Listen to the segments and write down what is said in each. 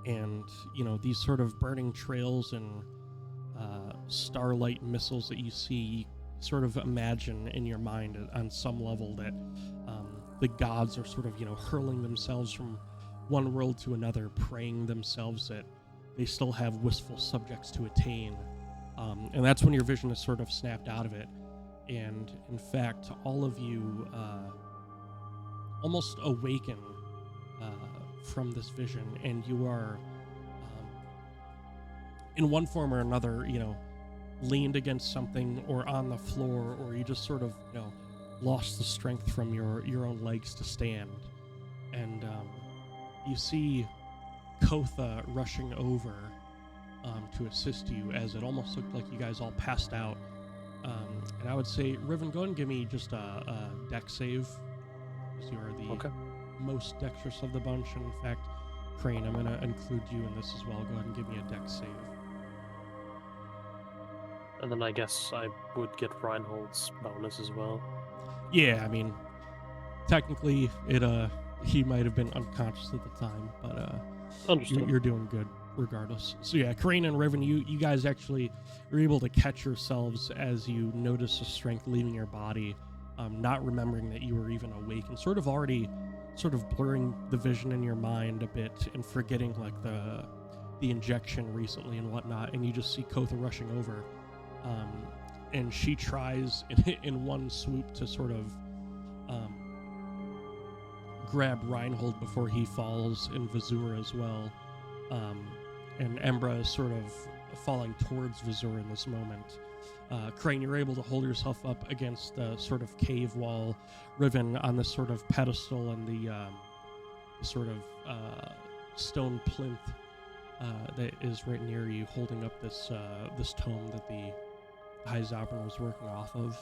And, these sort of burning trails and starlight missiles that you see, you sort of imagine in your mind on some level that the gods are sort of, hurling themselves from one world to another, praying themselves that they still have wistful subjects to attain. And that's when your vision is sort of snapped out of it. And in fact, all of you almost awaken from this vision, and you are, in one form or another, leaned against something or on the floor, or you just sort of, lost the strength from your own legs to stand. And you see Kotha rushing over to assist you, as it almost looked like you guys all passed out. And I would say, Riven, go ahead and give me just a deck save, because you are the most dexterous of the bunch. And in fact, Krane, I'm going to include you in this as well. Go ahead and give me a deck save. And then I guess I would get Reinhold's bonus as well. Yeah, I mean, technically, he might have been unconscious at the time, but you're doing good regardless. So yeah, Krane and Riven, you guys actually are able to catch yourselves as you notice the strength leaving your body, not remembering that you were even awake, and sort of already blurring the vision in your mind a bit and forgetting like the injection recently and whatnot. And you just see Kotha rushing over, and she tries in one swoop to sort of grab Reinhold before he falls, and Vazur as well. And Embra is sort of falling towards Vazur in this moment. Krane, you're able to hold yourself up against the sort of cave wall, Riven on this sort of pedestal, and the sort of stone plinth that is right near you, holding up this tome that the High Zaubern was working off of.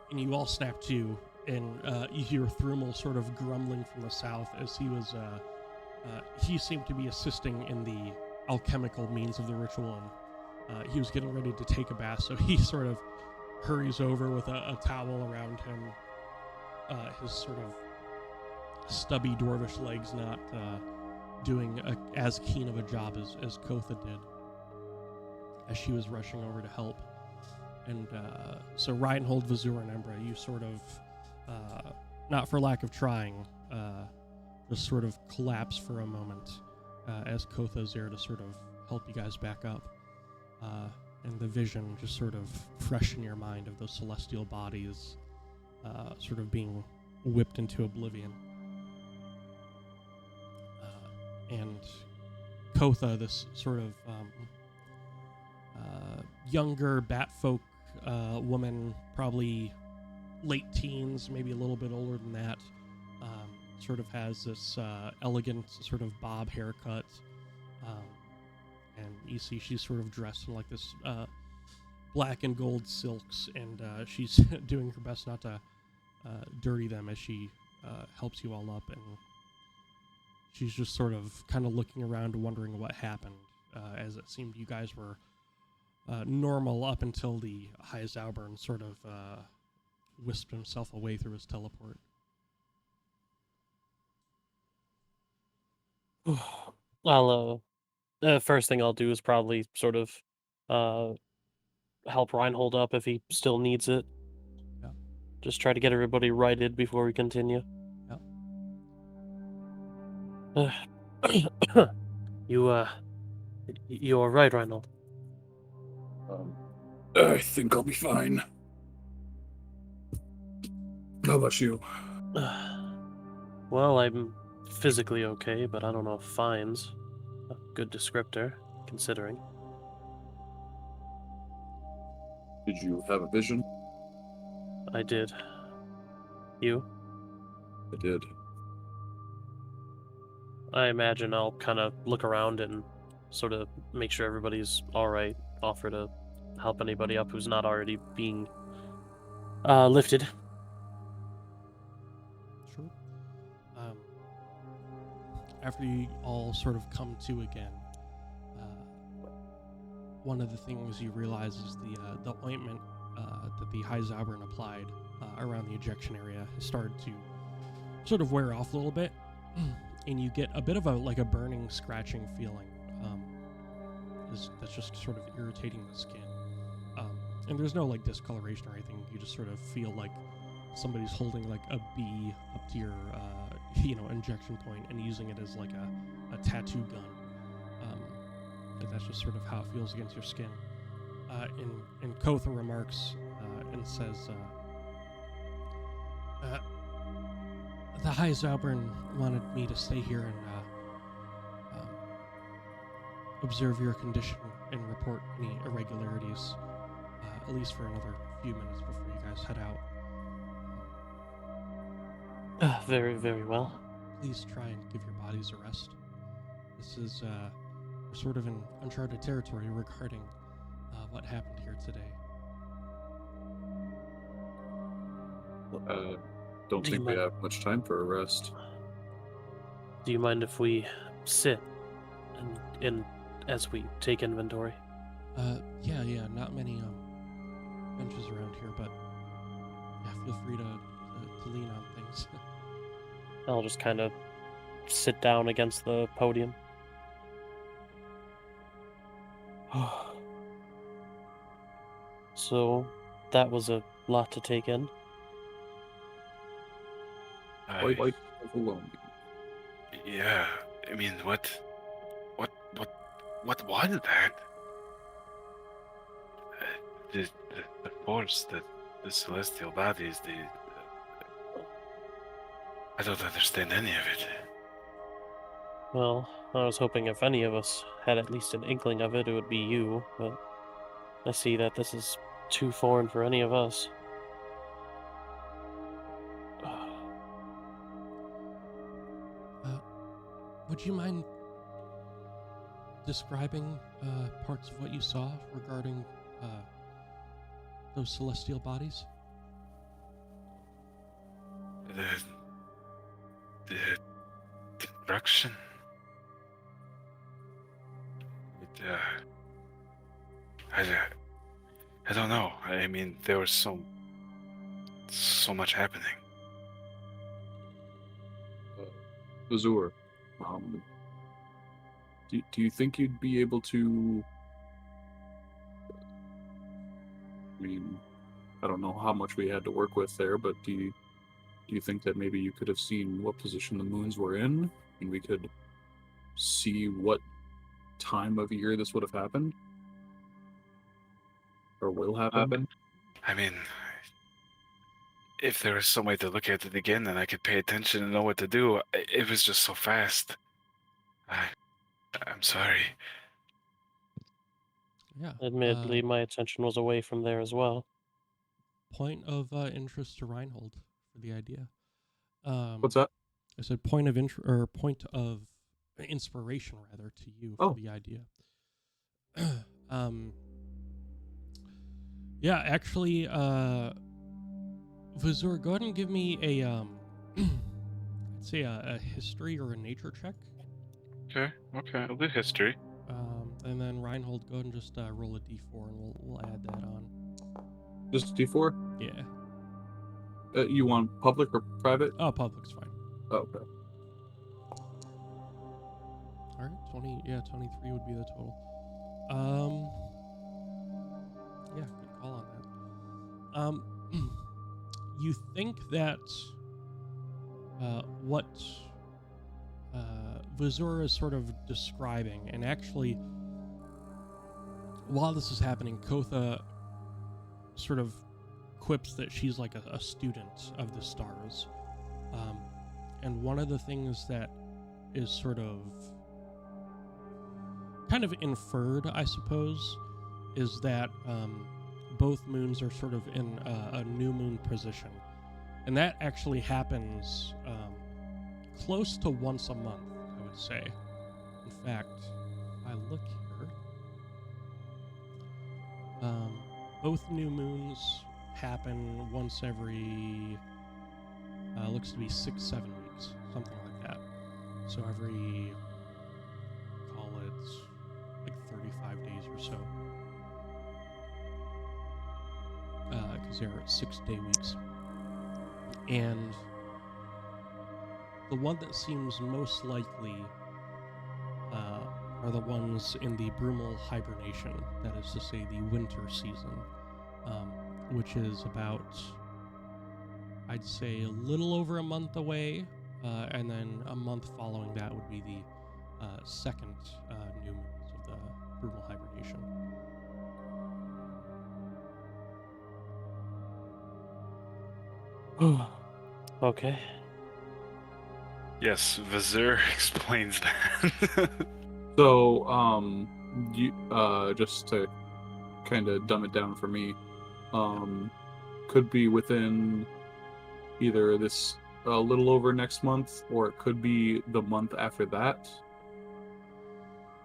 And you all snap to, and you hear Thrumel sort of grumbling from the south, as he seemed to be assisting in the alchemical means of the ritual, and he was getting ready to take a bath, so he sort of hurries over with a towel around him, his sort of stubby dwarvish legs not doing as keen of a job as Kotha did, as she was rushing over to help. And so Reinhold, Vazur, and Embra, you sort of, not for lack of trying, just sort of collapse for a moment as Kotha is there to sort of help you guys back up. And the vision just sort of fresh in your mind of those celestial bodies sort of being whipped into oblivion. And Kotha, this sort of younger batfolk woman, probably late teens, maybe a little bit older than that, sort of has this elegant sort of bob haircut, and you see she's sort of dressed in like this black and gold silks, and she's doing her best not to dirty them as she helps you all up, and she's just sort of kind of looking around, wondering what happened, as it seemed you guys were normal up until the High Zaubern sort of wisped himself away through his teleport. I'll first thing I'll do is probably sort of help Reinhold up if he still needs it. Yeah. Just try to get everybody righted before we continue. Yeah. You all right, Reinhold? I think I'll be fine. How about you? Well, I'm physically okay, but I don't know if fine's a good descriptor, considering. Did you have a vision? I did. You? I did. I imagine I'll kind of look around and sort of make sure everybody's alright, offer to help anybody up who's not already being lifted. Sure. After you all sort of come to again, one of the things you realize is the ointment that the High Zaubern applied around the ejection area has started to sort of wear off a little bit. and you get a bit of a burning, scratching feeling. That's just sort of irritating the skin. And there's no like discoloration or anything. You just sort of feel like somebody's holding like a bee up to your injection point and using it as like a tattoo gun. And that's just sort of how it feels against your skin. And Kotha remarks and says, the High Zaubern wanted me to stay here and observe your condition and report any irregularities, at least for another few minutes before you guys head out. Very, very well. Please try and give your bodies a rest. This is we're sort of in uncharted territory regarding what happened here today. Don't think we have much time for a rest. Do you mind if we sit and as we take inventory? Yeah, not many benches around here, but yeah, feel free to lean on things. I'll just kind of sit down against the podium. So, that was a lot to take in. Quite overwhelming. Yeah, I mean, what was that? The force, the celestial bodies, I don't understand any of it. Well, I was hoping if any of us had at least an inkling of it, it would be you, but I see that this is too foreign for any of us. Would you mind describing parts of what you saw regarding those celestial bodies? The destruction. I don't know. I mean, there was so much happening. Vazur, do you think you'd be able to? I mean, I don't know how much we had to work with there, but do you think that maybe you could have seen what position the moons were in, and we could see what time of year this would have happened? Or will happen? I mean, if there was some way to look at it again and I could pay attention and know what to do, it was just so fast. I'm sorry. Yeah. Admittedly, my attention was away from there as well. Point of interest to Reinhold for the idea. What's that? I said point of inspiration rather to you for the idea. Yeah, actually, Vazur, go ahead and give me a let's say a history or a nature check. Okay, I'll do history. And then Reinhold, go ahead and just roll a d4, and we'll add that on. Just D4? Yeah. You want public or private? Oh, public's fine. Oh, okay. All right, 23 would be the total. Yeah, good call on that. You think that what Vazur is sort of describing, and actually, while this is happening, Kotha sort of quips that she's like a student of the stars. And one of the things that is sort of kind of inferred, I suppose, is that both moons are sort of in a new moon position. And that actually happens close to once a month, I would say. In fact, if I look here, both new moons happen once every, looks to be 6-7 weeks, something like that. So every, call it, like 35 days or so. Because they're 6-day weeks. And the one that seems most likely are the ones in the Brumal hibernation, that is to say the winter season, which is about, I'd say, a little over a month away, and then a month following that would be the second new moons of the Brumal hibernation. Okay. Yes, Vazur explains that. So, you just to kind of dumb it down for me, could be within either this a little over next month, or it could be the month after that.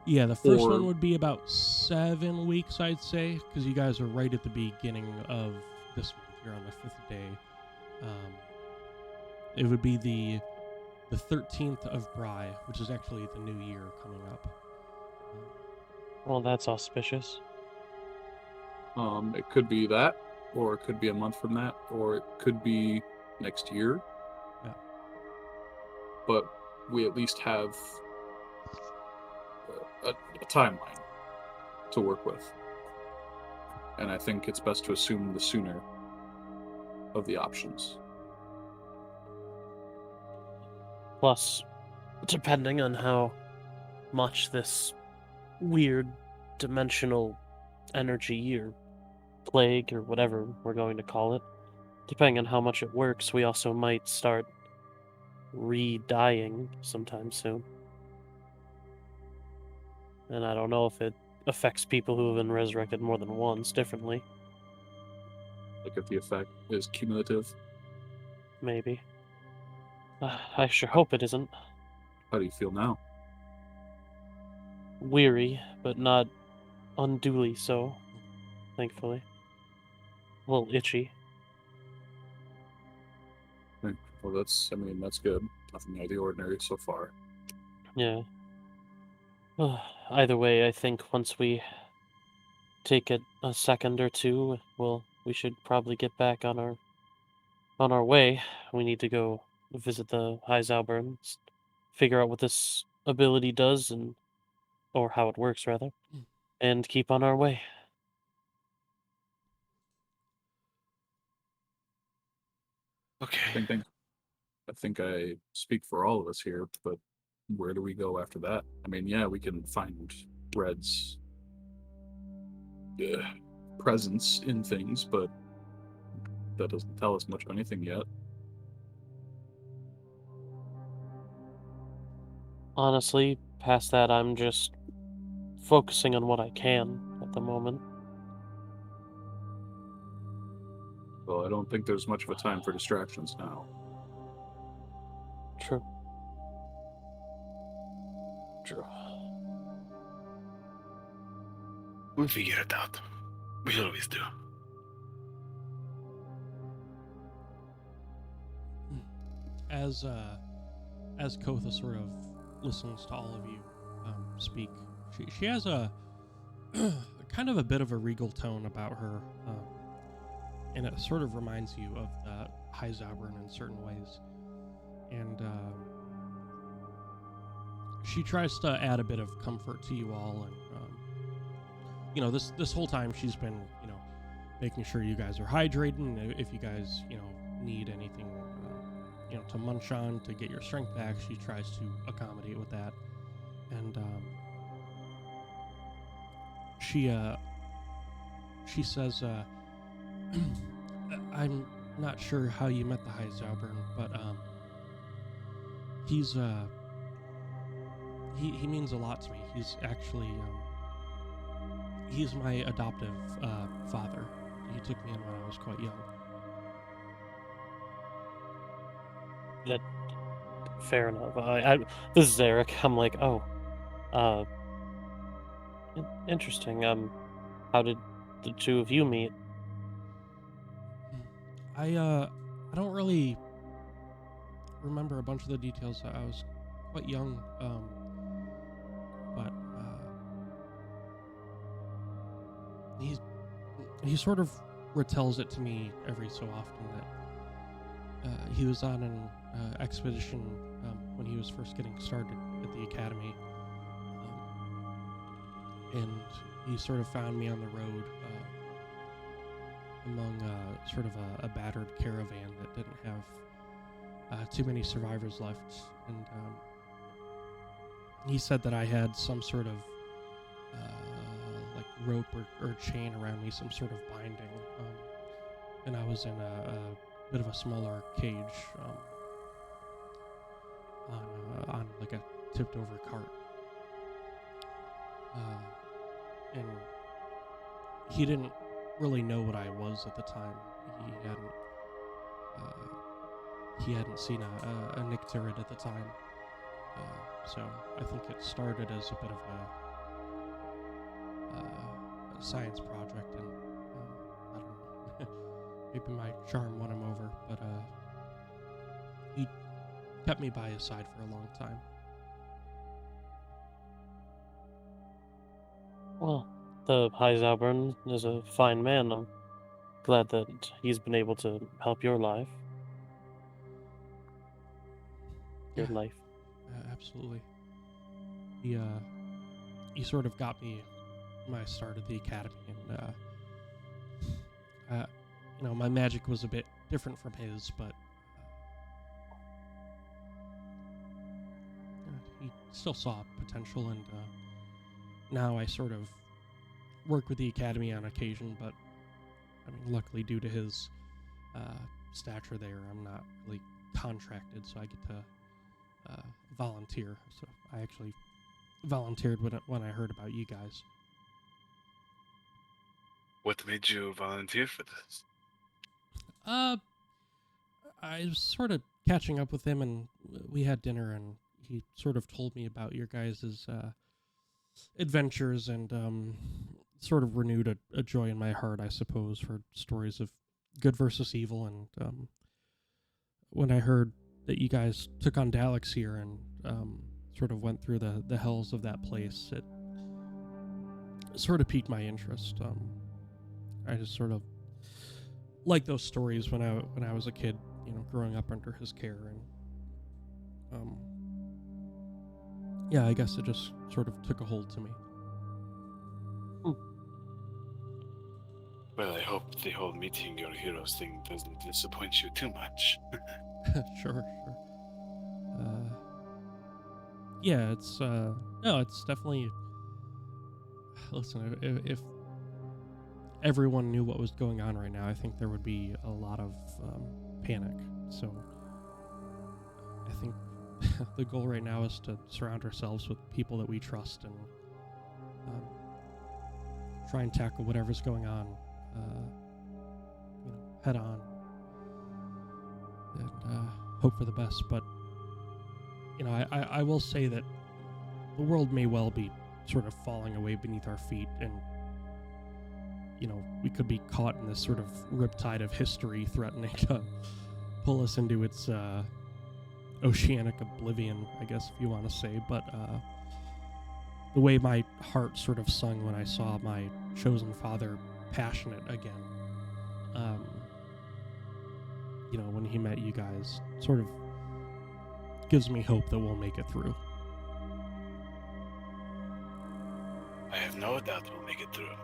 Yeah, the first Or- one would be about 7 weeks, I'd say, because you guys are right at the beginning of this month. You're on the 5th day. It would be the 13th of Bry, which is actually the new year coming up. Well, that's auspicious. It could be that, or it could be a month from that, or it could be next year. Yeah. But we at least have a timeline to work with. And I think it's best to assume the sooner of the options. Plus, depending on how much this weird dimensional energy or plague or whatever we're going to call it, depending on how much it works, we also might start re-dying sometime soon. And I don't know if it affects people who have been resurrected more than once differently. Like if the effect is cumulative. Maybe. I sure hope it isn't. How do you feel now? Weary, but not unduly so, thankfully. A little itchy. Well, that's good. Nothing out of the ordinary so far. Yeah. Either way, I think once we take a second or two, we should probably get back on our way. We need to go visit the High Zaubern, figure out what this ability does or how it works rather, and keep on our way. Okay. I think I speak for all of us here, but where do we go after that? I mean, yeah, we can find Red's presence in things, but that doesn't tell us much of anything yet. Honestly, past that, I'm just focusing on what I can at the moment. Well, I don't think there's much of a time for distractions now. True. True. We'll figure it out. We always do. As Kotha sort of listens to all of you speak, she has a kind of a bit of a regal tone about her, and it sort of reminds you of the High Zaubern in certain ways. And she tries to add a bit of comfort to you all, and this whole time she's been making sure you guys are hydrated, and if you guys need anything to munch on to get your strength back, she tries to accommodate with that. And she says, I'm not sure how you met the High Zaubern, but he means a lot to me. He's actually he's my adoptive father. He took me in when I was quite young. Fair enough. This is Eric. I'm like, oh, interesting. How did the two of you meet? I don't really remember a bunch of the details. I was quite young, but he sort of retells it to me every so often that he was on an expedition when he was first getting started at the academy. And he sort of found me on the road among sort of a battered caravan that didn't have too many survivors left. And he said that I had some sort of like rope or chain around me, some sort of binding. And I was in a bit of a smaller cage on like a tipped over cart. And he didn't really know what I was at the time. He hadn't seen a Nycterid at the time. So I think it started as a bit of a science project, and I don't know, maybe my charm won him over, but he kept me by his side for a long time. Well, the High Zaubern is a fine man. I'm glad that he's been able to help your life. Your life. Absolutely. He sort of got me when I started the academy, and my magic was a bit different from his, but he still saw potential, and now I sort of work with the academy on occasion, but I mean, luckily due to his stature there, I'm not really contracted, so I get to volunteer. So I actually volunteered when I heard about you guys. What made you volunteer for this? I was sort of catching up with him, and we had dinner, and he sort of told me about your guys' adventures, and sort of renewed a joy in my heart, I suppose, for stories of good versus evil. And when I heard that you guys took on Daleks here and sort of went through the hells of that place, it sort of piqued my interest. I just sort of like those stories when I was a kid, growing up under his care, and yeah, I guess it just sort of took a hold to me. Well, I hope the whole meeting your heroes thing doesn't disappoint you too much. Sure. Yeah, it's no, it's definitely. Listen, if everyone knew what was going on right now, I think there would be a lot of panic. So I think the goal right now is to surround ourselves with people that we trust and try and tackle whatever's going on, head on, and hope for the best. But I will say that the world may well be sort of falling away beneath our feet, and we could be caught in this sort of riptide of history threatening to pull us into its oceanic oblivion, I guess, if you want to say. But the way my heart sort of sung when I saw my chosen father passionate again, when he met you guys, sort of gives me hope that we'll make it through. I have no doubt we'll make it through.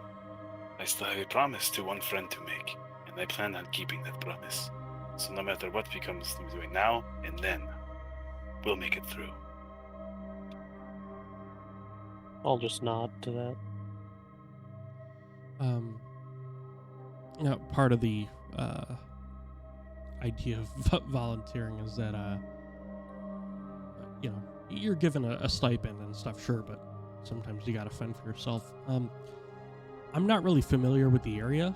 I still have a promise to one friend to make, and I plan on keeping that promise. So no matter what becomes between now and then, we'll make it through. I'll just nod to that. Part of the idea of volunteering is that you're given a stipend and stuff, sure, but sometimes you gotta fend for yourself. I'm not really familiar with the area,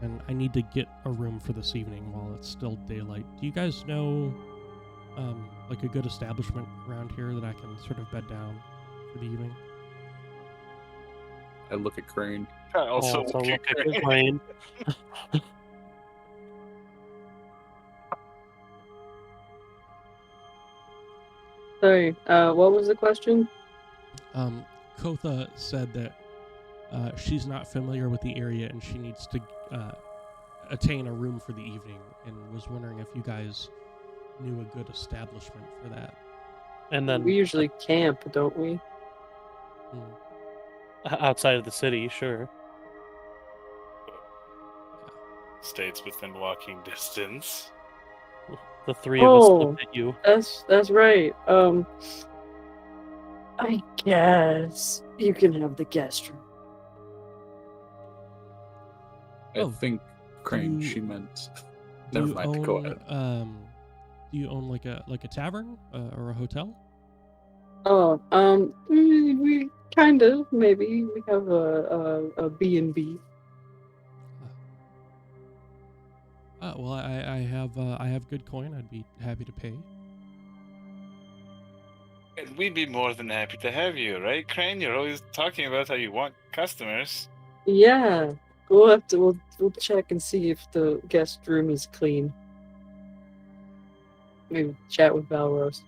and I need to get a room for this evening while it's still daylight. Do you guys know like a good establishment around here that I can sort of bed down for the evening? I look at Krane. I also look at Krane. Sorry, what was the question? Kotha said that she's not familiar with the area and she needs to attain a room for the evening, and was wondering if you guys knew a good establishment for that. And then We usually camp, don't we? outside of the city, sure. States within walking distance. The three of us Oh, looked at you. that's right. I guess you can have the guest room. I Oh, think Krane, you- she meant. Do Never you mind. own, Go ahead. Do you own like a tavern or a hotel? Oh, we kind of maybe we have a B&B. Well, I have good coin. I'd be happy to pay. And we'd be more than happy to have you, right, Crane? You're always talking about how you want customers. Yeah, we'll check and see if the guest room is clean. Maybe chat with Valros.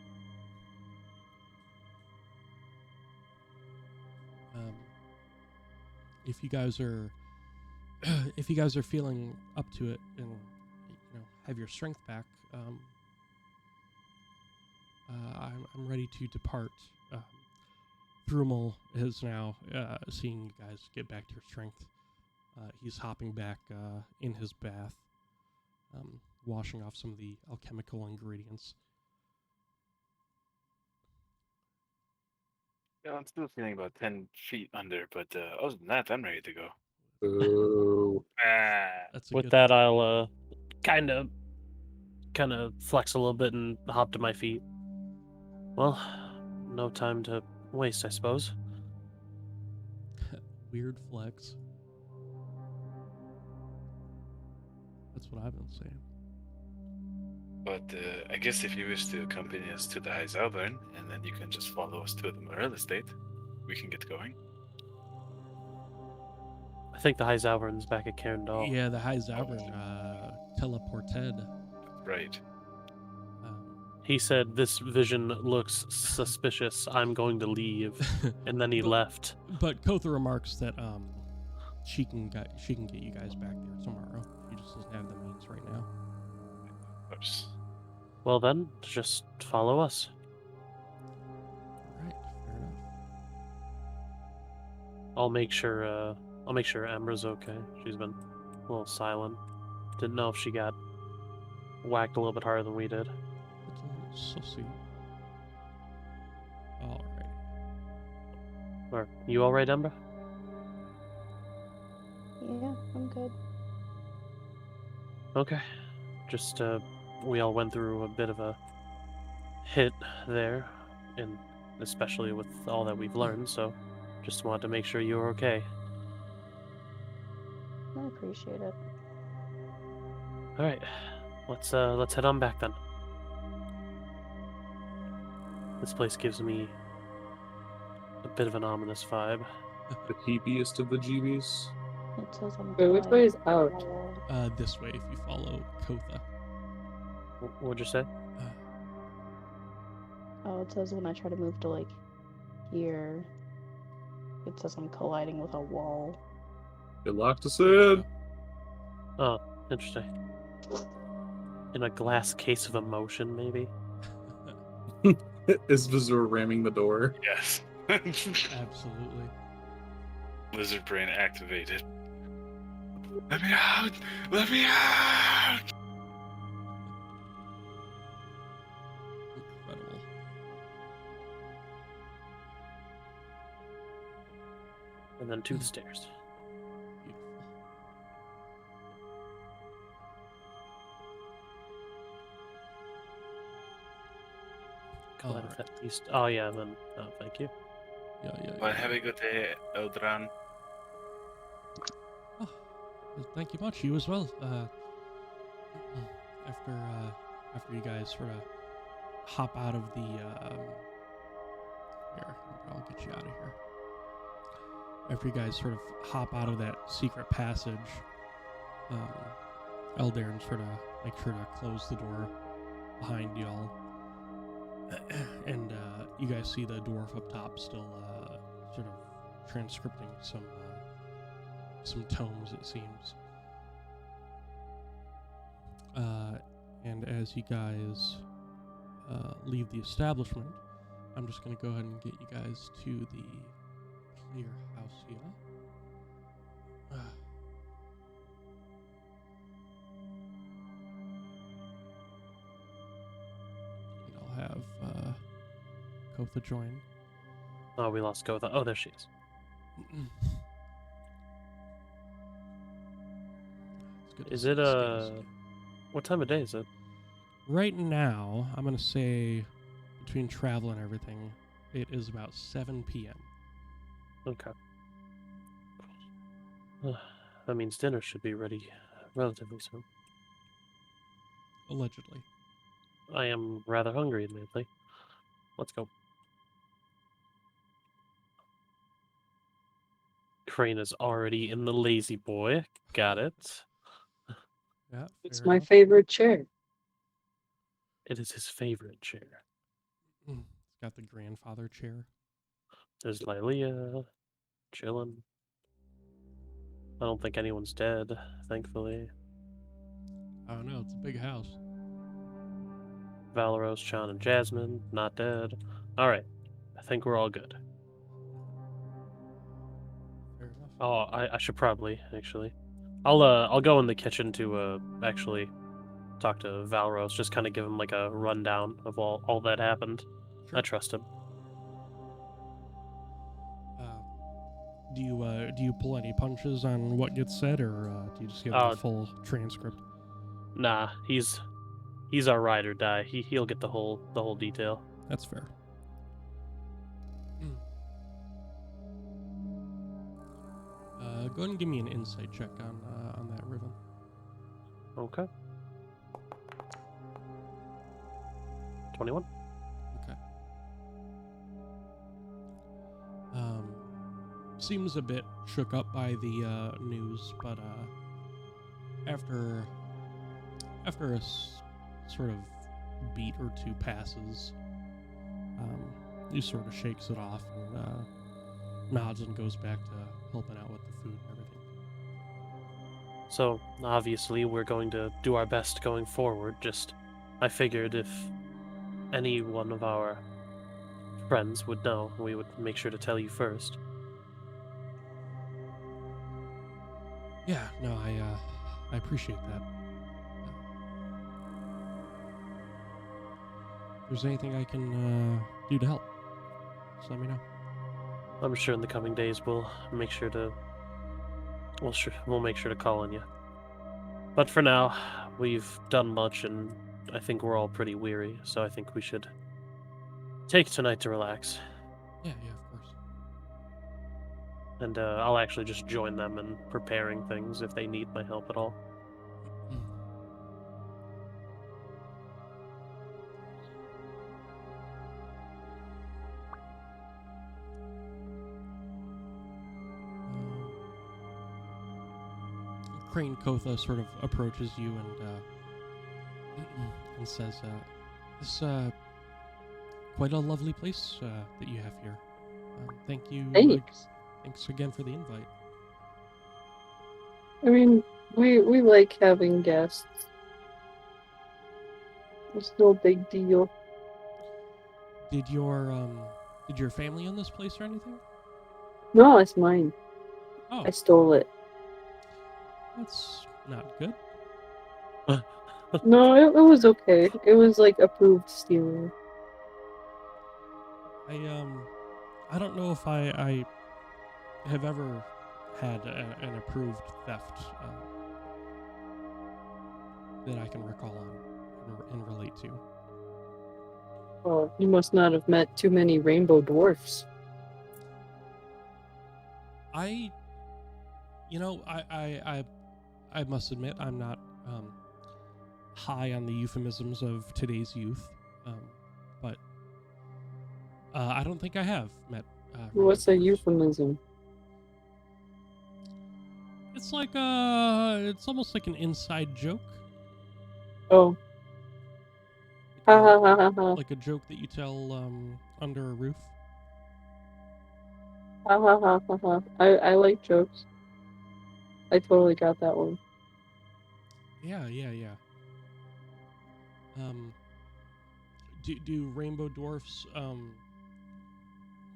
If you guys are if you guys are feeling up to it and have your strength back, I'm ready to depart. Brumel is now seeing you guys get back to your strength. He's hopping back in his bath, washing off some of the alchemical ingredients. Yeah, I'm still feeling about 10 feet under, but other than that, I'm ready to go. Boo. That's a With good that, I'll kind of flex a little bit and hop to my feet. Well, no time to waste, I suppose. weird flex. That's what I've been saying. But I guess if you wish to accompany us to the High Zaubern, and then you can just follow us to the Morel estate, we can get going. I think the High Zaubern's back at Cairndall. Yeah, the High Zaubern teleported. Right. He said, "This vision looks suspicious. I'm going to leave," and then he left. But Kotha remarks that she can get you guys back there tomorrow. She just doesn't have the means right now. Of course. Well then, just follow us. All right, fair enough. I'll make sure Embra's okay. She's been a little silent. Didn't know if she got whacked a little bit harder than we did. That's a little sussy. All right. Are you all right, Embra? Yeah, I'm good. Okay. Just we all went through a bit of a hit there, and especially with all that we've learned. So, just wanted to make sure you were okay. I appreciate it. All right, let's head on back then. This place gives me a bit of an ominous vibe. The heapiest of the GBs. It says I'm Wait, which way is out? This way if you follow Kotha. What'd you say? Oh, it says when I try to move to like here, it says I'm colliding with a wall. It locked us in. Oh, interesting. In a glass case of emotion, maybe? Is Vazur ramming the door? Yes. Absolutely. Lizard brain activated. Let me out! Let me out! Incredible. And then to the stairs. Beautiful. Collide All with right. that beast. Oh yeah, then thank you. Yeah. Well, have a good day, Eldran. Oh, thank you much. You as well. After you guys sort of hop out of the here, I'll get you out of here. After you guys sort of hop out of that secret passage, Eldarin sort of make sure to close the door behind y'all, and you guys see the dwarf up top still sort of transcripting some tomes, it seems. And as you guys leave the establishment, I'm just going to go ahead and get you guys to the player house here. And I'll have Kotha join. Oh, we lost Gotha. Oh, there she is. It's good to Is see it, the status again. what time of day is it? Right now, I'm going to say between travel and everything, it is about 7 p.m. Okay. That means dinner should be ready relatively soon. Allegedly. I am rather hungry, admittedly. Let's go. Krane is already in the lazy boy. Got it. Yeah, It's fair my enough. favorite chair. It is his favorite chair. It's got the grandfather chair. There's Lylea, chilling. I don't think anyone's dead, thankfully. I don't know, it's a big house. Valeros, Chan, and Jasmine, not dead. Alright, I think we're all good. Fair enough. Oh, I should probably, actually. I'll go in the kitchen to, actually talk to Valeros, just kind of give him, like, a rundown of all that happened. Sure. I trust him. Do you pull any punches on what gets said, or do you just give the full transcript? Nah, he's our ride or die. He'll get the whole detail. That's fair. Go ahead and give me an insight check on that Riven. Okay. 21. Okay. Seems a bit shook up by the news, but after a sort of beat or two passes, he sort of shakes it off and nods and goes back to helping out with the food and everything. So, obviously, we're going to do our best going forward. Just, I figured if any one of our friends would know, we would make sure to tell you first. Yeah, no, I appreciate that. If there's anything I can do to help, just let me know. I'm sure in the coming days we'll make sure to we'll make sure to call on you. But for now, we've done much, and I think we're all pretty weary. So I think we should take tonight to relax. Yeah, of course. And I'll actually just join them in preparing things if they need my help at all. Krane Kotha sort of approaches you and says, "This quite a lovely place that you have here. Thank you. Thanks. Thanks again for the invite." I mean, we like having guests. It's no big deal. Did your family own this place or anything? No, it's mine. Oh, I stole it. that's not good. No, it was okay. It was like approved stealing. I don't know if I have ever had an approved theft that I can recall on and relate to. Oh, you must not have met too many rainbow dwarfs. I must admit I'm not high on the euphemisms of today's youth, but I don't think I have met. What's a rainbow dwarfs. euphemism? It's like it's almost like an inside joke. Oh. Ha ha ha ha ha. Like a joke that you tell under a roof. Ha ha ha ha ha. I like jokes. I totally got that one. Yeah. Do rainbow dwarfs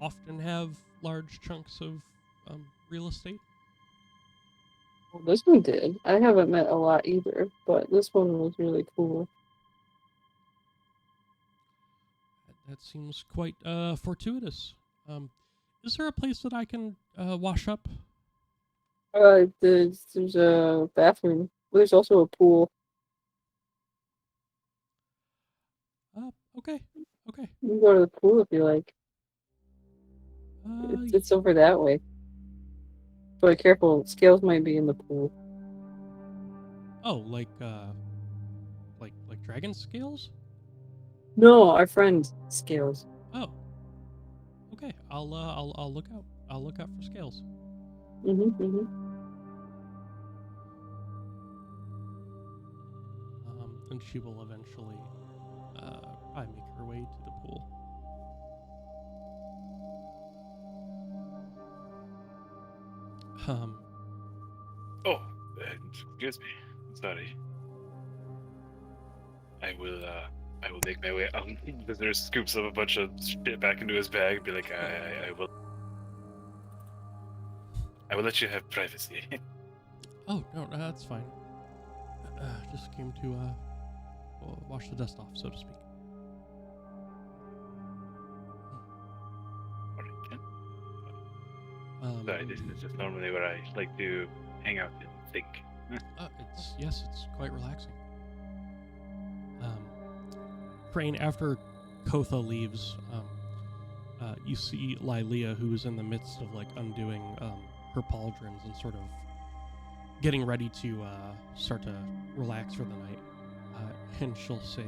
often have large chunks of real estate? Well, this one did. I haven't met a lot either, but this one was really cool. That seems quite fortuitous. Is there a place that I can wash up? There's a bathroom. There's also a pool. Okay. Okay. You can go to the pool if you like. It's over that way. But careful, scales might be in the pool. Oh, like dragon scales? No, our friend scales. Oh. Okay. I'll look out. I'll look out for scales. Mm-hmm. And she will eventually probably make her way to the pool. Oh, excuse me. Sorry. I will make my way out. Vazur scoops up a bunch of shit back into his bag and be like, I will let you have privacy. Oh, no, that's fine. Just came to wash the dust off, so to speak. Sorry, this is just normally where I like to hang out and think. It's quite relaxing. Krane, after Kotha leaves, you see Lylea, who is in the midst of like undoing her pauldrons and sort of getting ready to start to relax for the night. And she'll say,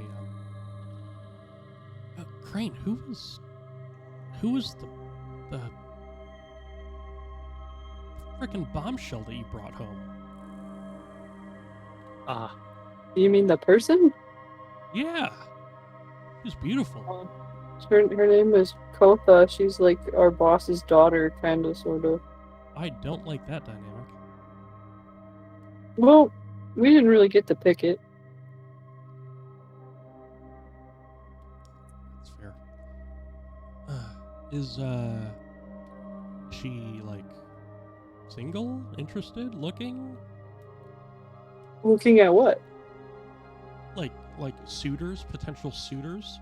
Krane, who was the frickin' bombshell that you brought home? You mean the person? Yeah. She was beautiful. Her name is Kotha. She's like our boss's daughter, kind of, sort of. I don't like that dynamic. Well, we didn't really get to pick it. That's fair. Is she like single, interested, looking? Looking at what? Like suitors, potential suitors?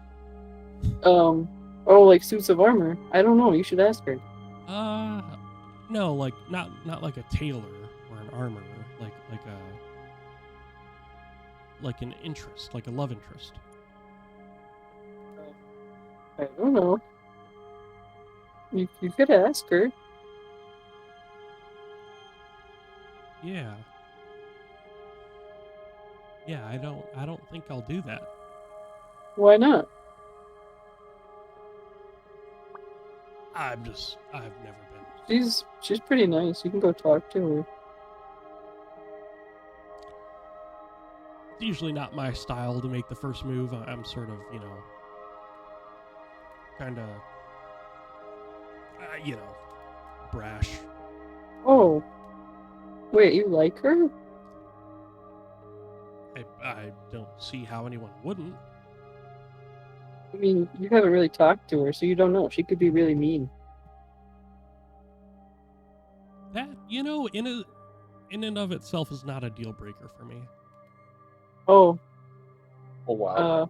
Oh, like suits of armor. I don't know. You should ask her. No, like not like a tailor or an armorer, like an interest, like a love interest. I don't know. You could ask her. Yeah. Yeah, I don't think I'll do that. Why not? I've never been. She's pretty nice. You can go talk to her. It's usually not my style to make the first move. I'm sort of, kind of, brash. Oh. Wait, you like her? I don't see how anyone wouldn't. I mean, you haven't really talked to her, so you don't know. She could be really mean. That, in and of itself is not a deal breaker for me. Oh. Oh wow.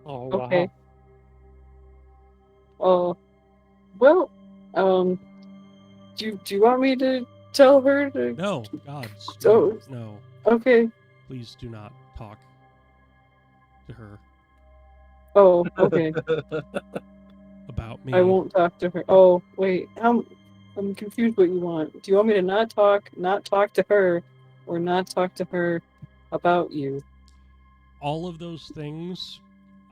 Okay. Well, do you want me to tell her to? No, gods. Oh. No. Okay. Please do not talk to her Oh, okay. about me. I won't talk to her. Oh, wait. I'm confused what you want. Do you want me to not talk to her, or not talk to her about you? All of those things,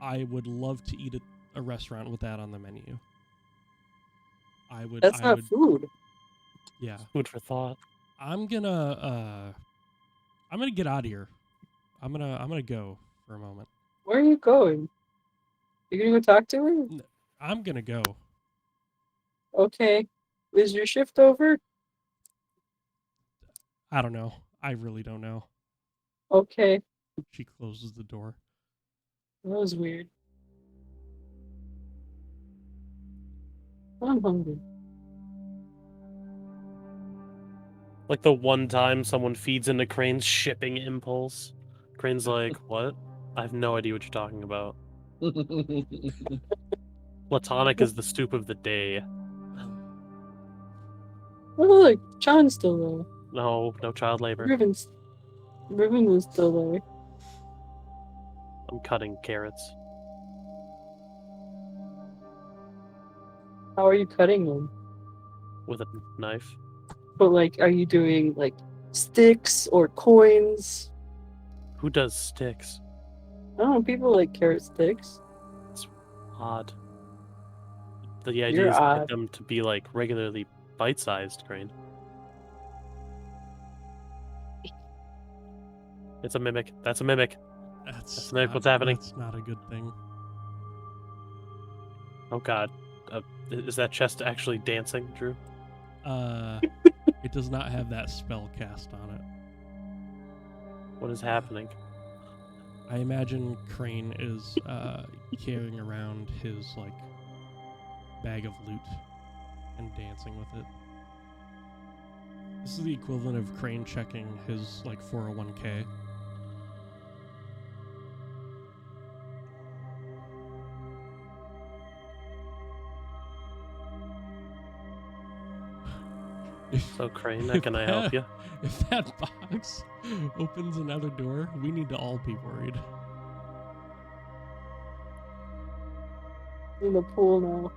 I would love to eat at a restaurant with that on the menu. That's not food. Yeah. Food for thought. I'm gonna get out of here. I'm gonna go for a moment. Where are you going? You gonna go talk to her? I'm gonna go. Okay. Is your shift over? I don't know. I really don't know. Okay. She closes the door. That was weird. I'm hungry. Like the one time someone feeds into Crane's shipping impulse. Crane's like, what? I have no idea what you're talking about. Platonic is the stoop of the day. Oh, look, John's still there. No child labor. Riven was still there. I'm cutting carrots. How are you cutting them? With a knife. But like, are you doing like sticks or coins? Who does sticks? I don't know. People like carrot sticks. It's odd. The idea You're is to get odd. them to be like regularly bite-sized, Crane. It's a mimic. That's a mimic. That's Mimic, what's happening? That's not a good thing. Oh god. Is that chest actually dancing, Drew? It does not have that spell cast on it. What is happening? I imagine Krane is carrying around his like bag of loot and dancing with it. This is the equivalent of Krane checking his like 401k. So Crane, how can I help you? If that box opens another door, we need to all be worried. In the pool now.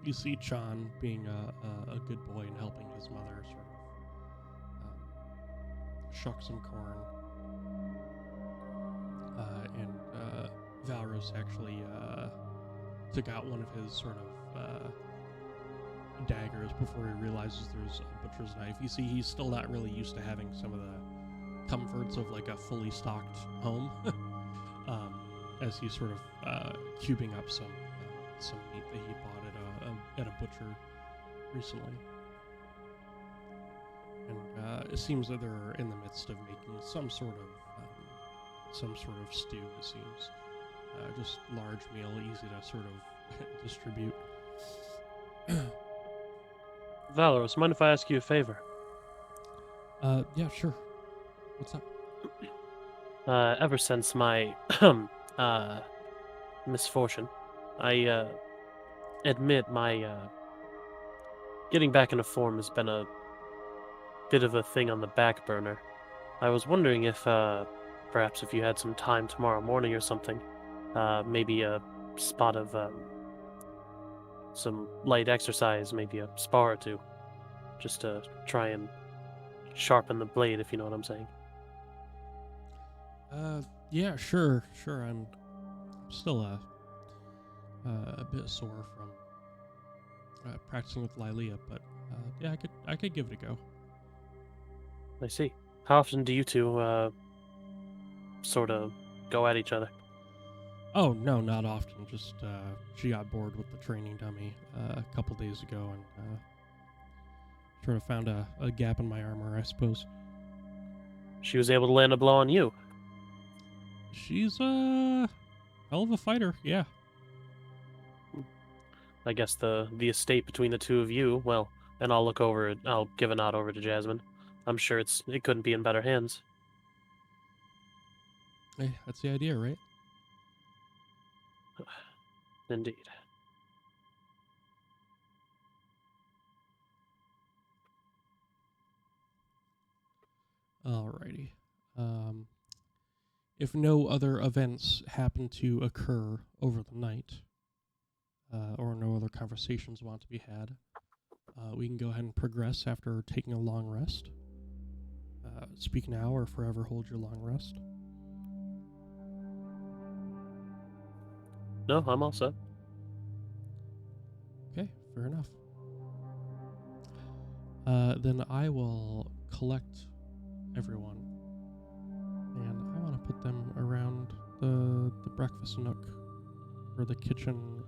You see Chan being a good boy and helping his mother sort of shuck some corn. And Valrus actually took out one of his sort of daggers before he realizes there's a butcher's knife. You see, he's still not really used to having some of the comforts of like a fully stocked home. As he's sort of cubing up some meat that he bought at a butcher recently. And it seems that they're in the midst of making some sort of stew. It seems just large meal, easy to sort of distribute. Valorous, mind if I ask you a favor? Yeah, sure. What's up? Ever since my misfortune, I admit my getting back into form has been a bit of a thing on the back burner. I was wondering if perhaps if you had some time tomorrow morning or something, maybe a spot of some light exercise, maybe a spar or two, just to try and sharpen the blade, if you know what I'm saying. Yeah, sure. I'm still a bit sore from practicing with Lilia, but yeah, I could give it a go. I see. How often do you two sort of go at each other? Oh no, not often. Just she got bored with the training dummy a couple days ago and sort of found a gap in my armor, I suppose. She was able to land a blow on you. She's a hell of a fighter, yeah. I guess the estate between the two of you, well, and I'll look over it. I'll give a nod over to Jasmine. I'm sure it couldn't be in better hands. Hey, that's the idea, right? Indeed. Alrighty. If no other events happen to occur over the night, or no other conversations want to be had, we can go ahead and progress after taking a long rest. Speak now or forever hold your long rest. No, I'm all set. Okay, fair enough. Then I will collect everyone, and I want to put them around the breakfast nook or the kitchen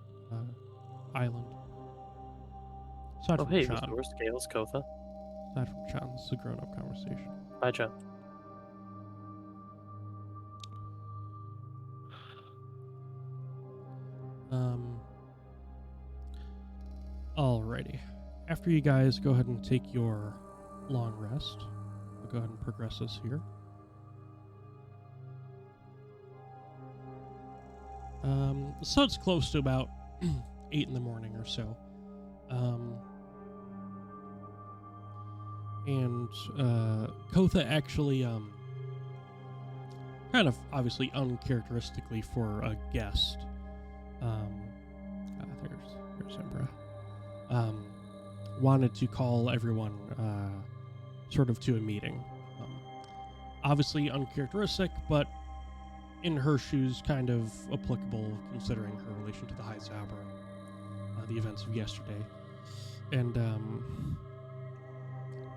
island. Aside from Hey, Chan. Mr. Scales, Kotha. Aside from Chan, this is a grown-up conversation. Bye, Chan. Alrighty. After you guys go ahead and take your long rest, we'll go ahead and progress us here. So it's close to about 8 in the morning or so. And Kotha actually, kind of obviously uncharacteristically for a guest, there's Embra, wanted to call everyone sort of to a meeting. Obviously uncharacteristic, but in her shoes kind of applicable considering her relation to the High Zaubern, the events of yesterday. And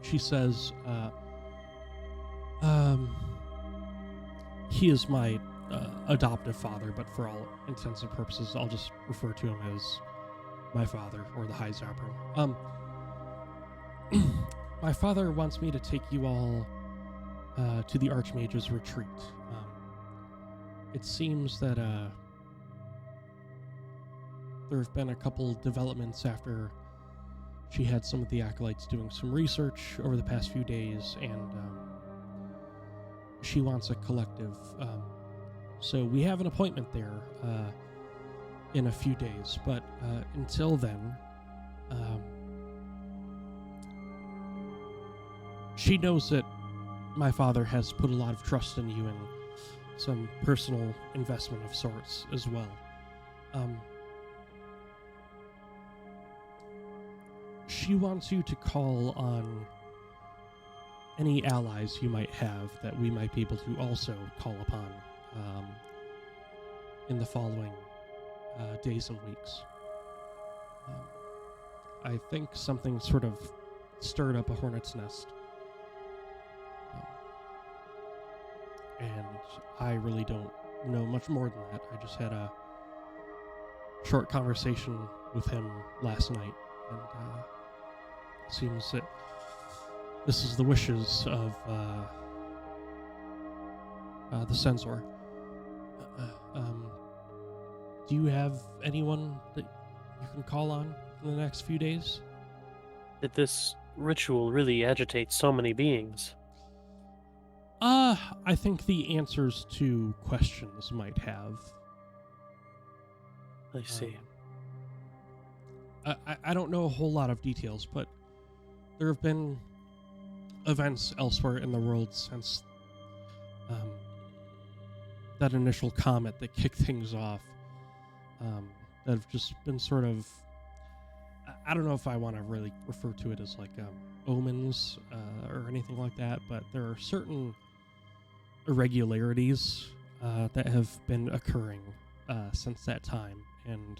she says, he is my adoptive father, but for all intents and purposes, I'll just refer to him as my father, or the High Zaubern. My father wants me to take you all to the Archmage's retreat. It seems that there have been a couple developments after she had some of the acolytes doing some research over the past few days, and she wants a collective. So we have an appointment there in a few days, but until then, she knows that my father has put a lot of trust in you and some personal investment of sorts as well. She wants you to call on any allies you might have that we might be able to also call upon in the following days and weeks. I think something sort of stirred up a hornet's nest. And I really don't know much more than that. I just had a short conversation with him last night, and seems that this is the wishes of the censor. Do you have anyone that you can call on in the next few days? Did this ritual really agitate so many beings? I think the answers to questions might have. I see. I don't know a whole lot of details, but there have been events elsewhere in the world since that initial comet that kicked things off that have just been sort of, I don't know if I want to really refer to it as like omens or anything like that, but there are certain irregularities that have been occurring since that time, and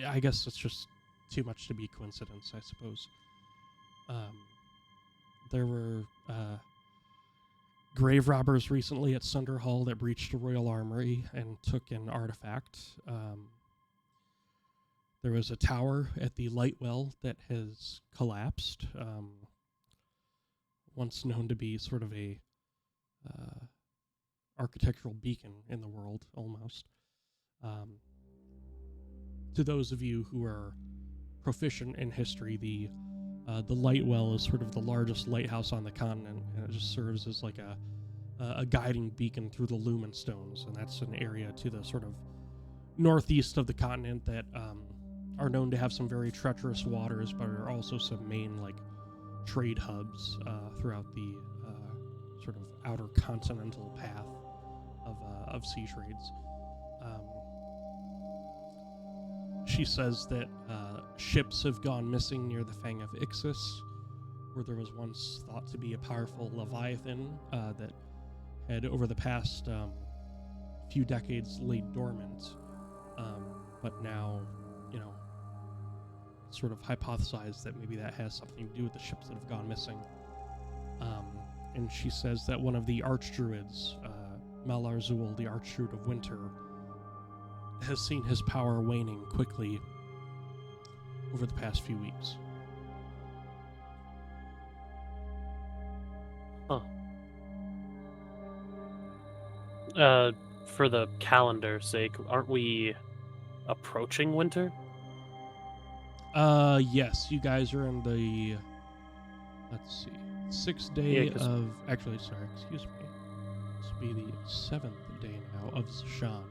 I guess it's just too much to be coincidence, I suppose. There were grave robbers recently at Sunder Hall that breached a royal armory and took an artifact. There was a tower at the Lightwell that has collapsed, once known to be sort of a architectural beacon in the world, almost. To those of you who are proficient in history, the Lightwell is sort of the largest lighthouse on the continent, and it just serves as like a guiding beacon through the Lumen Stones, and that's an area to the sort of northeast of the continent that are known to have some very treacherous waters, but are also some main like trade hubs throughout the sort of outer continental path of sea trades. She says that ships have gone missing near the Fang of Ixis, where there was once thought to be a powerful Leviathan that had, over the past few decades, laid dormant, but now, sort of hypothesized that maybe that has something to do with the ships that have gone missing. And she says that one of the archdruids, Malarzul, the archdruid of winter, has seen his power waning quickly over the past few weeks. Huh. for the calendar's sake, aren't we approaching winter? Yes, you guys are in the, let's see, 6th day Yeah, 'cause- of, actually, sorry, excuse me. This will be the 7th day now of Zashan.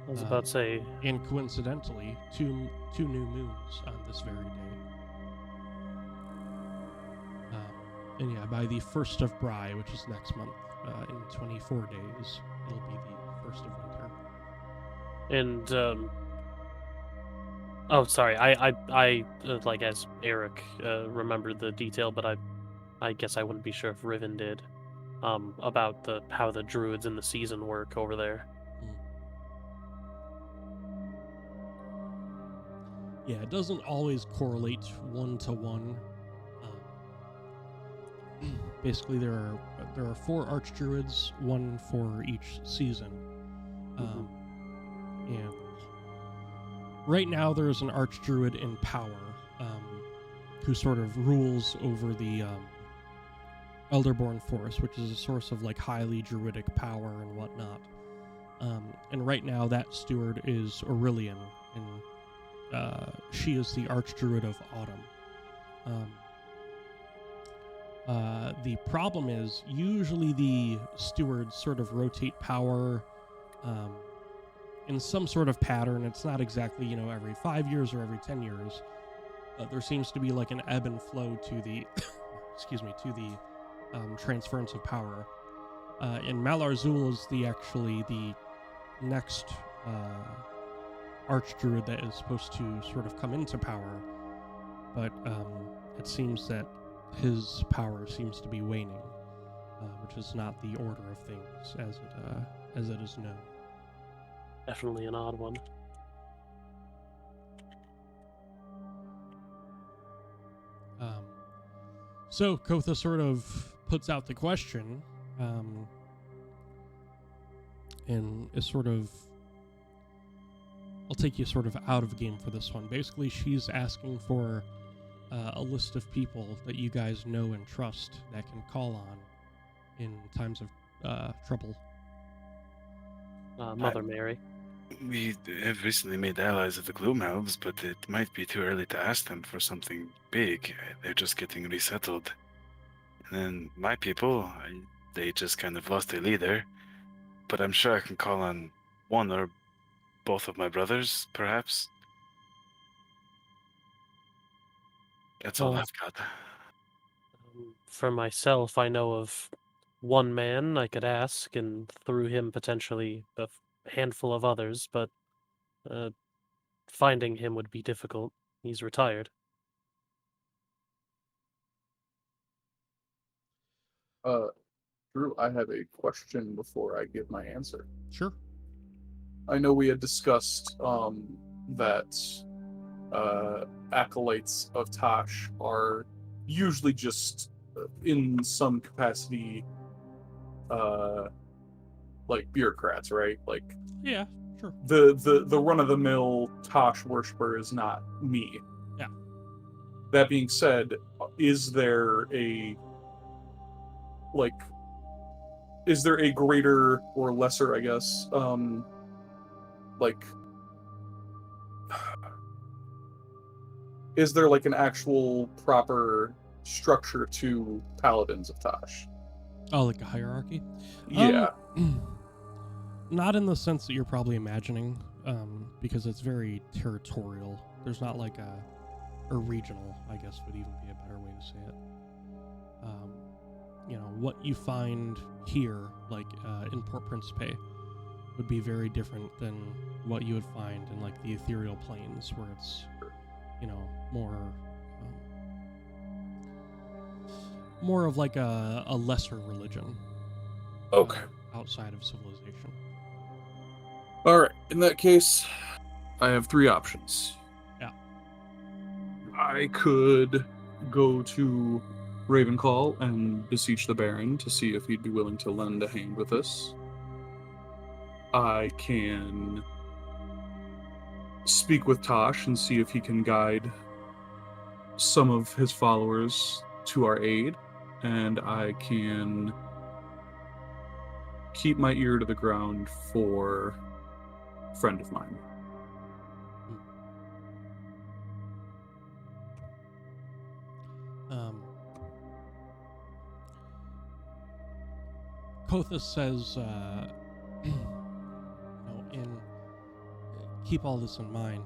I was about to say, And coincidentally, two new moons on this very day. And yeah, by the 1st of Bry, which is next month, in 24 days, it'll be the 1st of winter. and oh, sorry, I like as Eric remembered the detail, but I guess I wouldn't be sure if Riven did, about how the druids in the season work over there. Yeah, it doesn't always correlate 1-to-1. Basically, there are 4 archdruids, 1 for each season. And right now, there's an archdruid in power, who sort of rules over the Elderborn Forest, which is a source of like highly druidic power and whatnot. And right now, that steward is Aurelian, and she is the archdruid of Autumn. The problem is usually the stewards sort of rotate power in some sort of pattern. It's not exactly, every 5 years or every 10 years. There seems to be like an ebb and flow to the, to the transference of power. And Malarzul is the next archdruid that is supposed to sort of come into power, but it seems that his power seems to be waning, which is not the order of things as it is known. Definitely an odd one. So Kotha sort of puts out the question, and is sort of, I'll take you sort of out of game for this one. Basically, she's asking for a list of people that you guys know and trust that can call on in times of trouble. Mother Mary. We have recently made allies of the Gloom Elves, but it might be too early to ask them for something big. They're just getting resettled. And then my people, they just kind of lost their leader. But I'm sure I can call on one or both of my brothers, perhaps. That's all Well, I've got. For myself, I know of one man I could ask, and through him potentially a handful of others, but finding him would be difficult. He's retired. Drew, I have a question before I give my answer. Sure. I know we had discussed that acolytes of Tosh are usually just in some capacity like bureaucrats, right? Like Yeah, sure. the run-of-the-mill Tosh worshiper is not me. Yeah. That being said, is there a greater or lesser, I guess, is there like an actual proper structure to Paladins of Tosh? Oh, like a hierarchy? Yeah. Not in the sense that you're probably imagining, because it's very territorial. There's not like or regional, I guess would even be a better way to say it. What you find here, like in Port Principe, would be very different than what you would find in like the ethereal planes, where it's, more of like a lesser religion. Okay. Outside of civilization. All right. In that case, I have 3 options. Yeah. I could go to Ravencall and beseech the Baron to see if he'd be willing to lend a hand with us. I can speak with Tosh and see if he can guide some of his followers to our aid, and I can keep my ear to the ground for a friend of mine. Kothas says, keep all this in mind.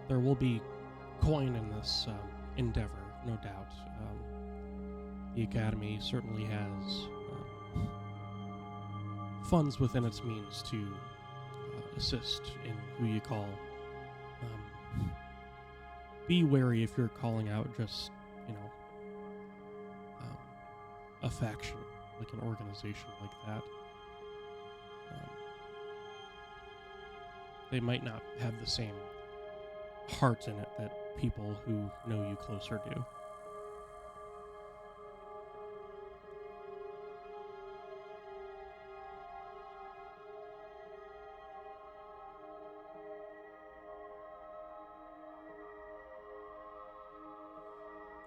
There will be coin in this endeavor, no doubt. The Academy certainly has funds within its means to assist in who you call. Be wary if you're calling out just, a faction, like an organization like that. They might not have the same heart in it that people who know you closer do.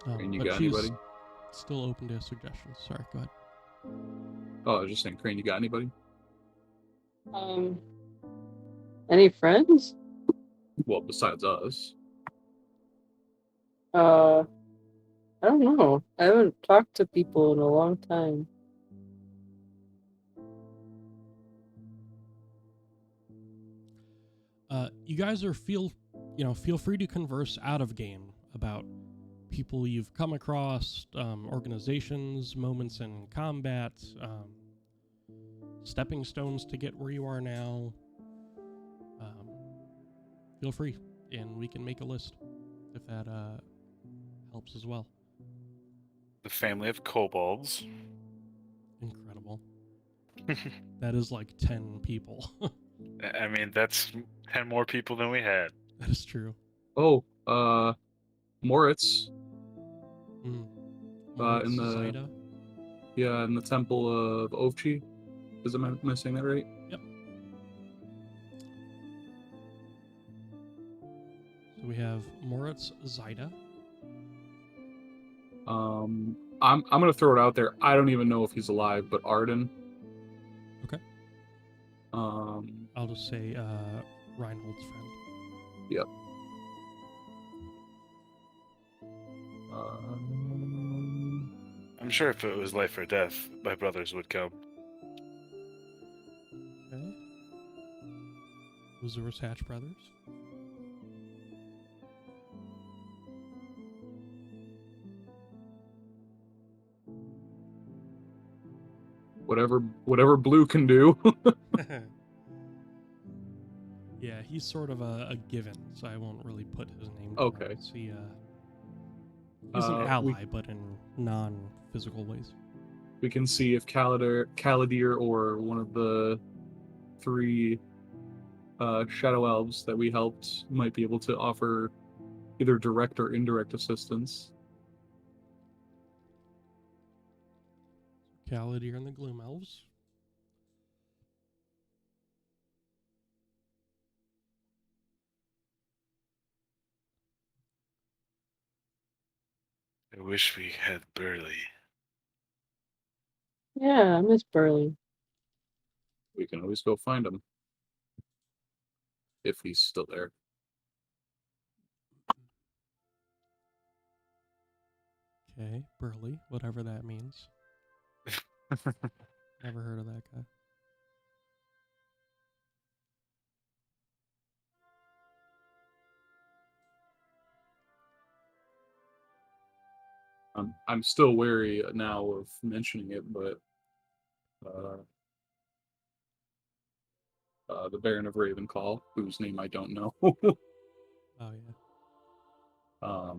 And you but got she's anybody? still open to suggestions. Sorry, go ahead. Oh, I was just saying, Krane, you got anybody? Any friends? Well, besides us. I don't know. I haven't talked to people in a long time. You guys are feel free to converse out of game about people you've come across, organizations, moments in combat, stepping stones to get where you are now. Feel free, and we can make a list if that helps as well. The family of kobolds. Incredible. That is like 10 people. I mean, that's 10 more people than we had. That is true. Oh, Moritz. Moritz In the Zaida. Yeah, in the Temple of Ovchi. Am I saying that right? Yep. So we have Moritz Zaida. I'm gonna throw it out there. I don't even know if he's alive, but Arden. Okay. I'll just say Reinhold's friend. Yep. I'm sure if it was life or death, my brothers would come. Okay. Vazur's Hatch brothers. Whatever Blue can do. Yeah, he's sort of a given, so I won't really put his name down. Okay. He's an ally, but in non-physical ways. We can see if Caladir or one of the 3 Shadow Elves that we helped might be able to offer either direct or indirect assistance. Caladir and the Gloom Elves. I wish we had Burley. Yeah, I miss Burley. We can always go find him. If he's still there. Okay, Burley, whatever that means. Never heard of that guy. I'm still wary now of mentioning it, but the Baron of Ravencall, whose name I don't know. Oh yeah.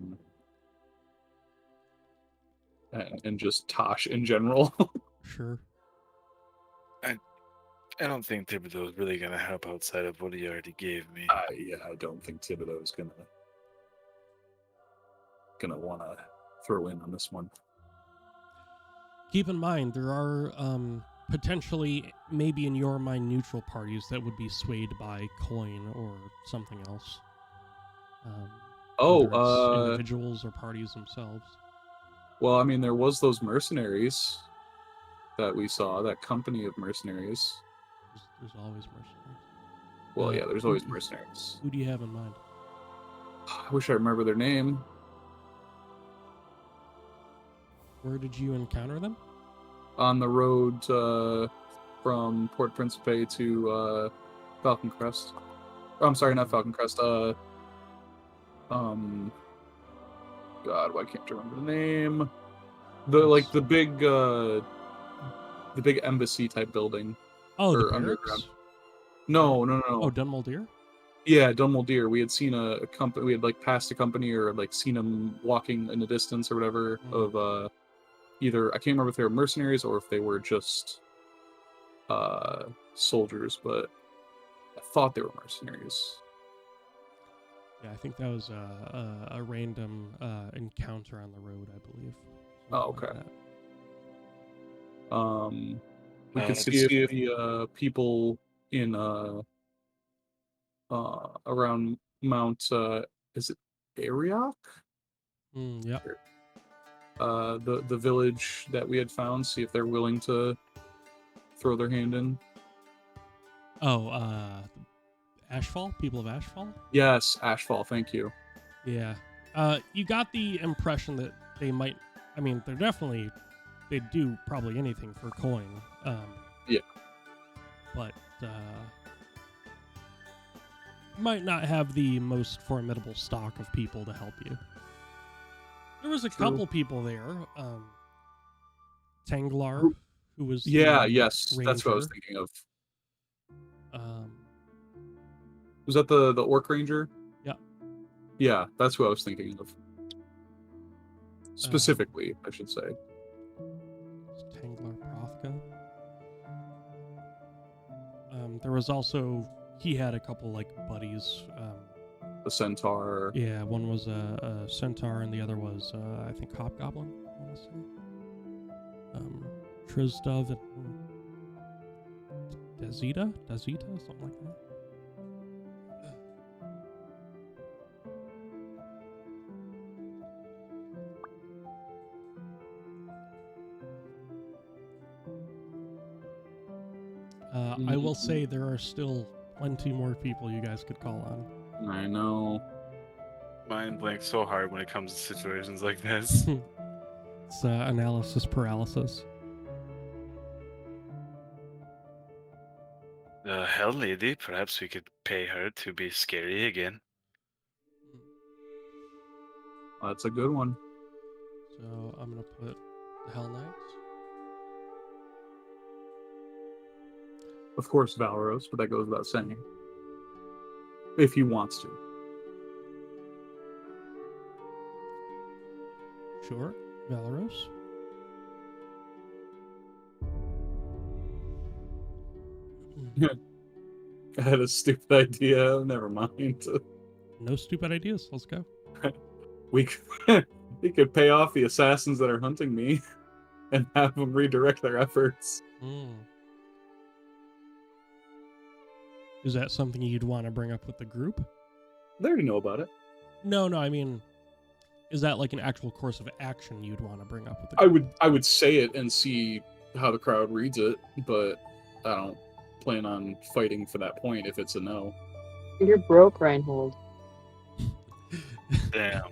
And just Tosh in general. Sure. I don't think Thibodeau's really gonna help outside of what he already gave me. Yeah, I don't think Thibodeau's gonna wanna throw in on this one. Keep in mind, there are potentially, maybe in your mind, neutral parties that would be swayed by coin or something else. Whether it's individuals or parties themselves. Well, I mean, there was those mercenaries. that we saw, that company of mercenaries. There's always mercenaries. Well, yeah, there's always mercenaries. Who do you have in mind? I wish I remember their name. Where did you encounter them? On the road from Port Principe to Falcon Crest. Oh, I'm sorry, not Falcon Crest. God, why can't I remember the name? The big embassy type building. Oh, the or barracks? underground. No. Oh, Dunmuldeer? Yeah, Dunmuldeer. We had seen a company. We had like passed a company or like seen them walking in the distance or whatever of either I can't remember if they were mercenaries or if they were just soldiers, but I thought they were mercenaries. Yeah, I think that was a random encounter on the road, I believe. Oh, Something okay. like We could see if the people in around Mount is it Ariok? that. Yep. The village that we had found, see if they're willing to throw their hand in. Oh, Ashfall? People of Ashfall? Yes, Ashfall, thank you. Yeah. You got the impression that they might. I mean, they'd do probably anything for coin. Yeah. But might not have the most formidable stock of people to help you. There was a couple people there. Tanglar, who was yes, ranger. that's what I was thinking of. Was that the Orc Ranger? Yeah. Yeah, that's what I was thinking of. Specifically, I should say. Tanglar Prothka. There was also, he had a couple like buddies. The Centaur. Yeah, one was a Centaur and the other was I think Hobgoblin, I want to say. Trizdov and Dazita, something like that. I will say there are still plenty more people you guys could call on. I know. Mind blanks so hard when it comes to situations like this. It's analysis paralysis. The Hell Lady, perhaps we could pay her to be scary again. That's a good one. So I'm gonna put the Hell Knights. Of course, Valeros, but that goes without saying. If he wants to. Sure, Valeros. I had a stupid idea. Never mind. No stupid ideas. Let's go. We could pay off the assassins that are hunting me and have them redirect their efforts. Is that something you'd want to bring up with the group? They already know about it. No, I mean, is that like an actual course of action you'd want to bring up with the group? I would say it and see how the crowd reads it, but I don't plan on fighting for that point if it's a no. You're broke, Reinhold. Damn.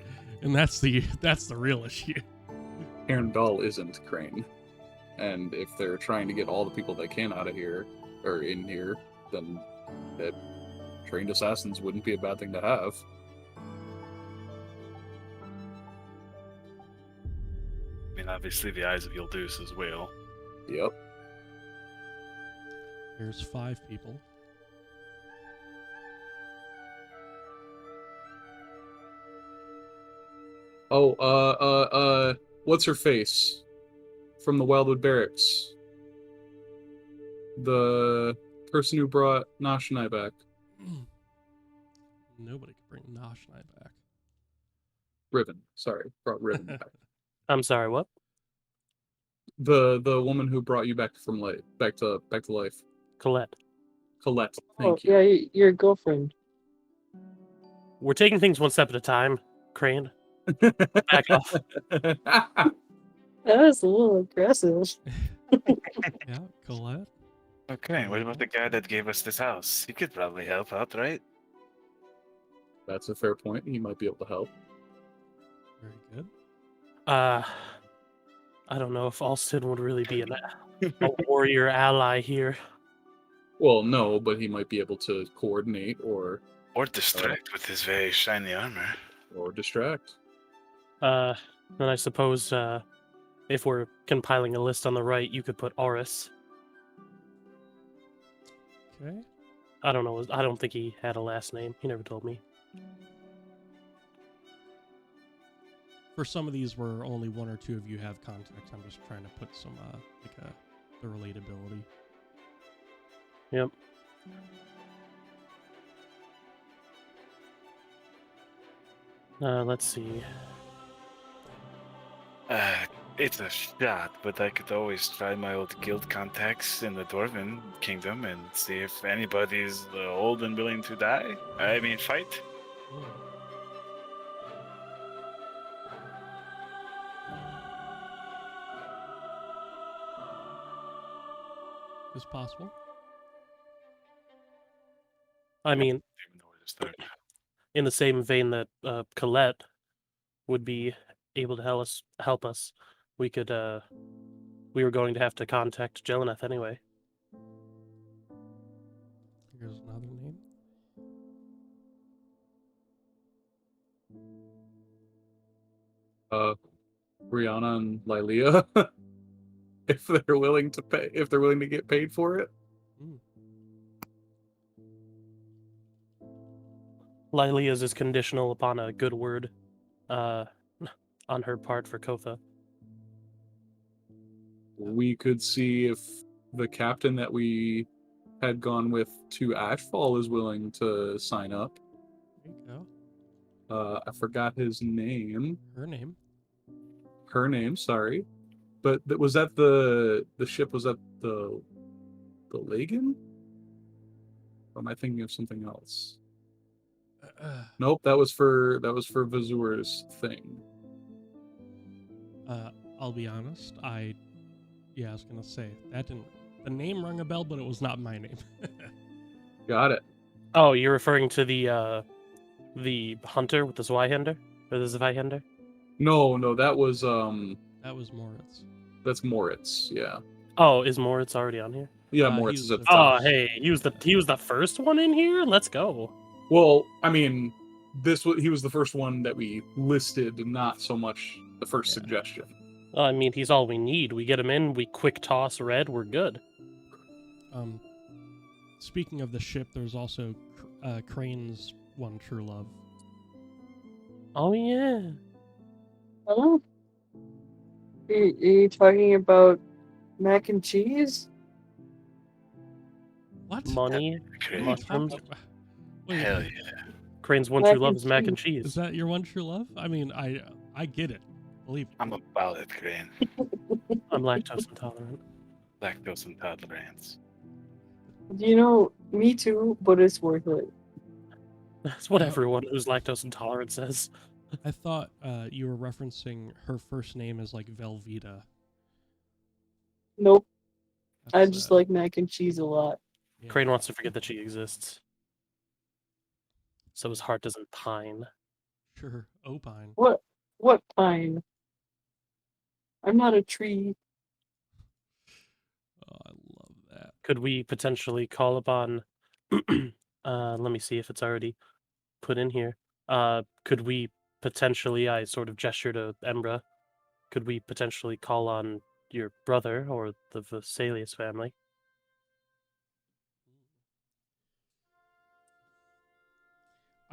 And that's the real issue. Arendal isn't Krane. And if they're trying to get all the people they can out of here, or in here, then trained assassins wouldn't be a bad thing to have. I mean, obviously the eyes of Yildiz as well. Yep. There's 5 people. Oh, what's her face? From the Wildwood Barracks. The person who brought Nosh and I back. Nobody could bring Nosh and I back. Riven. Sorry, brought Riven back. I'm sorry, what? The woman who brought you back from life, back to life. Colette. Colette. Thank you. Yeah, your girlfriend. We're taking things one step at a time, Krane. Back off. That was a little aggressive. Yeah, Colette. Okay, what about the guy that gave us this house? He could probably help out, right? That's a fair point. He might be able to help. Very good. I don't know if Alston would really be a warrior ally here. Well, no, but he might be able to coordinate or Or distract with his very shiny armor. distract. Then I suppose if we're compiling a list on the right, you could put Oris. Okay. I don't know. I don't think he had a last name. He never told me. For some of these where only one or two of you have context, I'm just trying to put some the relatability. Yep. Let's see. It's a shot, but I could always try my old guild contacts in the Dwarven Kingdom and see if anybody's old and willing to die. I mean, fight. Is possible. I mean, Even know where to start. in the same vein that Colette would be able to help us, we could. We were going to have to contact Jeleneth anyway. Here's another name. Brianna and Lilia, if they're willing to pay, if they're willing to get paid for it. Lilia's is conditional upon a good word on her part for Kotha. We could see if the captain that we had gone with to Ashfall is willing to sign up. There you go. I forgot his name. Her name. Her name, sorry. But was that the ship? Was that the Lagan? Or am I thinking of something else? Nope, that was for Vazur's thing. I'll be honest. I was gonna say that didn't. The name rung a bell, but it was not my name. Got it. Oh, you're referring to the hunter with the Zweihander? Or the Zweihander? No, that was That was Moritz. that's Moritz, yeah. Oh, is Moritz already on here? Yeah, He Moritz was is at the the top. Oh, hey, he was the first one in here? Let's go. Well, I mean, he was the first one that we listed, not so much the first suggestion. I mean, he's all we need. We get him in, we quick toss red, we're good. Speaking of the ship, there's also Crane's one true love. Oh, yeah. Oh? Are you talking about mac and cheese? What? Money, Crane. mushrooms. Wait, Hell yeah. Crane's one Mac true love and is mac and Is cheese. that your one true love? I mean, I get it. Believe me. I'm about it, Crane. I'm lactose intolerant. Lactose intolerance. You know, me too, but it's worth it. That's what everyone who's lactose intolerant says. I thought you were referencing her first name as like Velveeta. Nope, I That's, just like mac and cheese a lot. yeah. Crane wants to forget that she exists. So his heart doesn't pine. Sure, opine. What pine? I'm not a tree. Oh, I love that. Could we potentially call upon let me see if it's already put in here. Could we potentially, I sort of gesture to Embra, could we potentially call on your brother or the Vesalius family?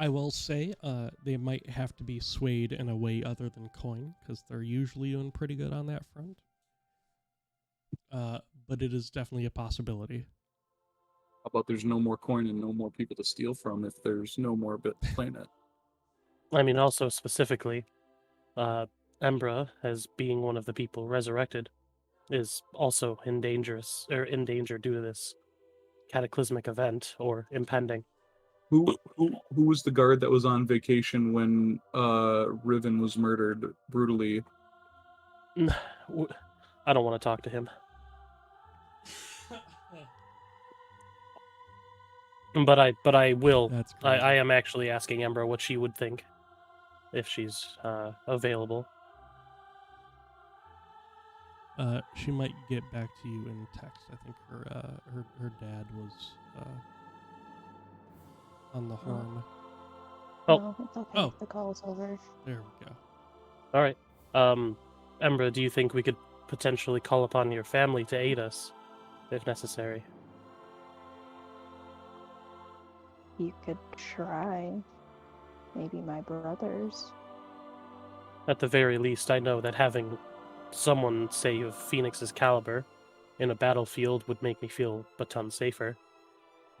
I will say they might have to be swayed in a way other than coin, because they're usually doing pretty good on that front. But it is definitely a possibility. How about there's no more coin and no more people to steal from if there's no more planet? I mean, also specifically, Embra, as being one of the people resurrected, is also in danger due to this cataclysmic event or impending. Who was the guard that was on vacation when Riven was murdered brutally? I don't want to talk to him. But I will. That's I crazy. am actually asking Embra what she would think if she's available. She might get back to you in text. I think her dad was on the horn. Oh. No, it's okay. Oh. The call's over. There we go. All right. Embra, do you think we could potentially call upon your family to aid us, if necessary? You could try. Maybe my brothers. At the very least, I know that having someone, say, of Phoenix's caliber in a battlefield would make me feel a ton safer.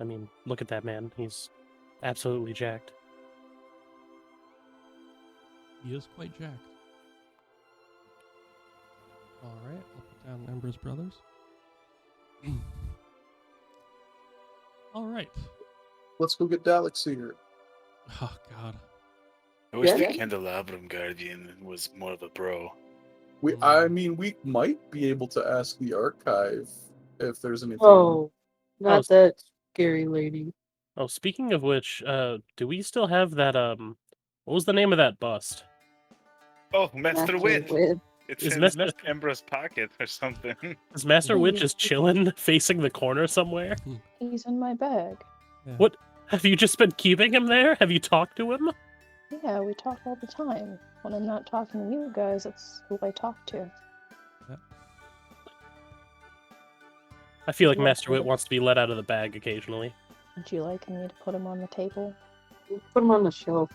I mean, look at that man. He's absolutely jacked. He is quite jacked. All right, I'll put down Embra's brothers. All right. Let's go get Dalexir. Oh God. I wish Yeah. the Candelabrum Guardian was more of a bro. I mean, we might be able to ask the archive if there's anything. Oh, not Oh. that scary lady. Oh, speaking of which, do we still have that, what was the name of that bust? Oh, Master Wit! It's Is in Master- Embra's pocket or something. Is Master Witch just chilling, facing the corner somewhere? He's in my bag. Yeah. What? Have you just been keeping him there? Have you talked to him? Yeah, we talk all the time. When I'm not talking to you guys, it's who I talk to. I feel like Yeah, Master Wit sure. wants to be let out of the bag occasionally. Would you like me to put him on the table? Put him on the shelf.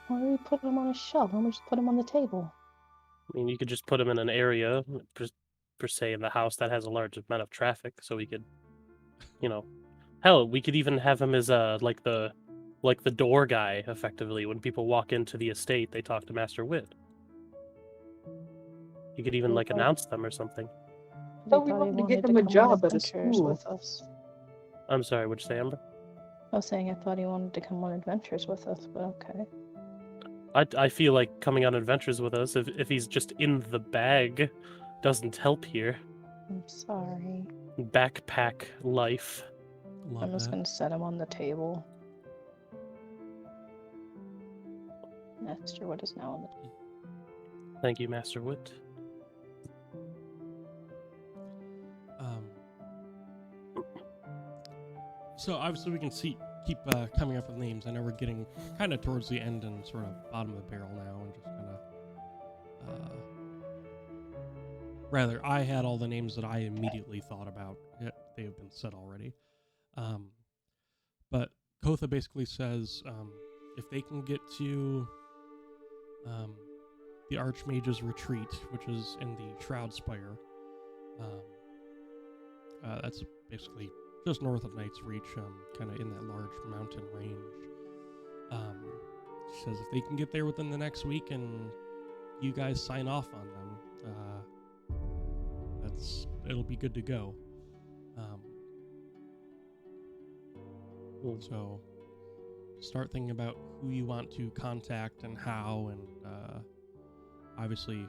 Why do we put him on a shelf? Why don't we just put him on the table? I mean, you could just put him in an area, per se, in the house that has a large amount of traffic, so we could, hell, we could even have him as like the door guy, effectively. When people walk into the estate, they talk to Master Wit. You could even Okay. announce them or something. Thought we He wanted to get him come a on job at a adventures school. with us. I'm sorry, what'd you say, Amber? I was saying I thought he wanted to come on adventures with us, but okay. I feel like coming on adventures with us, if he's just in the bag, doesn't help here. I'm sorry. Backpack life. Love I'm just that. gonna set him on the table. Master Wood is now on the table. Thank you, Master Wit. So obviously we can keep coming up with names. I know we're getting kind of towards the end and sort of bottom of the barrel now, and just kind of. Rather, I had all the names that I immediately thought about. They have been said already. But Kotha basically says if they can get to the Archmage's Retreat, which is in the Shroud Spire, that's basically just north of Knight's Reach, kind of in that large mountain range. She says if they can get there within the next week and you guys sign off on them, it'll be good to go. So start thinking about who you want to contact and how, and obviously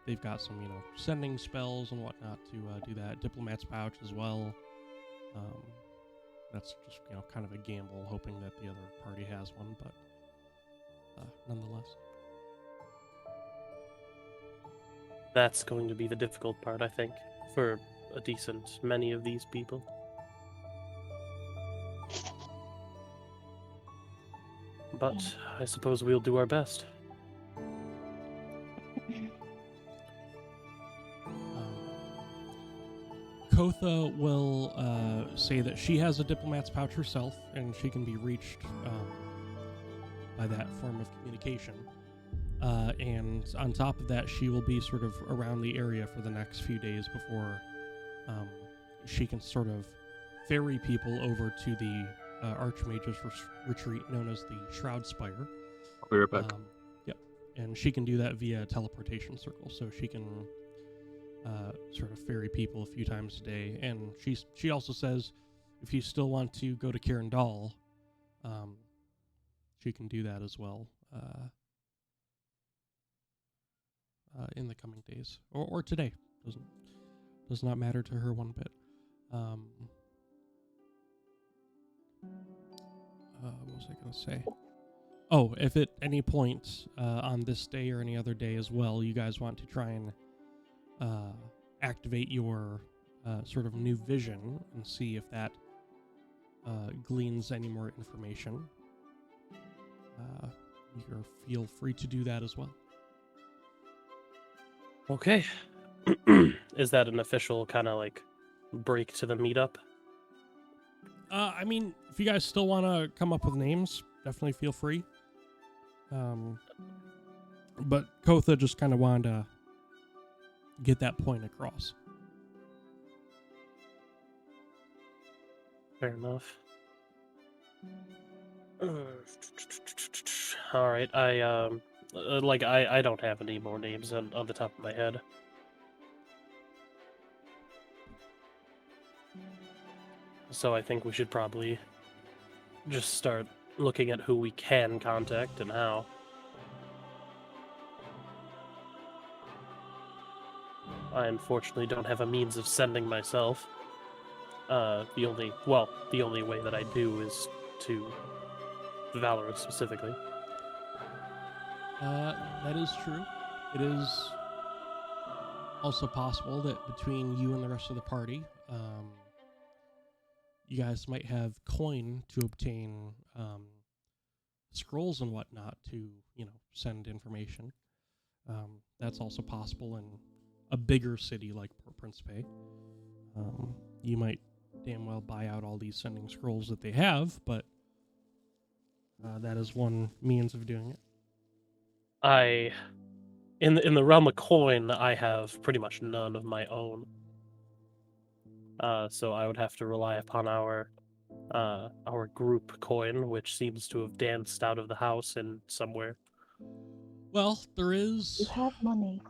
they've got some, sending spells and whatnot to do that. Diplomat's pouch as well. That's just, kind of a gamble, hoping that the other party has one, but nonetheless. That's going to be the difficult part, I think, for a decent many of these people. But I suppose we'll do our best. Kotha will say that she has a diplomat's pouch herself, and she can be reached by that form of communication. And on top of that, she will be sort of around the area for the next few days before she can sort of ferry people over to the Archmage's retreat, known as the Shroud Spire. I'll be right back. Yep. And she can do that via teleportation circle, so she can sort of ferry people a few times a day. And she also says if you still want to go to Kirandal, she can do that as well in the coming days or today. Does not matter to her one bit. going to say? Oh, if at any point on this day or any other day as well, you guys want to try and activate your sort of new vision and see if that gleans any more information, you feel free to do that as well. Okay. Is that an official kind of like break to the meetup? I mean, if you guys still want to come up with names, definitely feel free. But Kotha just kind of wanted to get that point across. Fair enough. All right, I don't have any more names on the top of my head. So I think we should probably just start looking at who we can contact and how. I unfortunately don't have a means of sending myself. The only way that I do is to Valorous specifically. That is true. It is also possible that between you and the rest of the party, you guys might have coin to obtain scrolls and whatnot to, send information. That's also possible in a bigger city like Port Principe. You might damn well buy out all these sending scrolls that they have, but that is one means of doing it. In the realm of coin, I have pretty much none of my own. So I would have to rely upon our group coin, which seems to have danced out of the house in somewhere. Well, there is. You have money.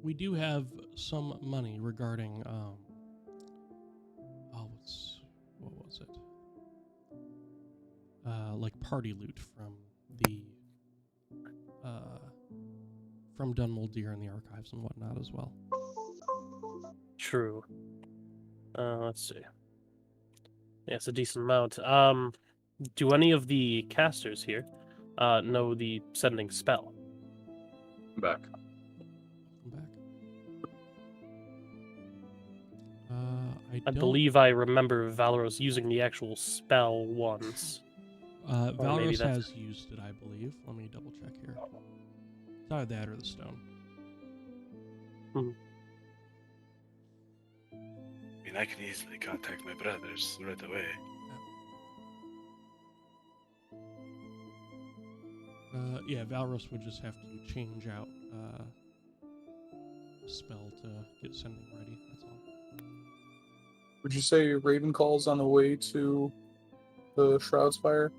We do have some money regarding what was it? Like party loot from the from Dunmuldir and the archives and whatnot as well. True. Let's see. Yeah, it's a decent amount. Do any of the casters here know the sending spell? I'm back. Welcome back. I believe I remember Valoros using the actual spell once. Valoros has used it, I believe. Let me double check here. It's either that or the stone. I mean, I can easily contact my brothers right away. Yeah, Valoros would just have to change out a spell to get sending ready. That's all. Would you say Raven Call's on the way to the Shroud's Fire?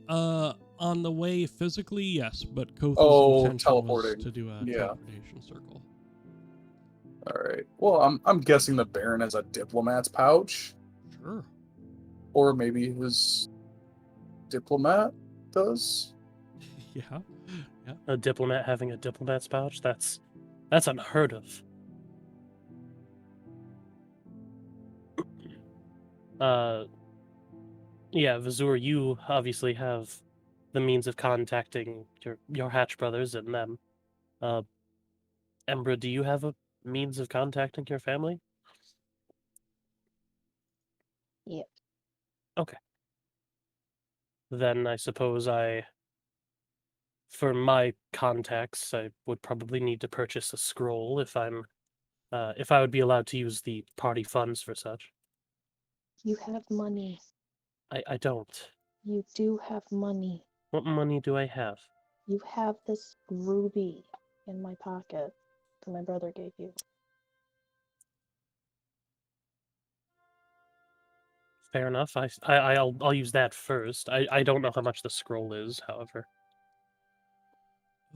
On the way physically, yes, but Kotha's intention teleporting. was to do a teleportation circle. All right. Well, I'm guessing the Baron has a diplomat's pouch, Sure. or maybe his diplomat does. Yeah. A diplomat having a diplomat's pouch? That's unheard of. Yeah, Vazur, you obviously have the means of contacting your Hatch brothers and them. Embra, do you have a means of contacting your family? Yep. Okay. Then I suppose for my contacts, I would probably need to purchase a scroll if I would be allowed to use the party funds for such. You have money. I don't. You do have money. What money do I have? You have this ruby in my pocket that my brother gave you. Fair enough. I'll use that first. I don't know how much the scroll is, however.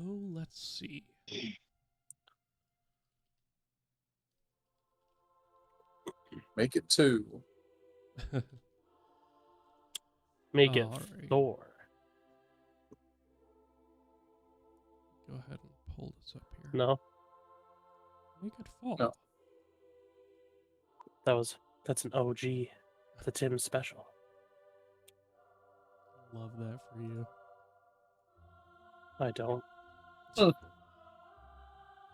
Oh, let's see. Make it 2. Make it Alright. 4. Go ahead and pull this up here. No, Make it 4. No. that's an OG, the Tim special. Love that for you. I don't.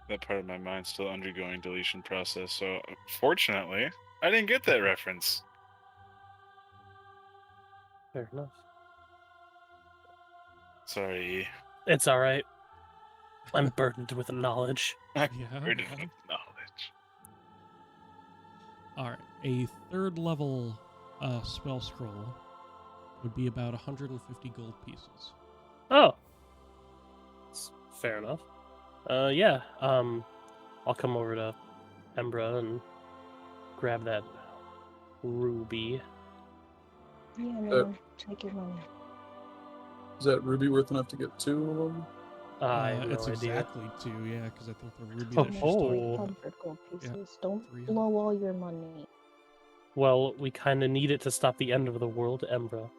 That part of my mind's still undergoing deletion process, so fortunately, I didn't get that reference. Fair enough. Sorry. It's all right. I'm burdened with knowledge. I'm Yeah, burdened yeah. with knowledge. All right, a third level spell scroll would be about 150 gold pieces. Oh. Fair enough. Yeah. I'll come over to Embra and grab that ruby. Yeah, man. Take your money. Is that ruby worth enough to get 2 of them? I have no It's idea. exactly 2, yeah, because I think the ruby Oh, that she's oh. talking about. 300 gold Yeah, pieces. Don't 300. blow all your money. Well, we kind of need it to stop the end of the world, Embra.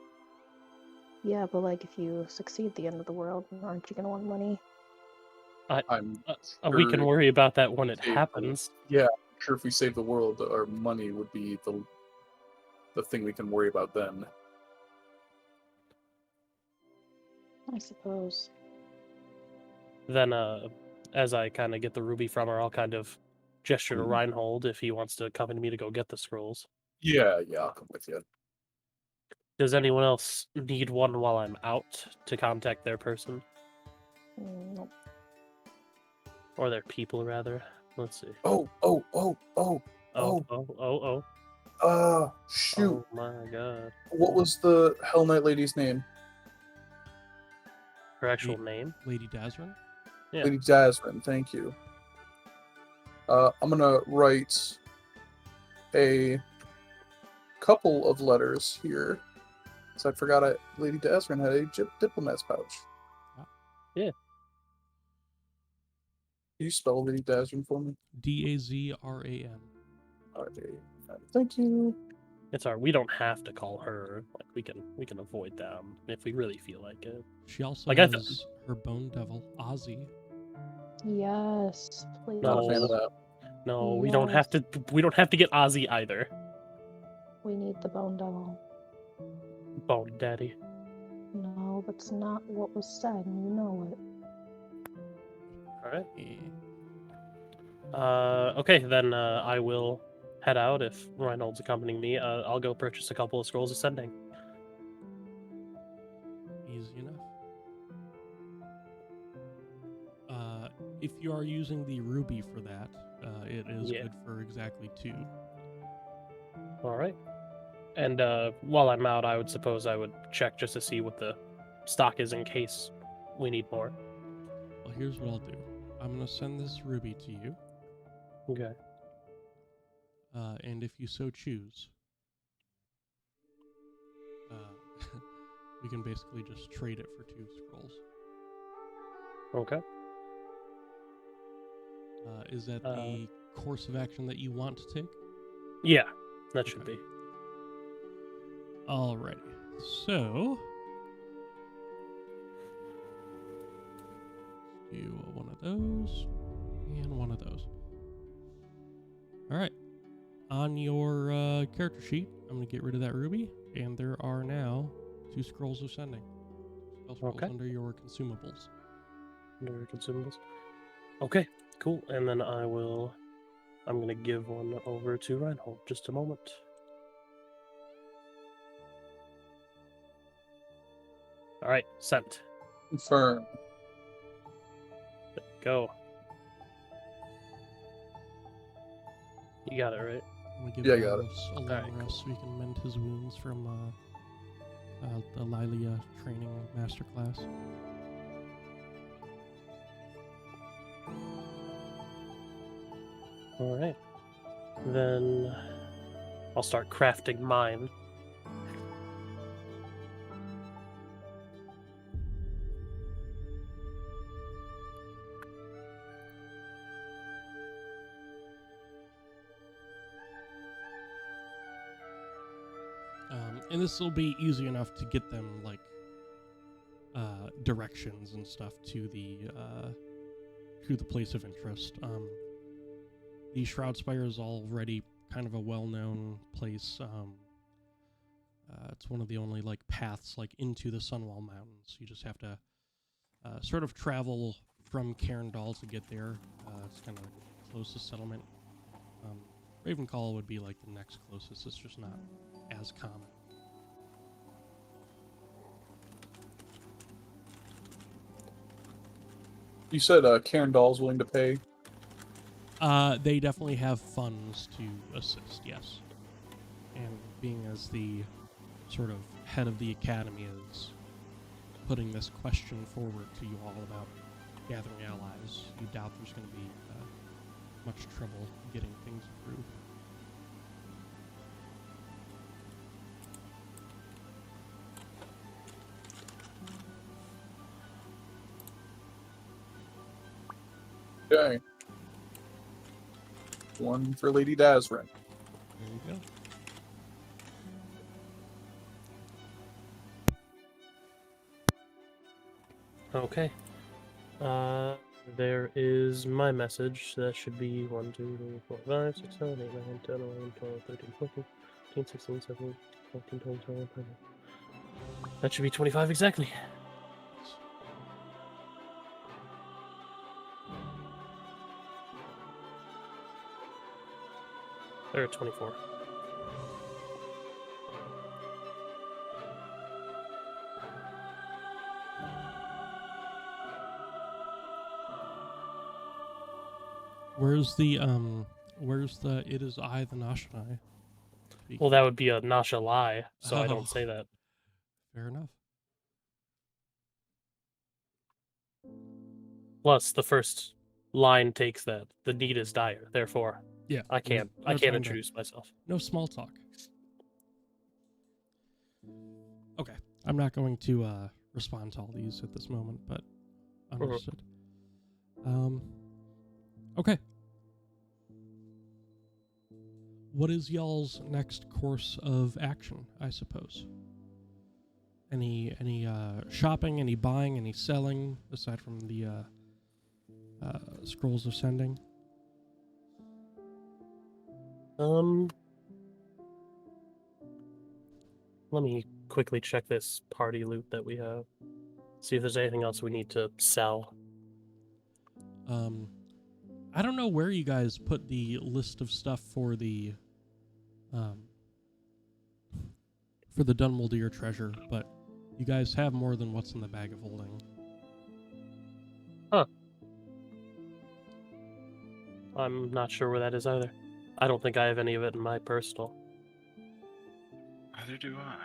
Yeah, but like if you succeed the end of the world, aren't you gonna want money? I'm We can sure worry about that when it save the- happens. Yeah, I'm sure if we save the world, our money would be the thing we can worry about then. I suppose. Then, as I kind of get the ruby from her, I'll kind of gesture to Mhm. Reinhold if he wants to accompany me to go get the scrolls. Yeah, I'll come with you. Does anyone else need one while I'm out to contact their person? Nope. Or their people, rather. Let's see. Oh, shoot. Oh my god. What was the Hell Knight lady's name? Her actual name? Lady Dazrin? Yeah. Lady Dazrin, thank you. I'm gonna write a couple of letters here. So I forgot Lady Dazrin had a diplomat's pouch. Yeah. Can you spell Lady Dazrin for me? Dazran. Okay. Thank you. It's our. We don't have to call her. Like we can avoid them if we really feel like it. She also Like, has her bone devil, Ozzy. Yes, please. Not a fan of that. No, we don't have to. We don't have to get Ozzy either. We need the bone devil. Bone Daddy. No, that's not what was said, and you know it. All right. Yeah. Okay, then I will head out if Reinhold's accompanying me. I'll go purchase a couple of scrolls ascending. Easy enough. If you are using the ruby for that, it is Yeah. good for exactly 2. All right. And while I'm out, I would suppose I would check just to see what the stock is in case we need more. Well, here's what I'll do. I'm going to send this ruby to you, Okay. and if you so choose, we can basically just trade it for 2 scrolls. Okay. Is that the course of action that you want to take? Yeah, that should be. Alrighty. So, do one of those and one of those. Alright. On your character sheet, I'm going to get rid of that ruby, and there are now 2 scrolls of sending. Spell scrolls Okay. under your consumables. Under consumables. Okay, cool. And then I'm going to give one over to Reinhold. Just a moment. All right, sent. Confirm. Go. You got it, right? I'm going to give Yeah, I got it. Carlos a long Alright, rest so he can mend his wounds from the Lilia training masterclass. All right. Then I'll start crafting mine. And this will be easy enough to get them like directions and stuff to the place of interest. The Shroud Spire is already kind of a well-known place. It's one of the only like paths like into the Sunwall Mountains. You just have to sort of travel from Cairndal to get there. It's kind of the closest settlement. Ravencall would be like the next closest. It's just not as common. You said Karen Dahl's willing to pay. They definitely have funds to assist, yes. And being as the sort of head of the academy is putting this question forward to you all about gathering allies, you doubt there's going to be much trouble getting things approved. Okay. One for Lady Dazrin. There you go. Okay. There is my message. That should be 1, 2, 3, 4, 5, 6, 7, 8, 9, 10, 11, 12, 13, 14, 15, 16, 17, 18, 20, 21, 22. That should be 25 exactly. Or 24. Where's the it is I, the Nashanai? Well, that would be a Nasha lie, so I Oh. don't say that. Fair enough. Plus, the first line takes that. The need is dire, therefore Yeah. I can't no time to- introduce myself. No small talk. Okay. I'm not going to respond to all these at this moment, but understood. Okay. What is y'all's next course of action, I suppose? Any shopping, any buying, any selling, aside from the Scrolls of Sending? Let me quickly check this party loot that we have. See if there's anything else we need to sell. I don't know where you guys put the list of stuff for the Dunwaldir treasure, but you guys have more than what's in the bag of holding. Huh. I'm not sure where that is either. I don't think I have any of it in my personal. Neither do I.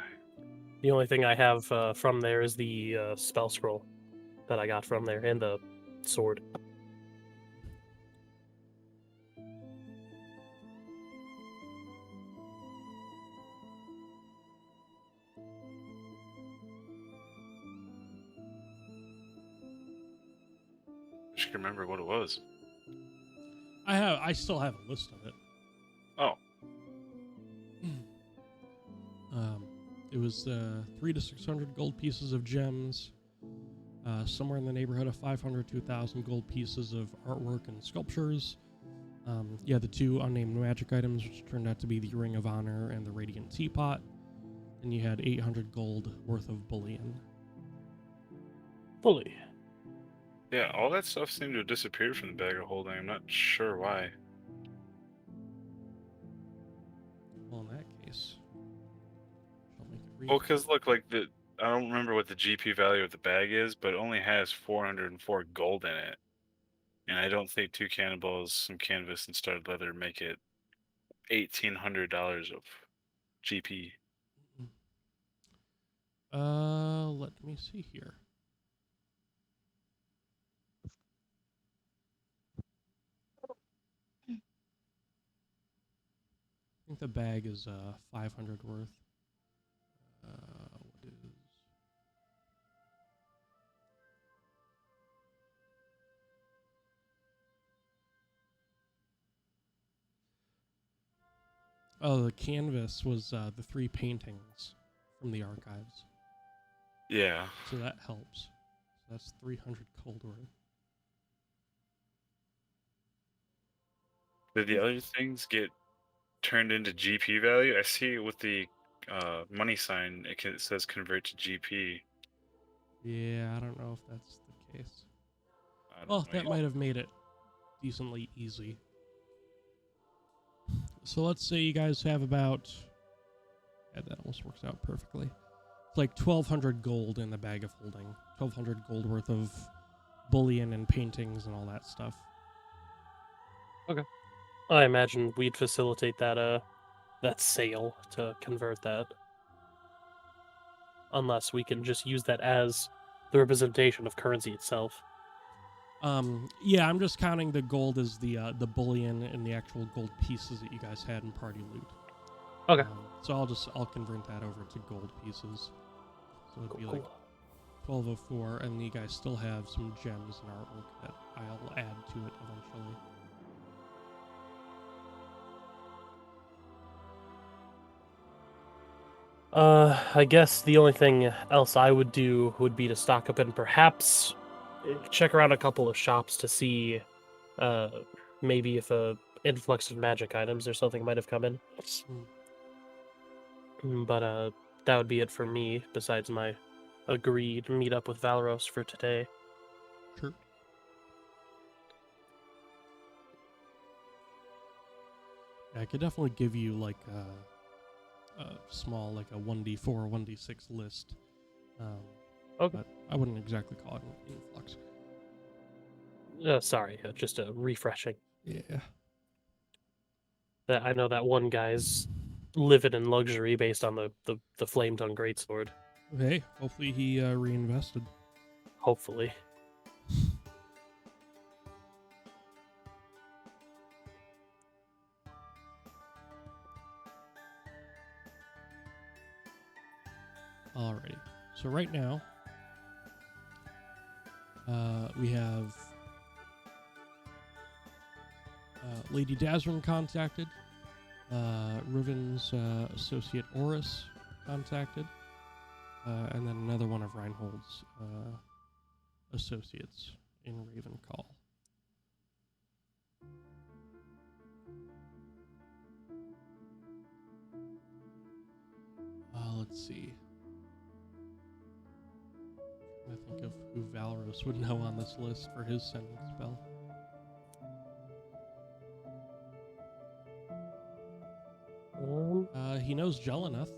The only thing I have from there is the spell scroll that I got from there, and the sword. I should remember what it was. I still have a list of it. Oh, It was 300 to 600 gold pieces of gems, somewhere in the neighborhood of 500 to 1,000 gold pieces of artwork and sculptures. The two unnamed magic items, which turned out to be the Ring of Honor and the Radiant Teapot. And you had 800 gold worth of bullion. Fully. yeah, all that stuff seemed to have disappeared from the bag of holding. I'm not sure why. Well, in that case, I'll make it read. Well, because look, I don't remember what the GP value of the bag is, but it only has 404 gold in it. And I don't think 2 cannonballs, some canvas, and studded leather make it $1,800 of GP. Let me see here. I think the bag is 500 worth. What is? Oh, the canvas was the 3 paintings from the archives. Yeah. So that helps. So that's 300 gold worth. Did the other things get turned into GP value? I see with the money sign, it says convert to GP. Yeah, I don't know if that's the case. I don't Well, know that either. might have made it decently easy. So let's say you guys have about... Yeah, that almost works out perfectly. It's like 1,200 gold in the bag of holding. 1,200 gold worth of bullion and paintings and all that stuff. I imagine we'd facilitate that sale to convert that. Unless we can just use that as the representation of currency itself. Yeah, I'm just counting the gold as the bullion and the actual gold pieces that you guys had in party loot. Okay. So I'll convert that over to gold pieces. So it'd be like Cool. 1204, and you guys still have some gems and artwork that I'll add to it eventually. I guess the only thing else I would do would be to stock up and perhaps check around a couple of shops to see maybe if a influx of magic items or something might have come in. But that would be it for me, besides my agreed meet up with Valros for today. Sure. I could definitely give you like a small, like a 1d4, 1d6 list. Okay. But I wouldn't exactly call it an influx. Sorry, just a refreshing. Yeah. That I know that one guy's living in luxury based on the flame tongue greatsword. Hey, hopefully he reinvested. Hopefully. Alrighty. So right now, we have Lady Dazrin contacted, Riven's associate Oris contacted, and then another one of Reinhold's associates in Raven Call. Let's see. I think of who Valros would know on this list for his sending spell. He knows Jelenoth.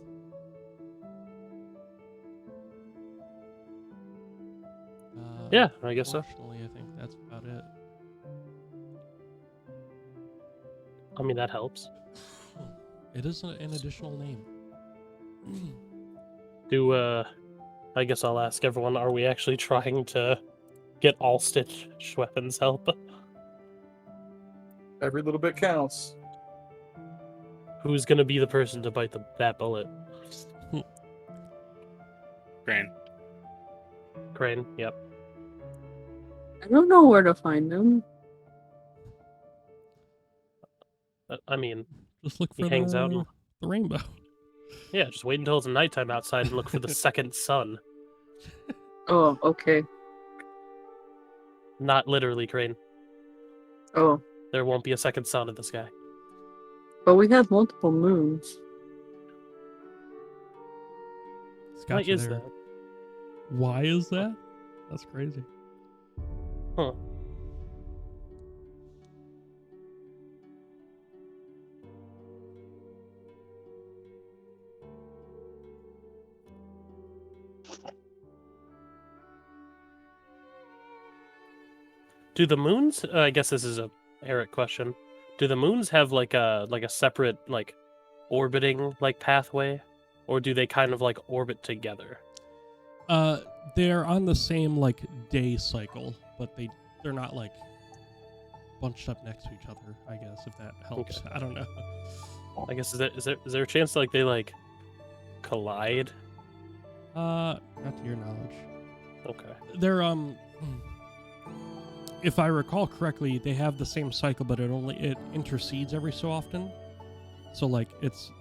Yeah, I guess so. Unfortunately, I think that's about it. I mean, that helps. It is an additional name. I guess I'll ask everyone, are we actually trying to get all Stitch weapons help? Every little bit counts. Who's gonna be the person to bite that bullet? Krane. Krane, yep. I don't know where to find them. I mean, Just look he for hangs out and, the rainbow. yeah, just wait until it's nighttime outside and look for the second sun. Oh, okay. Not literally, Krane. Oh, There won't be a second sun in the sky. but we have multiple moons. It's Why got you is there. that? Why is that? That's crazy. Huh. Do the moons? I guess this is a Eric question. Do the moons have like a separate like orbiting like pathway, or do they kind of like orbit together? They're on the same like day cycle, but they're not like bunched up next to each other. I guess if that helps. Okay. I don't know. I guess is there a chance like they like collide? Not to your knowledge. Okay. They're if I recall correctly, they have the same cycle, but it intercedes every so often. So like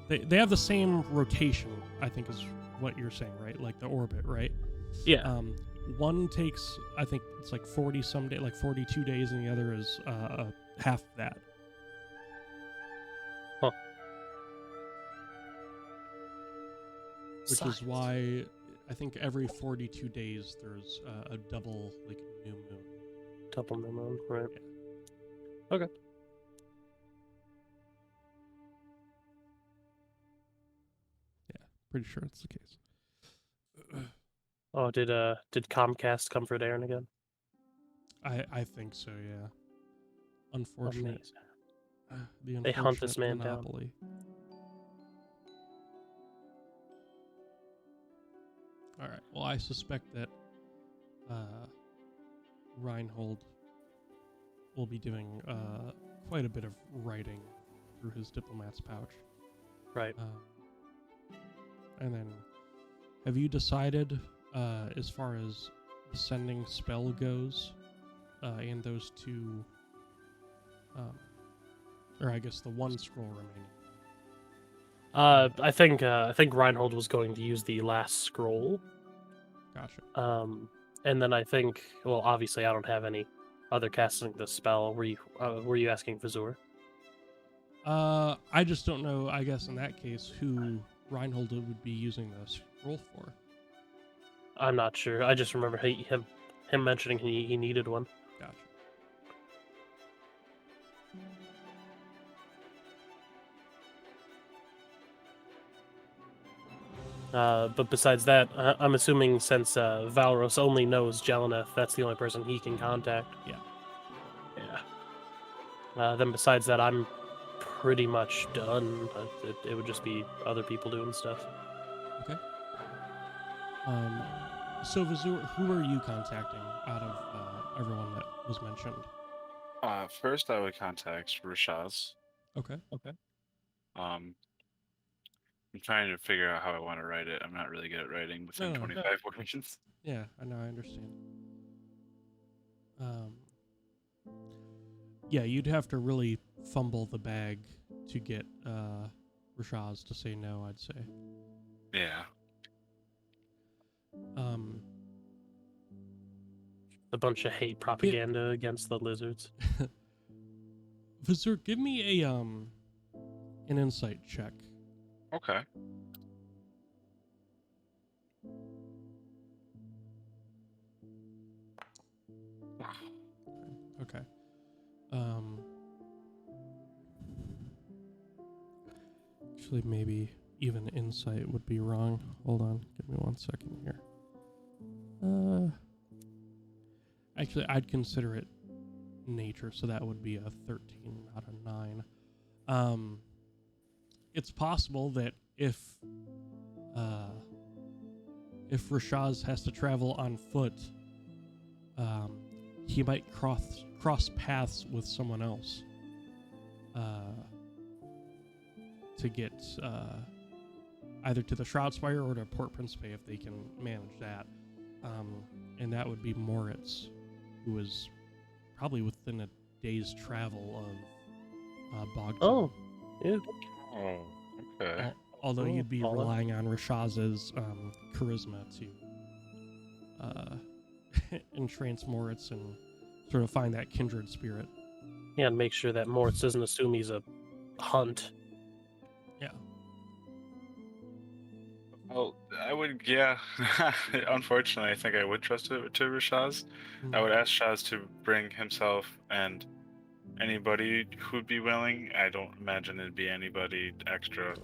they have the same rotation, I think is what you're saying, right? Like the orbit, right? Yeah. One takes, I think it's like 40 some day, like 42 days, and the other is half that. Huh. which is why I think every 42 days there's a double new moon. Double new moon, right? Yeah. Okay. Yeah, pretty sure it's the case. Oh, did Comcast come for Darren again? I think so, yeah. Unfortunate. Amazing. The They hunt this unfortunate man down. monopoly. All right. Well, I suspect that Reinhold will be doing quite a bit of writing through his diplomat's pouch. Right. And then, have you decided, as far as the sending spell goes, and those two, or I guess the one scroll remaining? I think Reinhold was going to use the last scroll. Gotcha. And then I think, well, obviously I don't have any other casting the spell. Were you asking Vazur? I just don't know, I guess in that case, who Reinhold would be using the scroll for. I'm not sure. I just remember him mentioning he needed one. Gotcha. But besides that, I'm assuming since Valros only knows Jeleneth, that's the only person he can contact. Yeah. Yeah. Then besides that, I'm pretty much done. It would just be other people doing stuff. Okay. So Vazur, who are you contacting out of everyone that was mentioned? First, I would contact Rashaz. Okay. I'm trying to figure out how I want to write it. I'm not really good at writing within No. 25 words. Yeah, I know, I understand. Yeah, you'd have to really fumble the bag to get Rashaz to say no, I'd say. Yeah. A bunch of hate propaganda against the lizards. Vazur, give me an insight check. Okay. Okay. Actually, maybe even insight would be wrong. Hold on, give me 1 second here. Actually, I'd consider it nature, so that would be a 13 out of 9. It's possible that if Rashaz has to travel on foot, he might cross paths with someone else to get either to the Shroud Spire or to Port Principe if they can manage that. And that would be Moritz, who is probably within a day's travel of Bogdan. Oh, yeah. Oh, okay. Although you'd be Paula. relying on Rashaz's charisma to entrance Moritz and sort of find that kindred spirit. Yeah, and make sure that Moritz doesn't assume he's a hunt. Yeah. Well, I would, yeah. Unfortunately, I think I would trust it to Rashaz. I would ask Shaz to bring himself and anybody who'd be willing. I don't imagine it'd be anybody extra.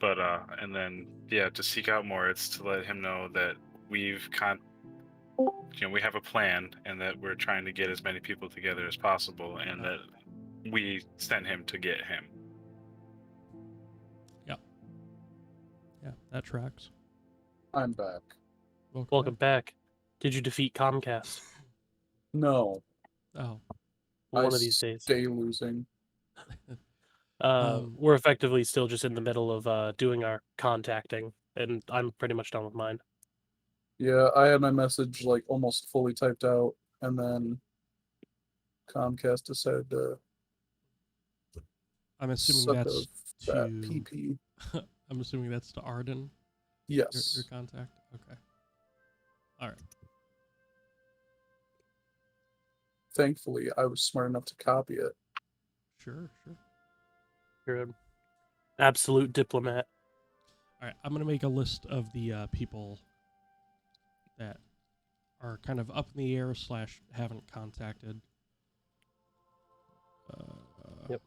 But, and then, yeah, to seek out Moritz to let him know that we have a plan and that we're trying to get as many people together as possible and that we send him to get him. Yeah, that tracks. I'm back. Welcome back. Did you defeat Comcast? No, Oh. One of these days. Stay losing. We're effectively still just in the middle of doing our contacting, and I'm pretty much done with mine. Yeah, I had my message like almost fully typed out, and then Comcast decided to I'm assuming suck that's of that PP. I'm assuming that's to Arden. Yes. Your contact. Okay. All right. Thankfully, I was smart enough to copy it. Sure. You're an absolute diplomat. right, I'm gonna make a list of the people that are kind of up in the air / haven't contacted. Yep.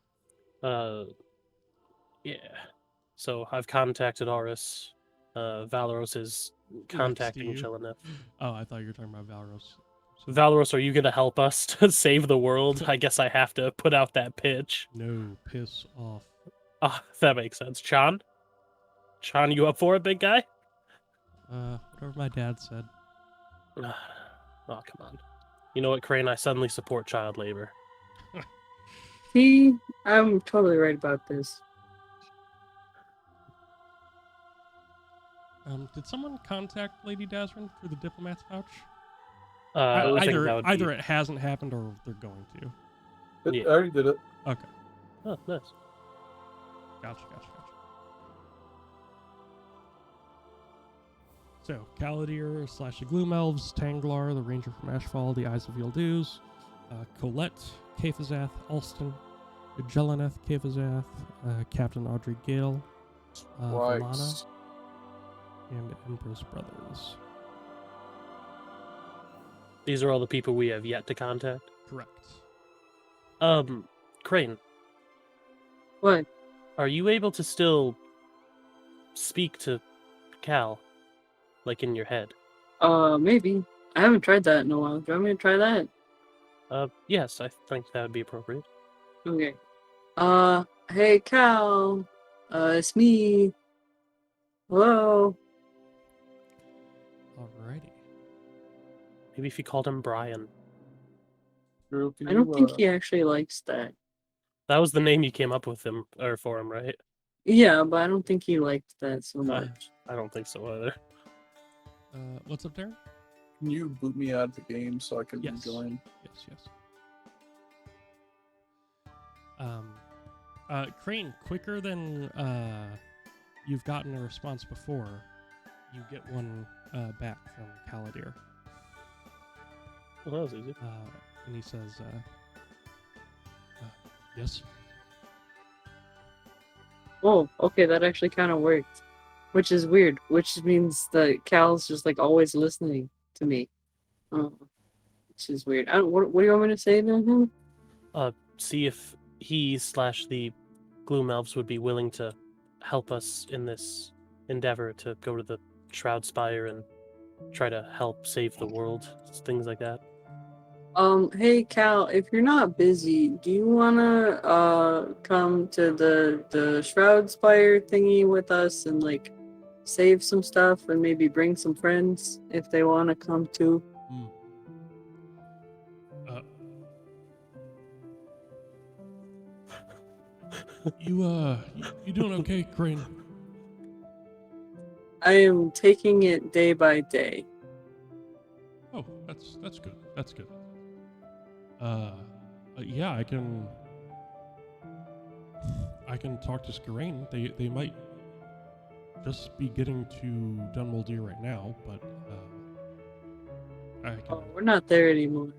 Yeah. So I've contacted Horus. Valoros is contacting you. Chillineth. Oh, I thought you were talking about Valros. Valoros, are you gonna help us to save the world? I guess I have to put out that pitch. No, piss off. Ah, that makes sense. Chan, you up for it, big guy? Whatever my dad said. Oh, come on. You know what, Krane? I suddenly support child labor. See, I'm totally right about this. Did someone contact Lady Dazrin through the diplomat's pouch? I think that would Either be... it hasn't happened or they're going to. Yeah. I already did it. Okay. Oh, nice. Gotcha. So, Kaladir / the Gloom Elves, Tanglar, the Ranger from Ashfall, the Eyes of Yildiz, Colette, Kafazath, Alston, Jeleneth, Kafazath, Captain Audrey Gale, Valana, and Embra's brothers. These are all the people we have yet to contact. Correct. Krane, What? are you able to still speak to Cal, like in your head? Maybe. I haven't tried that in a while. Do you want me to try that? Yes, I think that would be appropriate. Okay. Hey Cal. It's me. Hello. Alrighty. Maybe if you called him Brian. Drew, can I don't you, think he actually likes that. That was the name you came up with him or for him, right? Yeah, but I don't think he liked that so much. I don't think so either. What's up, Darren? Can you boot me out of the game so I can Yes. join? Yes. Krane, quicker than you've gotten a response before, you get one back from Kaladir. Well, that was easy. And he says, yes. Oh, okay, that actually kind of worked. Which is weird. Which means that Cal's just like always listening to me. Which is weird. What do you want me to say to him? See if he / the Gloom Elves would be willing to help us in this endeavor to go to the Shroud Spire and try to help save the world. Things like that. Hey Cal, if you're not busy, do you wanna come to the Shroud Spire thingy with us and like save some stuff and maybe bring some friends if they wanna come too? You doing okay, Krane? I am taking it day by day. Oh, that's good. That's good. Yeah, I can talk to Skarain. They might just be getting to Dunwaldir right now, but I can. Oh, we're not there anymore.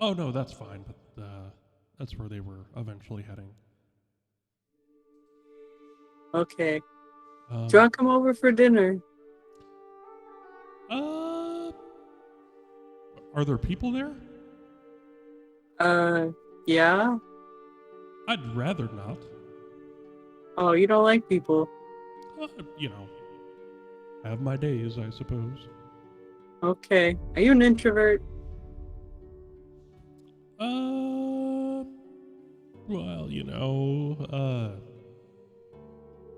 Oh no, that's fine. But that's where they were eventually heading. Okay. Do you want to come over for dinner? Are there people there? Yeah. I'd rather not. Oh, you don't like people. Have my days, I suppose. Okay. Are you an introvert? Well,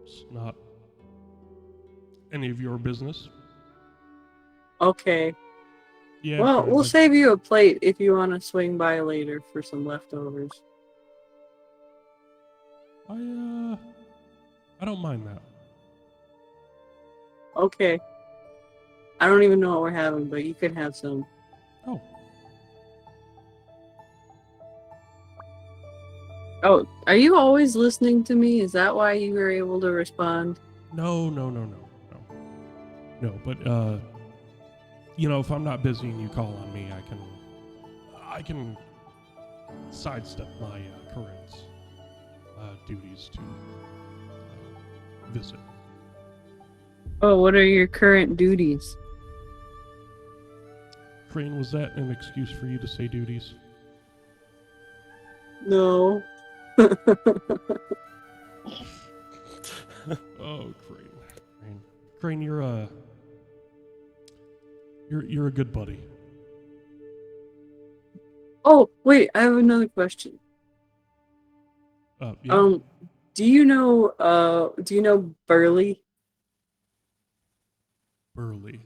it's not any of your business. Okay. Yeah. Well, kind we'll of. save you a plate if you want to swing by later for some leftovers. I don't mind that. Okay. I don't even know what we're having, but you can have some. Oh. Oh, are you always listening to me? Is that why you were able to respond? No, but if I'm not busy and you call on me, I can sidestep my current duties to visit. Oh, what are your current duties? Krane, was that an excuse for you to say duties? No. Oh, Krane. Krane, you're a good buddy. Oh, wait, I have another question. Yeah. Do you know Burley? Burley.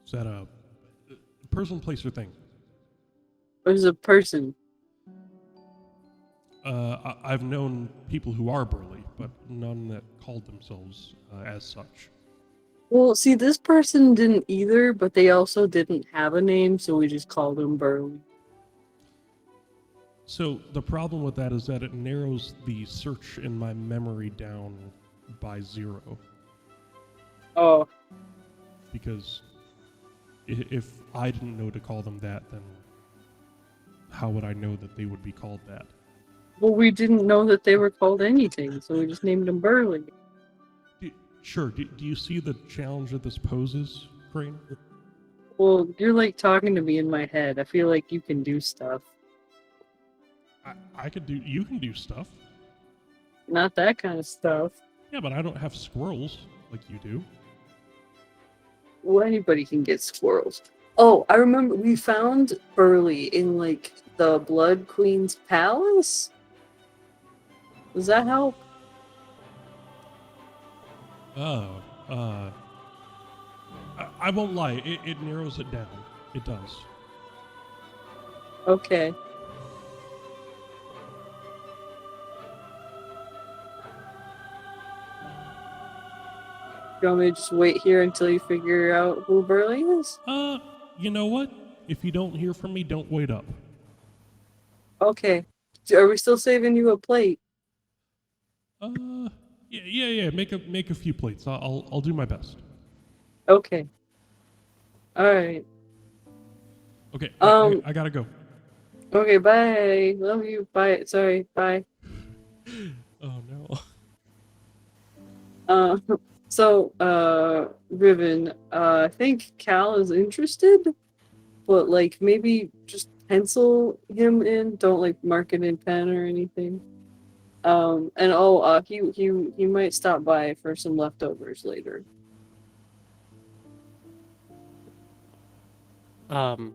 Is that a person, place, or thing? Or is it a person? I've known people who are Burley, but none that called themselves as such. Well, see, this person didn't either, but they also didn't have a name, so we just called him Burley. So the problem with that is that it narrows the search in my memory down by 0. Oh, Because if I didn't know to call them that, then how would I know that they would be called that? well, we didn't know that they were called anything, so we just named him Burley. Sure. Do you see the challenge that this poses, Krane? Well, you're like talking to me in my head. I feel like you can do stuff. I could do. You can do stuff. Not that kind of stuff. Yeah, but I don't have squirrels like you do. Well, anybody can get squirrels. Oh, I remember we found Burley in like the Blood Queen's palace. Does that help? I won't lie. It narrows it down. It does. Okay. You want me to just wait here until you figure out who Burley is? You know what? If you don't hear from me, don't wait up. Okay. Are we still saving you a plate? Yeah. Make a few plates. I'll do my best. Okay. All right. Okay. I gotta go. Okay. Bye. Love you. Bye. Sorry. Bye. Oh no. Riven, I think Cal is interested, but like maybe just pencil him in. Don't like mark it in pen or anything. He might stop by for some leftovers later. Krane,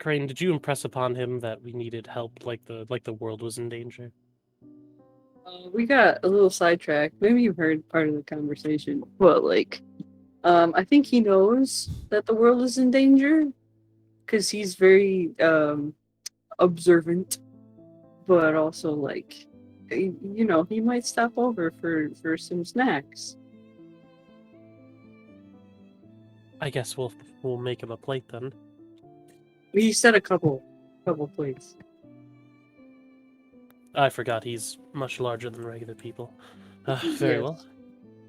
did you impress upon him that we needed help, like the world was in danger? We got a little sidetracked. Maybe you heard part of the conversation, but like, I think he knows that the world is in danger because he's very observant, but also like, he might stop over for some snacks. I guess we'll make him a plate then. He said a couple plates. I forgot he's much larger very regular people. Very Yes. well.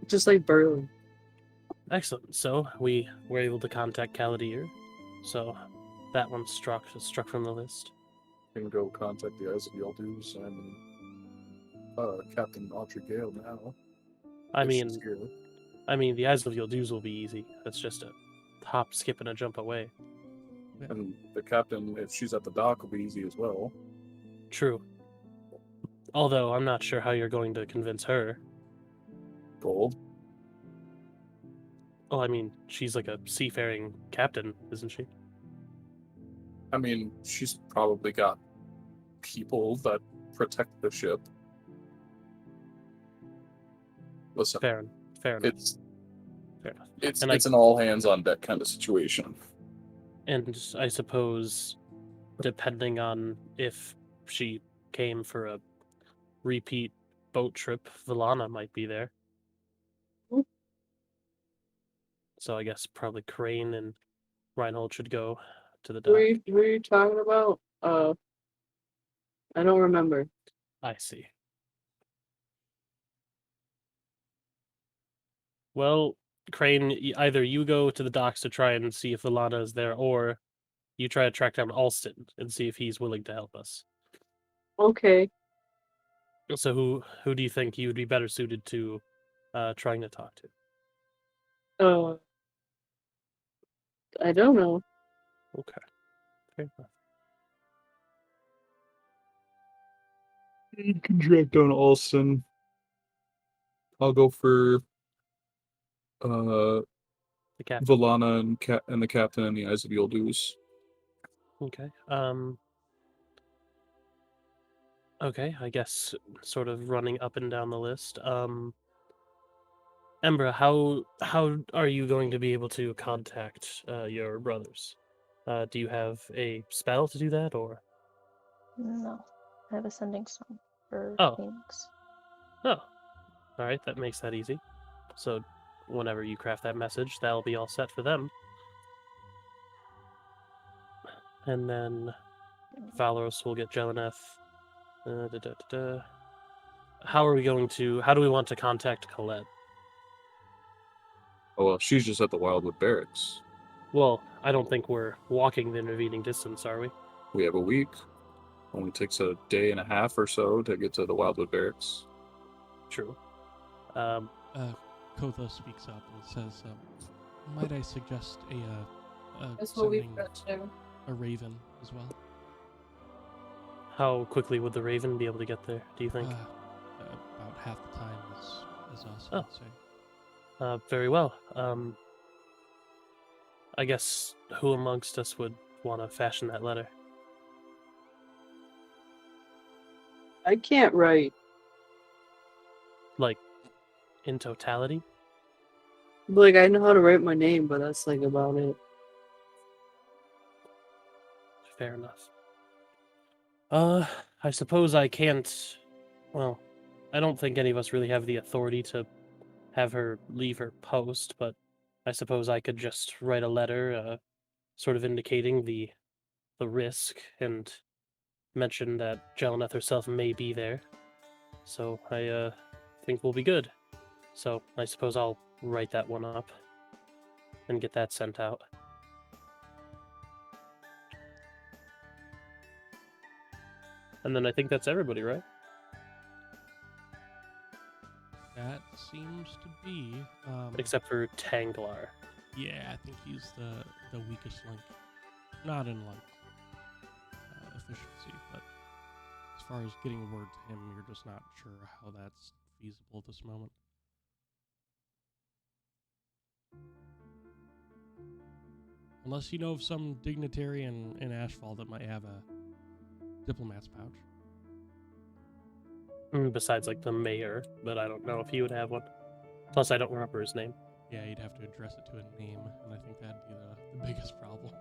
Just like Burley. Excellent. So we were able to contact Caladir. So that one's struck from the list. Can go contact the Eyes of Yaldus and Captain Abigail now. I if mean, she's here. the Eyes of Yaldus will be easy. That's just a hop, skip, and a jump away. And the captain, if she's at the dock, will be easy as well. True. Although I'm not sure how you're going to convince her. Gold. Well, I mean, she's like a seafaring captain, isn't she? I mean, she's probably got people that protect the ship. Listen, Fair enough. Fair enough. It's And an all hands on deck kind of situation. And I suppose, depending on if she came for a repeat boat trip, Villana might be there. So I guess probably Krane and Reinhold should go to the dock. What were you talking about? I don't remember. I see. Well, Krane, either you go to the docks to try and see if Villana is there, or you try to track down Alston and see if he's willing to help us. Okay. So who do you think you would be better suited to trying to talk to? I don't know. Okay. Fair enough. You can drag down Alston. I'll go for The captain. Valana and the captain and the Eyes of Yildiz. Okay. Okay, I guess sort of running up and down the list. Embra, how are you going to be able to contact your brothers? Do you have a spell to do that, or? No, I have Ascending Stone for Oh. Phoenix. Oh, all right, that makes that easy. So, whenever you craft that message, that'll be all set for them. And then Valoros will get Jeleneth. How do we want to contact Colette? Oh, well, she's just at the Wildwood Barracks. Well, I don't think we're walking the intervening distance, are we? We have a week. Only takes a day and a half or so to get to the Wildwood Barracks. True. Kotha speaks up and says, might I suggest That's what we've sending got to do. a raven as well? How quickly would the Raven be able to get there, do you think? About half the time as us, Oh. I'd say. Very well. I guess who amongst us would want to fashion that letter? I can't write. Like, in totality? Like, I know how to write my name, but that's like about it. Fair enough. I suppose I can't... Well, I don't think any of us really have the authority to have her leave her post, but I suppose I could just write a letter, sort of indicating the risk and mention that Jeleneth herself may be there. So I think we'll be good. So I suppose I'll write that one up and get that sent out. And then I think that's everybody, right? That seems to be... Except for Tanglar. Yeah, I think he's the weakest link. Not in, efficiency, but as far as getting word to him, you're just not sure how that's feasible at this moment. Unless you know of some dignitary in Ashfall that might have a diplomat's pouch. Besides, like, the mayor, but I don't know if he would have one. Plus, I don't remember his name. Yeah, you'd have to address it to a name, and I think that'd be the biggest problem.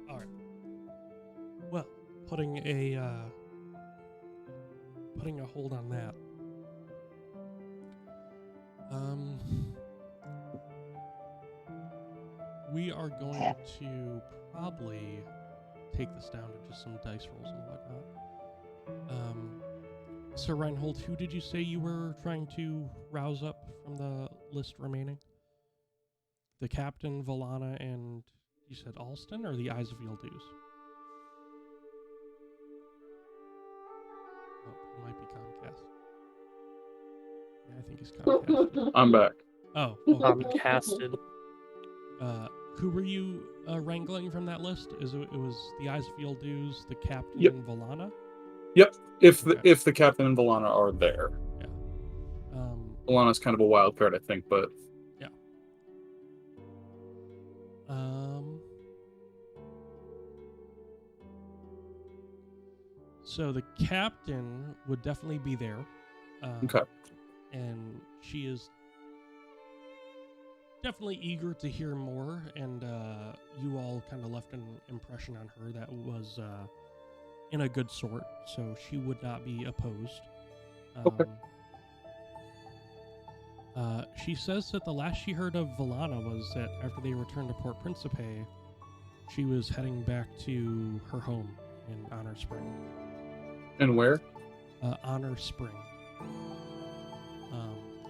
All right. Well, putting a hold on that. We are going to probably take this down to just some dice rolls and whatnot. Sir Reinhold, who did you say you were trying to rouse up from the list remaining? The captain, Valana, and you said Alston, or the Eyes of Yildiz? Oh, it might be Comcast. Yeah, I think he's Comcast. I'm back. Oh, Casted. who were you wrangling from that list? It was the Eyes of Yildiz, the captain, Yep. and Valana? Yep. If Okay. the captain and Valana are there. Yeah. Valana's kind of a wild card, I think, but Yeah. So the captain would definitely be there. okay. And she is definitely eager to hear more, and you all kind of left an impression on her that was in a good sort, so she would not be opposed. Okay. She says that the last she heard of Valana was that after they returned to Port Principe, she was heading back to her home in Honor Spring. And where? Honor Spring.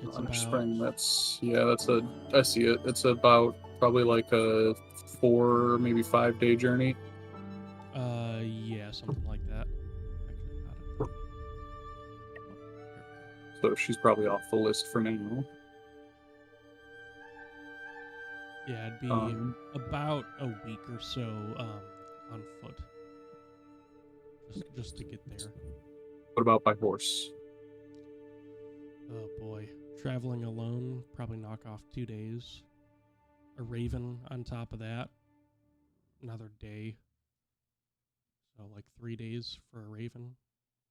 It's Honor about Spring. I see it. It's about probably like a 4, maybe 5 day journey. yeah, something like that. Actually, not So she's probably off the list for now. yeah, it'd be about a week or so on foot, just to get there. What about by horse? Oh boy, traveling alone probably knock off 2 days. A raven on top of that, another day. So like 3 days for a raven.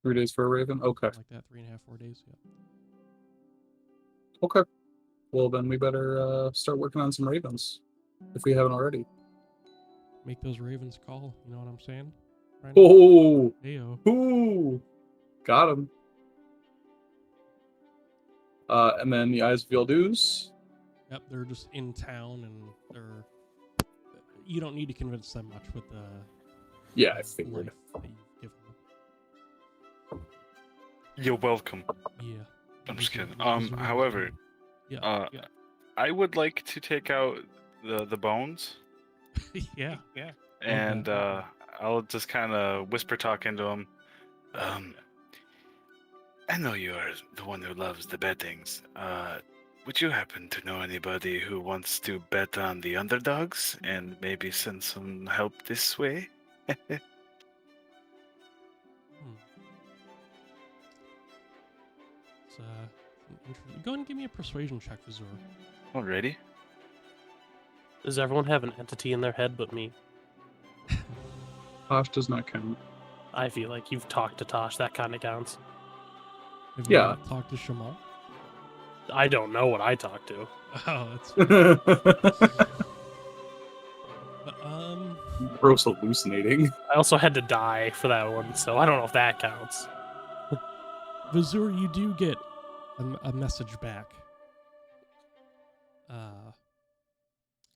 3 days for a raven? Okay. Like that, 3.5, 4 days. Yeah. Okay. Well, then we better start working on some ravens, if we haven't already. Make those ravens call. You know what I'm saying? Right. Oh! Heyo. Ooh! Got him. And then the Eyes of Yildiz. Yep, they're just in town, and they're. You don't need to convince them much with the. Yeah, I figured. Life that you've given them. You're welcome. Yeah. I'm just kidding. Vazur- However, Yeah. I would like to take out the bones, Yeah. and I'll just kind of whisper talk into them. I know you are the one who loves the bettings. Would you happen to know anybody who wants to bet on the underdogs and maybe send some help this way? It's interesting. Go ahead and give me a persuasion check, Vazur. Alrighty. Does everyone have an entity in their head but me? Tosh does not count. I feel like you've talked to Tosh. That kind of counts. Have you Yeah. talked to Shamol? I don't know what I talked to. Oh, that's. Bro's hallucinating. I also had to die for that one, so I don't know if that counts. Vazur, you do get a message back.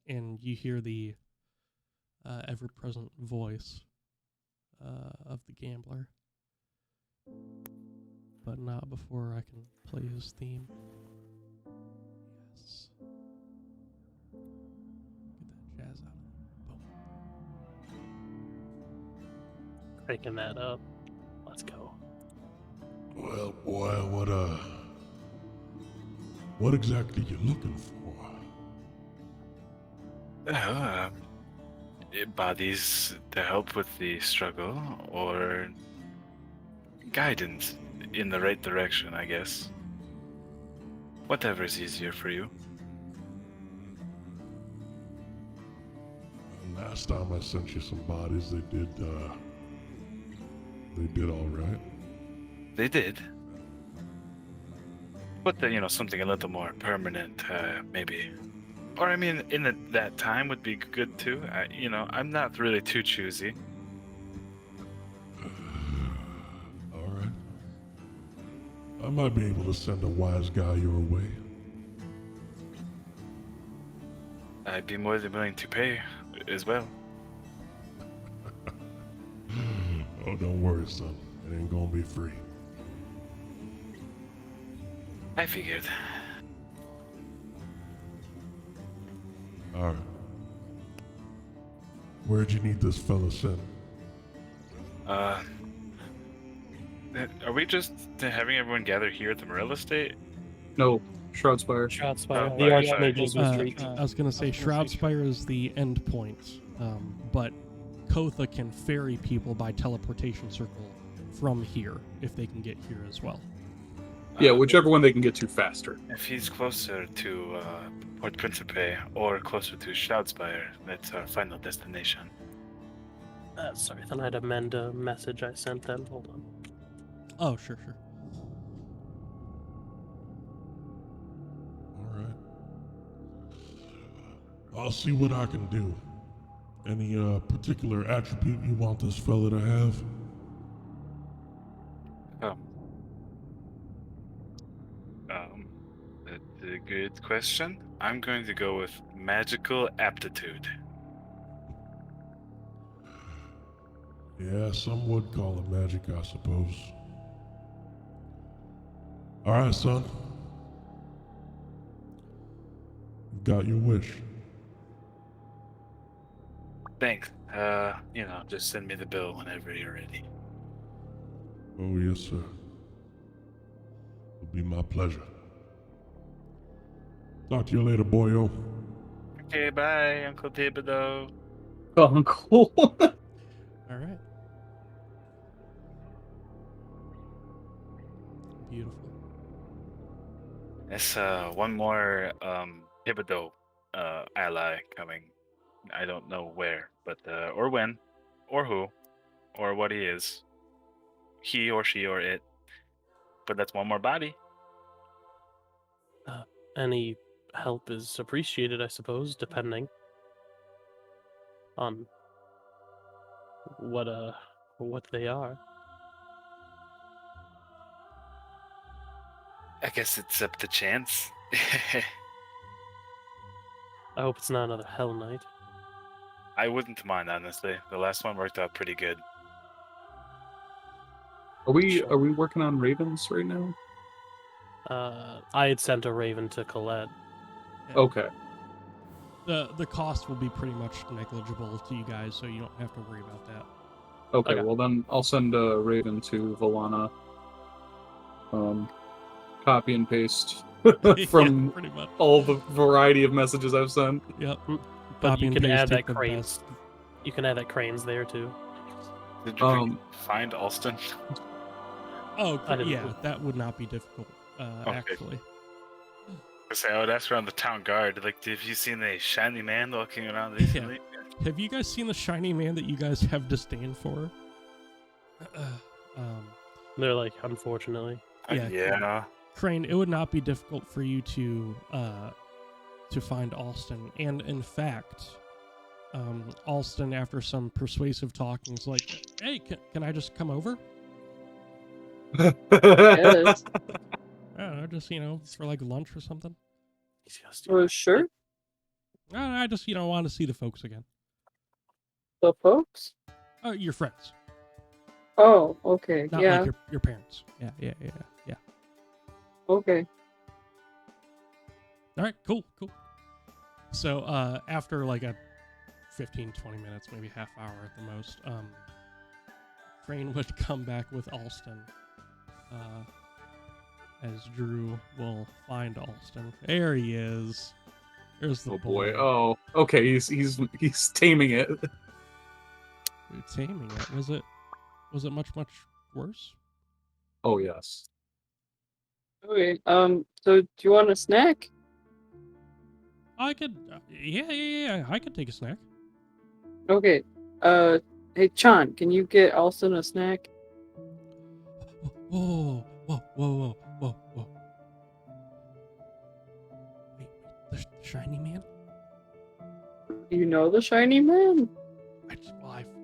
And you hear the ever-present voice of the gambler. But not before I can play his theme. Yes. Get that jazz out of it. Boom. Cranking that up. Let's go. Well, boy, what exactly you looking for? Bodies to help with the struggle, or guidance in the right direction, I guess. Whatever's easier for you. Last time I sent you some bodies, they did all right. They did. But something a little more permanent, maybe. Or I mean, in that time would be good too. I'm not really too choosy. All right. I might be able to send a wise guy your way. I'd be more than willing to pay as well. Oh, don't worry, son. It ain't gonna be free. I figured. All right. Where'd you need this fella sent? Are we just having everyone gather here at the Morel Estate? No, Shroudspire. Shroudspire. Oh, The sorry. Archmage's retreat. I was going to say Shroudspire is the end point, but Kotha can ferry people by teleportation circle from here if they can get here as well. Yeah, whichever one they can get to faster. If he's closer to Port Principe or closer to Shroudspire, that's our final destination. Sorry, then I'd amend a message I sent them. Hold on. Oh, sure. All right. I'll see what I can do. Any particular attribute you want this fella to have? That's a good question. I'm going to go with magical aptitude. Yeah, some would call it magic, I suppose. Alright, son. You've got your wish. Thanks. Just send me the bill whenever you're ready. Oh, yes, sir. It'll be my pleasure. Talk to you later, boyo. Okay, bye, Uncle Thibodeau. Uncle. All right. Beautiful. That's one more Thibodeau ally coming. I don't know where, but or when, or who, or what he is. He or she or it. But that's one more body. Any help is appreciated, I suppose, depending on what they are. I guess it's up to chance. I hope it's not another Hell Knight. I wouldn't mind, honestly. The last one worked out pretty good. Are we working on ravens right now? I had sent a raven to Colette. Yeah. Okay. The cost will be pretty much negligible to you guys, so you don't have to worry about that. Okay, Okay. well then I'll send a raven to Valana. Copy and paste from Yeah, pretty much. all the variety of messages I've sent. Yep. But Copy you and can paste, add take that the Crane's. best. You can add that Crane's there too. Did you find Alston? Oh, I didn't yeah, know. that would not be difficult, actually. I say I would ask around the town guard, like, have you seen a shiny man walking around recently? Have you guys seen the shiny man that you guys have disdain for? They're like, unfortunately. Yeah. Krane, it would not be difficult for you to find Alston, and in fact, Alston, after some persuasive talking, is like, "Hey, can I just come over? Yes. I don't know, just for like lunch or something. Oh, sure. I just want to see the folks again. The folks? Your friends, Oh, okay. not Yeah. like your parents. Yeah. Okay. All right, cool. So after like a 15, 20 minutes, maybe half hour at the most, Krane would come back with Alston, as Drew will find Alston. There he is. There's the Oh boy. Oh, okay. He's taming it. Taming it. Was it much worse? Oh yes. Okay. So do you want a snack? I could. Yeah. I could take a snack. Okay. Hey, Chan, can you get Alston a snack? Whoa. Wait, the shiny man? You know the shiny man?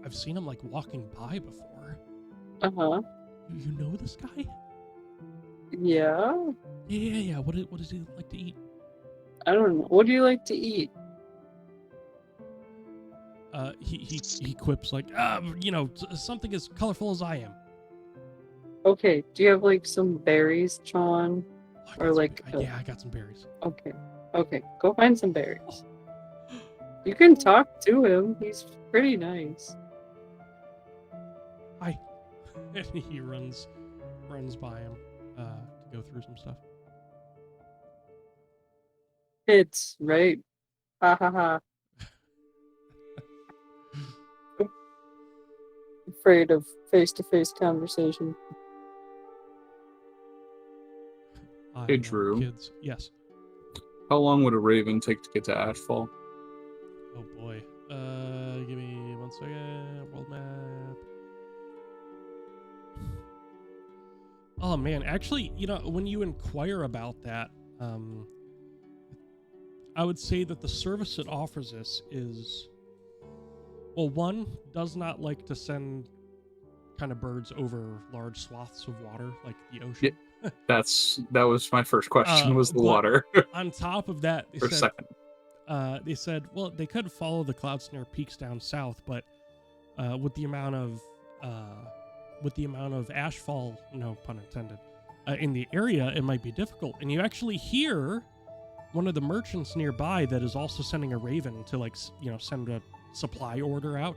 I've seen him like walking by before. Uh-huh. You know this guy? Yeah. Yeah. What does he like to eat? I don't know. What do you like to eat? He quips like, something as colorful as I am. Okay. Do you have like some berries, Chan? I Or got like I got some berries. Okay. Okay. Go find some berries. You can talk to him. He's pretty nice. Hi. And he runs by him to go through some stuff. It's right. Ha ha ha. Afraid of face-to-face conversation. Hey, Drew. Kids. Yes. How long would a raven take to get to Ashfall? Oh boy. Give me 1 second. World map. Oh man, actually, when you inquire about that, I would say that the service it offers us is, well, one, does not like to send kind of birds over large swaths of water like the ocean. Yeah, that was my first question, was the but water. On top of that, For a second. they said, well, they could follow the cloud snare peaks down south, but with the amount of with the amount of ashfall, no pun intended, in the area, it might be difficult. And you actually hear one of the merchants nearby that is also sending a raven to, like, send a supply order out.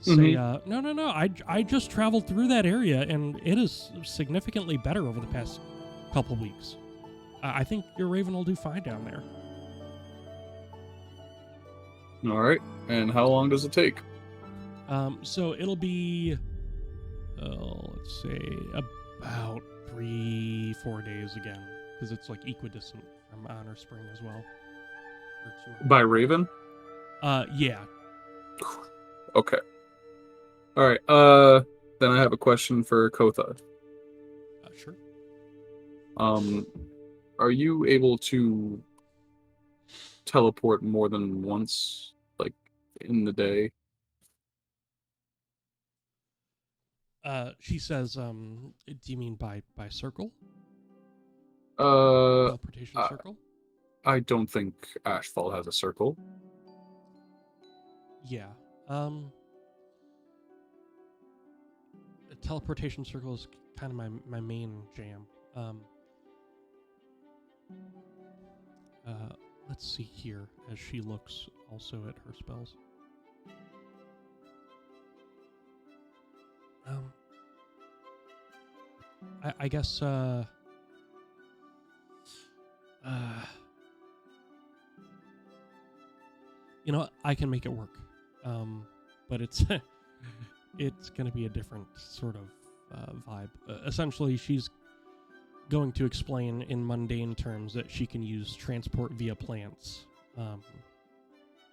Say, no, I just traveled through that area, and it is significantly better over the past couple weeks. I think your raven will do fine down there. All right. And how long does it take? So it'll be, let's say, about 3-4 days again, because it's like equidistant from Honor Spring as well. By Raven? Yeah. Okay. All right. Then I have a question for Kotha. Sure. Are you able to teleport more than once, like, in the day? She says, do you mean by circle? Uh, Teleportation circle? I don't think Ashfall has a circle. Yeah. The teleportation circle is kind of my main jam. Let's see here as she looks also at her spells. I guess I can make it work. But it's it's going to be a different sort of vibe. Essentially, she's going to explain in mundane terms that she can use transport via plants.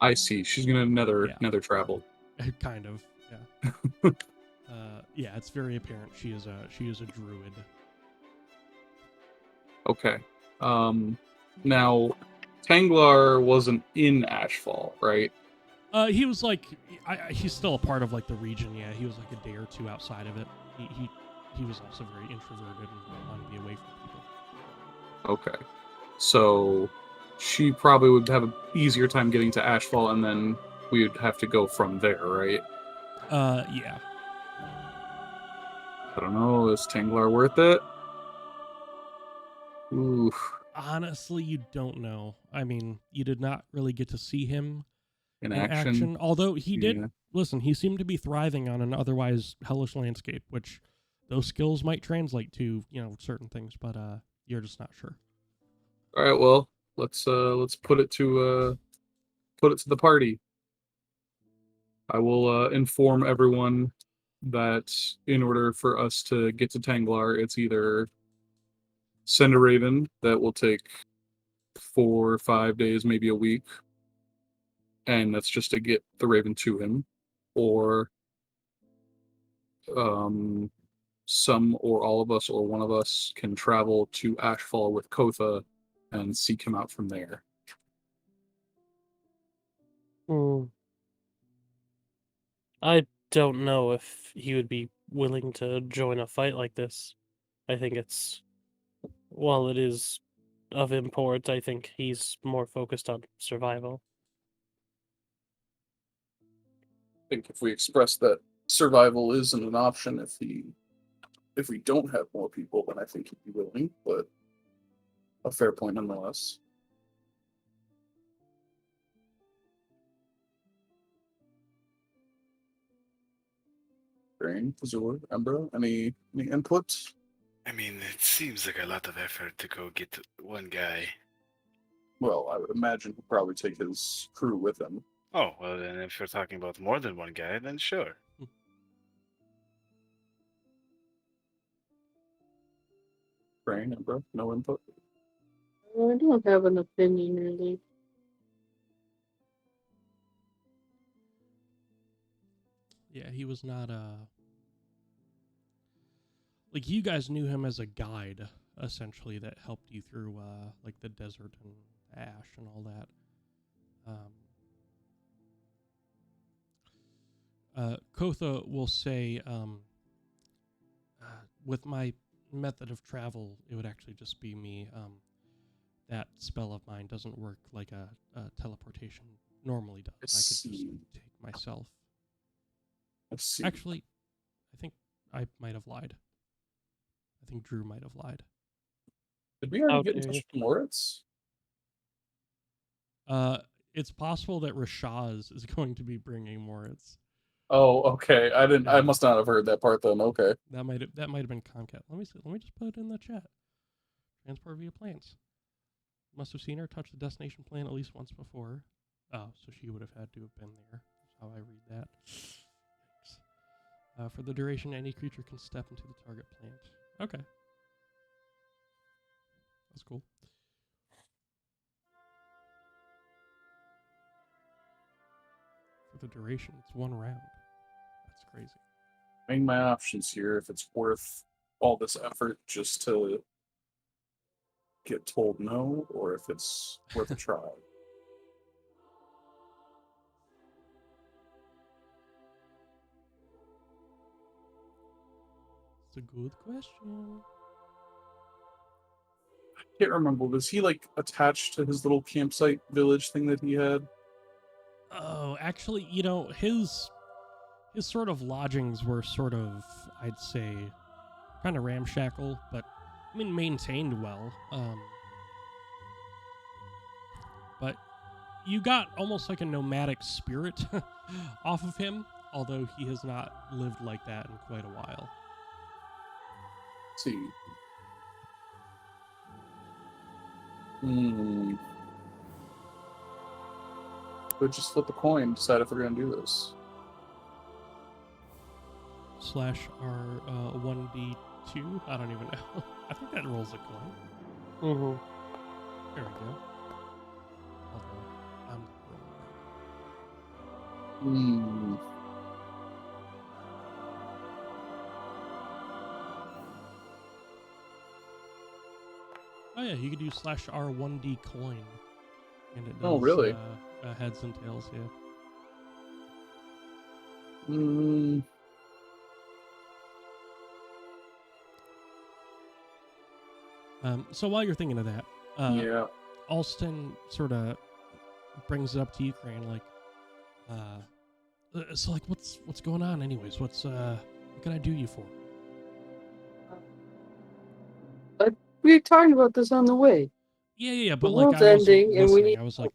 I see. She's gonna nether travel. Kind of, yeah. Yeah, it's very apparent she is a druid. Okay. Now, Tanglar wasn't in Ashfall, right? He was like, he's still a part of like the region. Yeah, he was like a day or two outside of it. He was also very introverted and wanted to be away from people. Okay. So she probably would have an easier time getting to Ashfall, and then we would have to go from there, right? Yeah. I don't know. Is Tanglar worth it? Ooh. Honestly, you don't know. I mean, you did not really get to see him In in action. Although he did, listen, he seemed to be thriving on an otherwise hellish landscape, which those skills might translate to, certain things, but you're just not sure. All right, well, let's put it to the party. I will inform everyone that in order for us to get to Tanglar, it's either send a raven that will take 4 or 5 days, maybe a week, and that's just to get the raven to him, or some or all of us or one of us can travel to Ashfall with Kotha and seek him out from there. I don't know if he would be willing to join a fight like this. I think while it is of import, I think he's more focused on survival. I think if we express that survival isn't an option if we don't have more people, then I think he'd be willing, but a fair point nonetheless. Krane, Vazur, Embra, any input? I mean, it seems like a lot of effort to go get one guy. Well, I would imagine he'll probably take his crew with him. Oh, well, then if you're talking about more than one guy, then sure. Krane, Embra, no input? I don't have an opinion, really. Yeah, he was not like, you guys knew him as a guide, essentially, that helped you through like the desert and ash and all that. Kotha will say, with my method of travel, it would actually just be me. That spell of mine doesn't work like a teleportation normally does. I could just take myself. I see. Actually, I think I might have lied. I think Drew might have lied. Did we already How get in dare touch you. with Moritz? It's possible that Rashaz is going to be bringing Moritz. Oh, okay. I didn't. I Yeah. must not have heard that part then. Okay. That might have been Concat. Let me see. Let me just put it in the chat. Transport via planes. Must have seen her touch the destination plane at least once before. Oh, so she would have had to have been there. That's how I read that. Yikes. For the duration, any creature can step into the target plant. Okay. That's cool. For the duration, it's 1 round. That's crazy. Weighing my options here. If it's worth all this effort just to get told no, or if it's worth a try. It's a good question. I can't remember. Was he like attached to his little campsite village thing that he had? Oh, actually, his sort of lodgings were sort of, I'd say, kind of ramshackle, but I mean maintained well. But you got almost like a nomadic spirit off of him, although he has not lived like that in quite a while. Let's see. Could just flip a coin, decide if we're gonna do this. /R 1d2. I don't even know. I think that rolls a coin. Mm-hmm. There we go. Although I'm rolling. Oh yeah, you could do /R 1d coin, and it does. Oh, really? Heads and tails, yeah. So while you're thinking of that, Yeah. Alston sort of brings it up to you, Krane, like, so like, what's going on, anyways? What can I do you for? We were talking about this on the way. Yeah, but The like, world's I wasn't ending, and we listening. need I was like,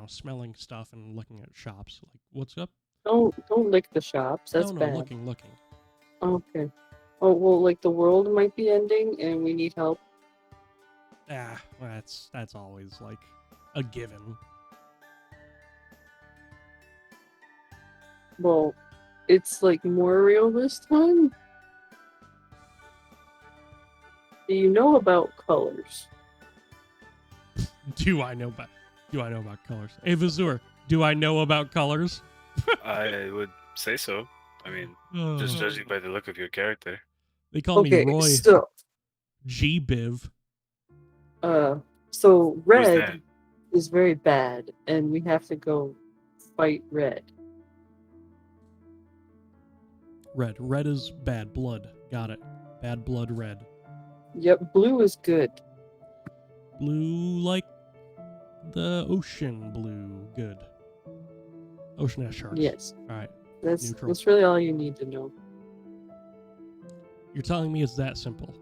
smelling stuff and looking at shops. Like, what's up? Don't lick the shops. That's no, bad. looking. Okay. Oh well, like the world might be ending, and we need help. That's always like a given. Well, it's like more real this time. Do you know about colors? Do I know about colors? Hey, Vazur, do I know about colors? I would say so. I mean, just judging by the look of your character. They call me Roy so G. Biv. so Who's red that? is very bad, and we have to go fight red. Red is bad blood. Got it. Bad blood, red. Yep, blue is good. Blue like the ocean blue. Good. Ocean has sharks. Yes. All right. That's Neutral. that's really all you need to know. You're telling me it's that simple?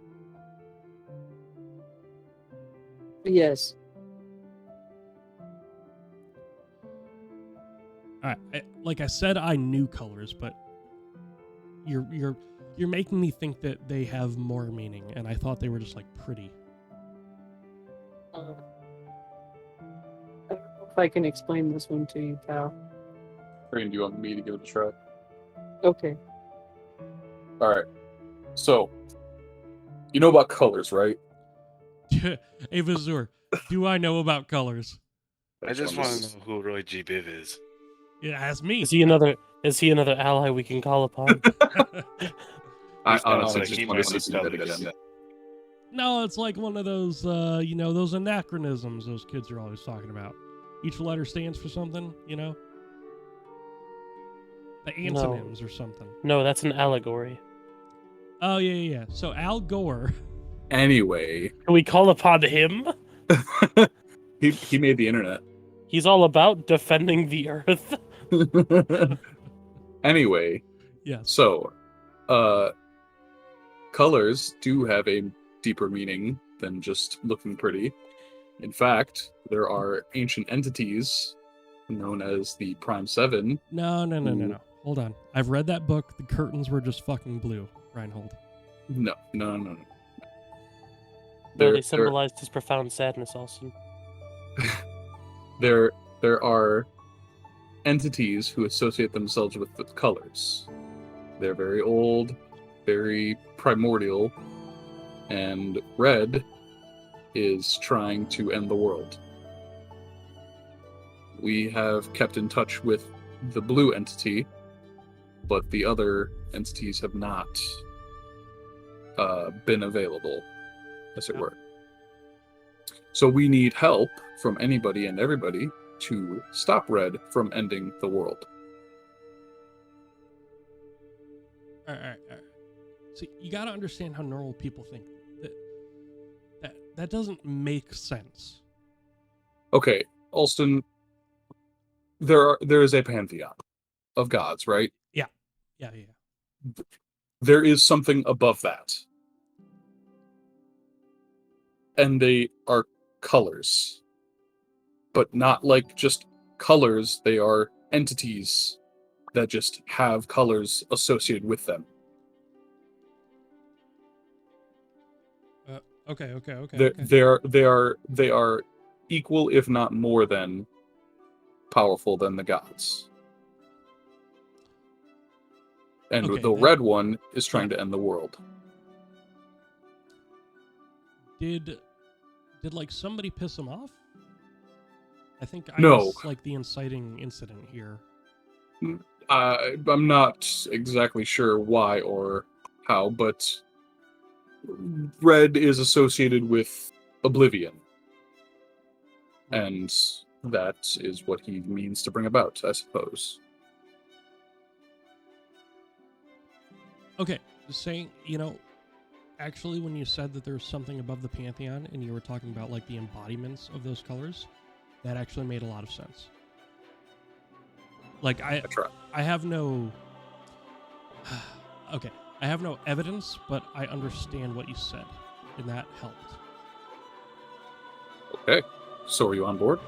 Yes. All right. Like I said, I knew colors, but you're making me think that they have more meaning, and I thought they were just like pretty. I don't know if I can explain this one to you, pal. Krane, do you want me to give it a try? Okay. All right. So, you know about colors, right? Hey, Vazur, do I know about colors? I just want to know who Roy G. Biv is. Yeah, ask me. Is he another ally we can call upon? I I honestly keep just my want to see that colors. again. No, it's like one of those, those anachronisms those kids are always talking about. Each letter stands for something, The antonyms or something. No, that's an allegory. Oh, yeah. So Al Gore. Anyway, Can we call upon him? he made the internet. He's all about defending the earth. Anyway, Yes. so colors do have a deeper meaning than just looking pretty. In fact, there are ancient entities known as the Prime Seven. No. Hold on. I've read that book. The curtains were just fucking blue, Reinhold. No. No, There, they symbolized his profound sadness, also. there are entities who associate themselves with the colors. They're very old, very primordial, and red is trying to end the world. We have kept in touch with the blue entity, but the other entities have not been available, as it were. So we need help from anybody and everybody to stop red from ending the world. All right. So you got to understand how normal people think. That doesn't make sense. Okay, Alston, there is a pantheon of gods, right? Yeah. There is something above that. And they are colors. But not like just colors, they are entities that just have colors associated with them. Okay. They are equal, if not more than powerful than the gods. And the red one is trying to end the world. Did like somebody piss him off? I think I No. was like the inciting incident here. I'm not exactly sure why or how, but red is associated with oblivion. And that is what he means to bring about, I suppose. Okay, saying, actually when you said that there's something above the pantheon and you were talking about like the embodiments of those colors, that actually made a lot of sense. Like I have no okay, I have no evidence, but I understand what you said, and that helped. Okay, so are you on board?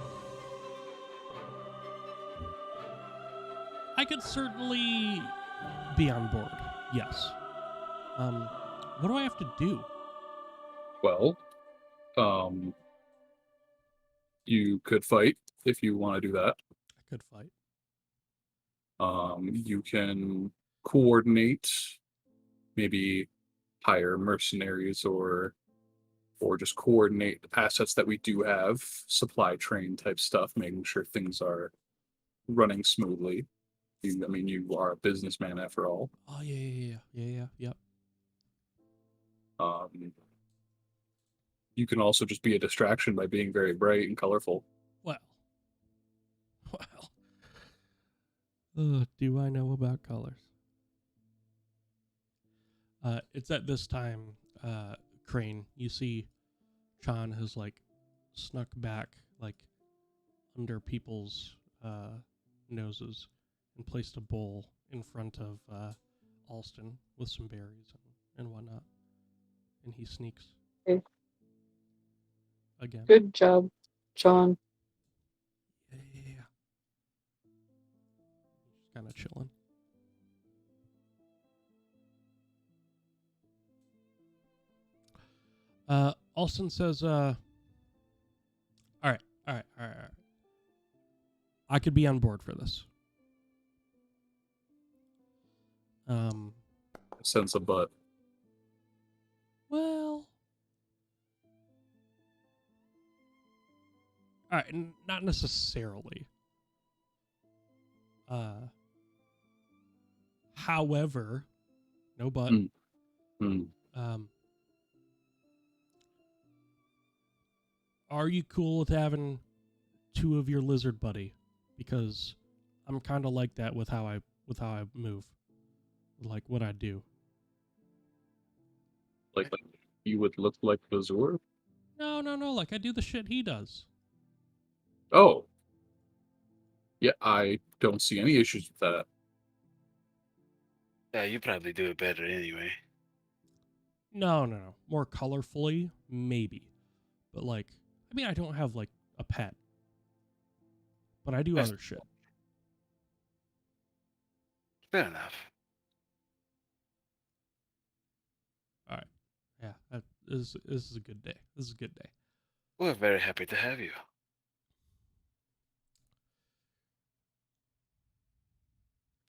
I could certainly be on board, yes. What do I have to do? Well, you could fight if you want to do that. I could fight. You can coordinate, maybe hire mercenaries or just coordinate assets that we do have, supply train type stuff, making sure things are running smoothly. You are a businessman after all. Oh yeah, yep. You can also just be a distraction by being very bright and colorful. Well. Do I know about colors? It's at this time, Krane, you see Chan has like snuck back like under people's noses and placed a bowl in front of Alston with some berries and whatnot. And he sneaks. Okay. Again. Good job, John. Yeah. Just kind of chilling. Alston says, all right. I could be on board for this. Sense a butt. Well, all right, not necessarily. However, no but. Are you cool with having two of your lizard buddy? Because I'm kind of like that with how I move, like what I do. Like you would look like Vazur? No. Like I do the shit he does. Oh. Yeah, I don't see any issues with that. Yeah, you probably do it better anyway. No. More colorfully, maybe. But like, I mean, I don't have like a pet, but I do That's other shit. fair enough. All right. Yeah, this is a good day. This is a good day. We're very happy to have you.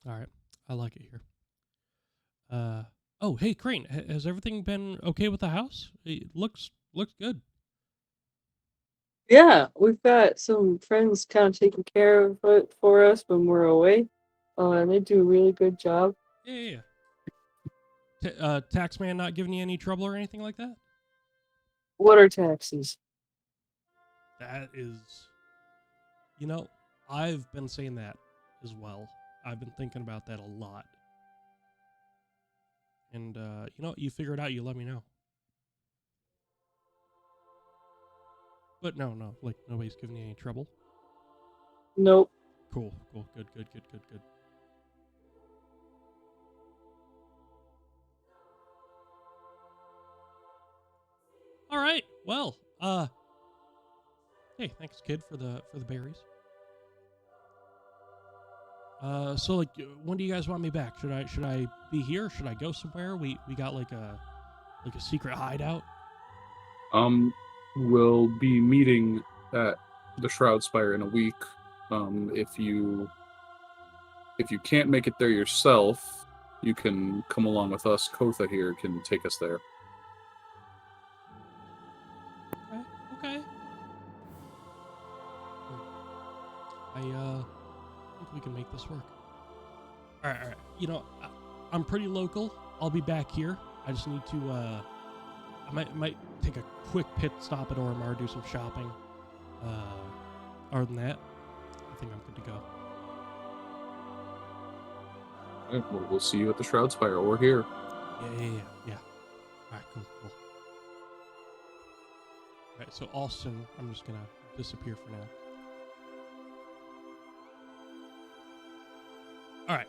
All right. I like it here. Oh, hey, Krane, has everything been okay with the house? It looks good. Yeah, we've got some friends kind of taking care of it for us when we're away. And they do a really good job. Yeah. Taxman not giving you any trouble or anything like that? What are taxes? That is, you know, I've been saying that as well. I've been thinking about that a lot. And, you figure it out, you let me know. But no, like, nobody's giving you any trouble? Nope. Cool. Good. All right. Well, hey, thanks, kid, for the berries. So like, when do you guys want me back? Should I be here? Should I go somewhere? We got like a secret hideout. We'll be meeting at the Shroud Spire in a week. If you can't make it there yourself, you can come along with us. Kotha here can take us there. Okay. I think we can make this work. All right. I'm pretty local. I'll be back here. I just need to. I might take a quick pit stop at Ormar, do some shopping. Other than that, I think I'm good to go. All right, well, we'll see you at the Shroud Spire or here. Yeah. All right, cool. All right, so Alston, I'm just gonna disappear for now. All right.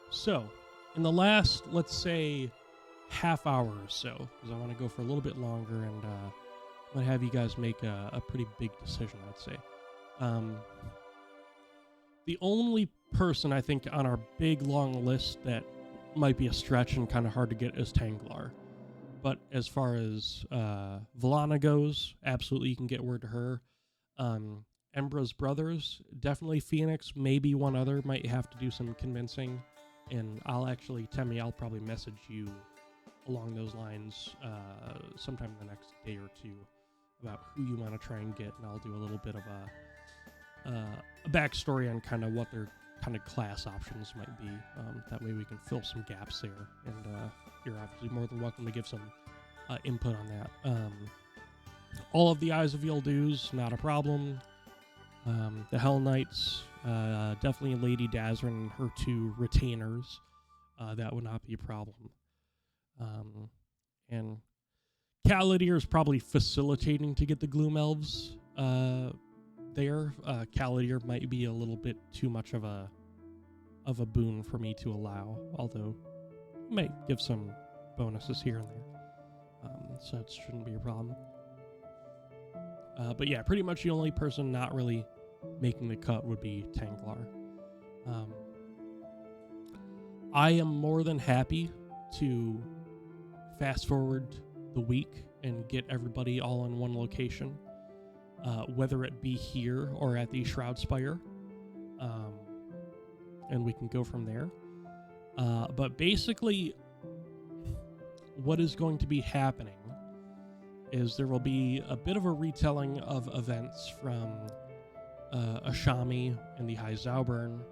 So, in the last, let's say, half hour or so, because I want to go for a little bit longer, and I'm going to have you guys make a pretty big decision, I'd say. The only person I think on our big, long list that might be a stretch and kind of hard to get is Tanglar. But as far as Volana goes, absolutely you can get word to her. Embra's brothers, definitely Phoenix, maybe one other, might have to do some convincing. And Temi, I'll probably message you along those lines sometime in the next day or two about who you want to try and get, and I'll do a little bit of a backstory on kind of what their kind of class options might be. That way we can fill some gaps there, and you're obviously more than welcome to give some input on that. All of the Eyes of Yildiz, not a problem. The Hell Knights, definitely Lady Dazrin and her 2 retainers. That would not be a problem. And Kaladir is probably facilitating to get the Gloom Elves there. Kaladir might be a little bit too much of a boon for me to allow, although he might give some bonuses here and there. So it shouldn't be a problem. But yeah, pretty much the only person not really making the cut would be Tanglar. I am more than happy to fast forward the week and get everybody all in one location, whether it be here or at the Shroud Spire, and we can go from there. But basically, what is going to be happening is there will be a bit of a retelling of events from Ashami and the High Zaubern,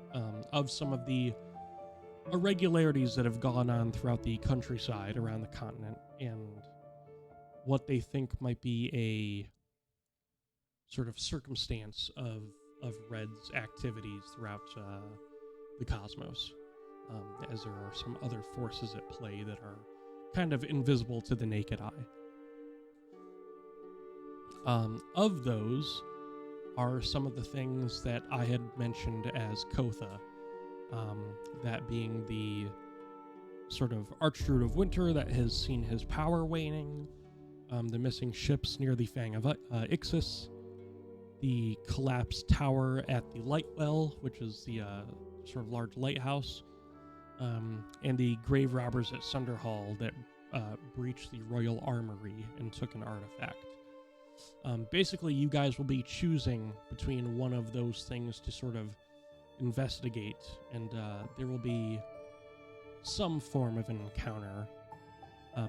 of some of the irregularities that have gone on throughout the countryside around the continent, and what they think might be a sort of circumstance of Red's activities throughout the cosmos, as there are some other forces at play that are kind of invisible to the naked eye. Of those are some of the things that I had mentioned as Kotha, that being the sort of Archdruid of Winter that has seen his power waning, the missing ships near the Fang of Ixis, the collapsed tower at the Lightwell, which is the sort of large lighthouse, and the grave robbers at Sunderhall that breached the royal armory and took an artifact. Basically, you guys will be choosing between one of those things to sort of investigate, and there will be some form of an encounter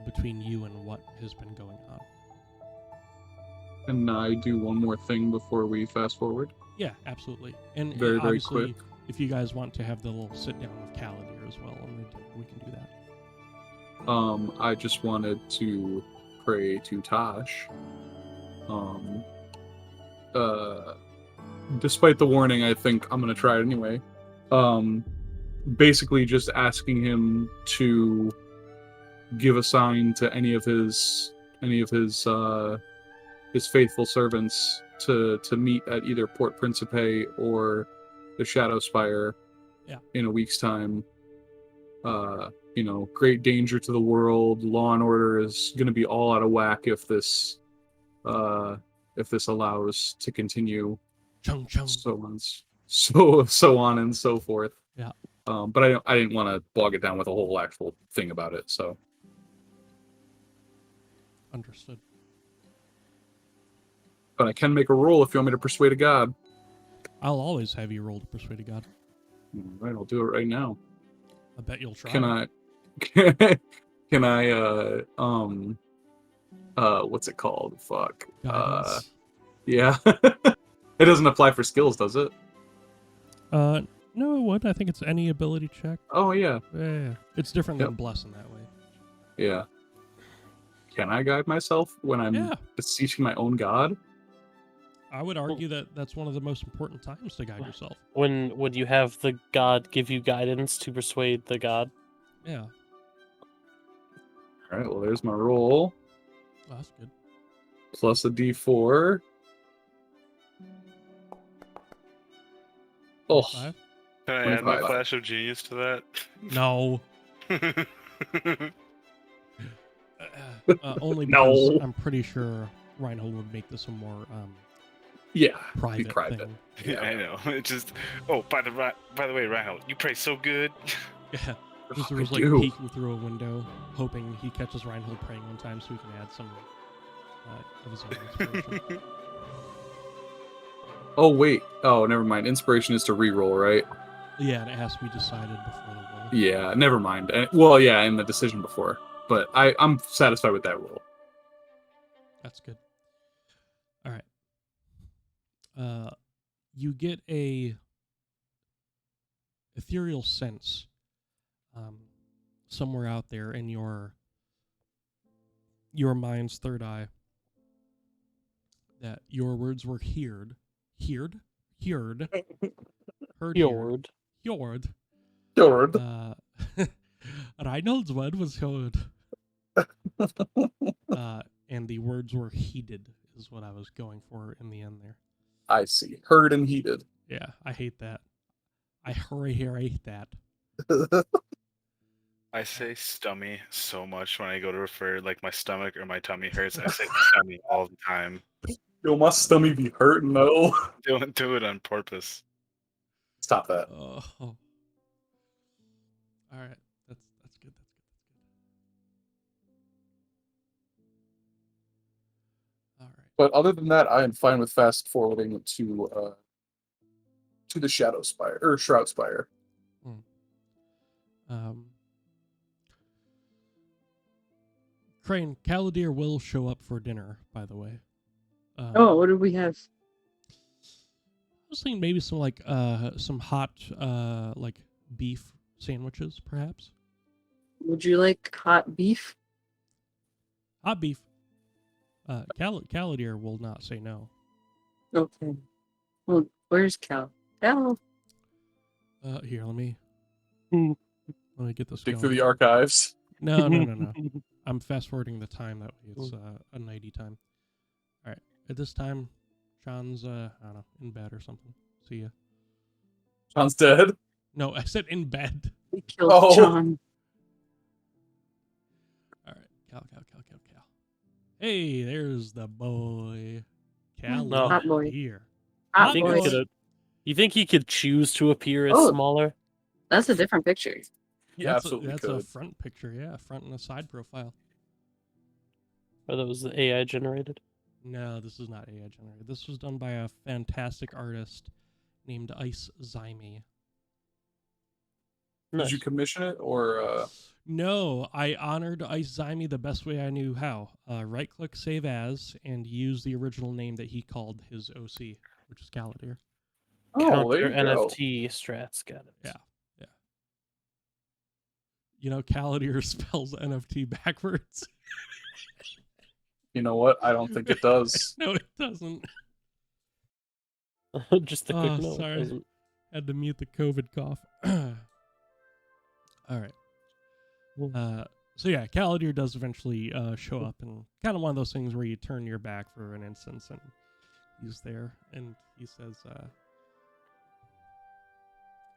between you and what has been going on. Can I do one more thing before we fast forward? Yeah, absolutely. And Very, very obviously, quick. if you guys want to have the little sit down with Caladir as well on the dinner, we can do that. I just wanted to pray to Tosh. Despite the warning, I think I'm gonna try it anyway. Basically just asking him to give a sign to any of his faithful servants to meet at either Port Principe or the Shadow Spire in a week's time. Great danger to the world. Law and order is going to be all out of whack if this allows to continue. Chung chung. So on and so forth. Yeah. But I didn't want to bog it down with a whole actual thing about it. So Understood. But I can make a roll if you want me to persuade a god. I'll always have you roll to persuade a god. All right, I'll do it right now. I bet you'll try. Can I? What's it called? Fuck. Guidance? Yeah. It doesn't apply for skills, does it? No, it would. I think it's any ability check. Oh yeah. Yeah. It's different than bless in that way. Yeah. Can I guide myself when I'm beseeching my own god? I would argue that that's one of the most important times to guide yourself. When would you have the god give you guidance to persuade the god? Yeah. All right. Well, there's my roll. Oh, that's good. Plus a d4. Oh. 25? Can I add my 25. flash of genius to that? No. Only No. because I'm pretty sure Reinhold would make this a more private, private. thing. Yeah, I know. It just. Oh, by the way, Reinhold, you pray so good. Yeah. Vazur was like do. peeking through a window, hoping he catches Reinhold praying one time so he can add some of his own inspiration. Oh wait. Oh, never mind. Inspiration is to reroll, right? Yeah, and it has to be decided before the roll. Yeah, never mind. Well, yeah, in the decision before. But I'm satisfied with that roll. That's good. All right. You get a ethereal sense somewhere out there in your mind's third eye that your words were heard. Reinhold's word was heard. And the words were heeded is what I was going for in the end there. I see. Heard and heated. Yeah, I hate that. I hate that. I say stummy so much when I go to refer, like my stomach or my tummy hurts. I say stummy all the time. Yo, my stomach be hurting though. Don't do it on purpose. Stop that. Oh. All right, that's good. All right. But other than that, I am fine with fast forwarding to the Shadow Spire or Shroud Spire. Krane, Caladir will show up for dinner, by the way. What do we have? I was thinking maybe some hot like beef sandwiches, perhaps. Would you like hot beef? Hot beef. Caladir will not say no. Okay. Well, where's Cal? Cal? Here, let me get this Dig going. through the archives. No. I'm fast forwarding the time that way. It's a nighty time. All right. At this time, John's I don't know, in bed or something. See ya. John's dead. No, I said in bed. We killed John. Cal. Hey, there's the boy. Cal No. Hot boy. here. Hot Hot think boy. we boy. could've- You think he could choose to appear as Oh. smaller? That's a different picture. He That's absolutely a could. front picture, yeah, front and a side profile. Or that was the AI generated? No, this is not AI generated. This was done by a fantastic artist named Ice Zaimi. Did you Nice. commission it, or No, I honored Ice Zaimi the best way I knew how. Right-click Save As and use the original name that he called his OC, which is Caladir. oh, there Counter you go. NFT strats, got it. Yeah. You know, Caladir spells NFT backwards. You know what? I don't think it does. No, it doesn't. Just a quick Oh, note. sorry. Doesn't... Had to mute the COVID cough. All right. So yeah, Caladir does eventually show up, and kind of one of those things where you turn your back for an instance, and he's there, and he says,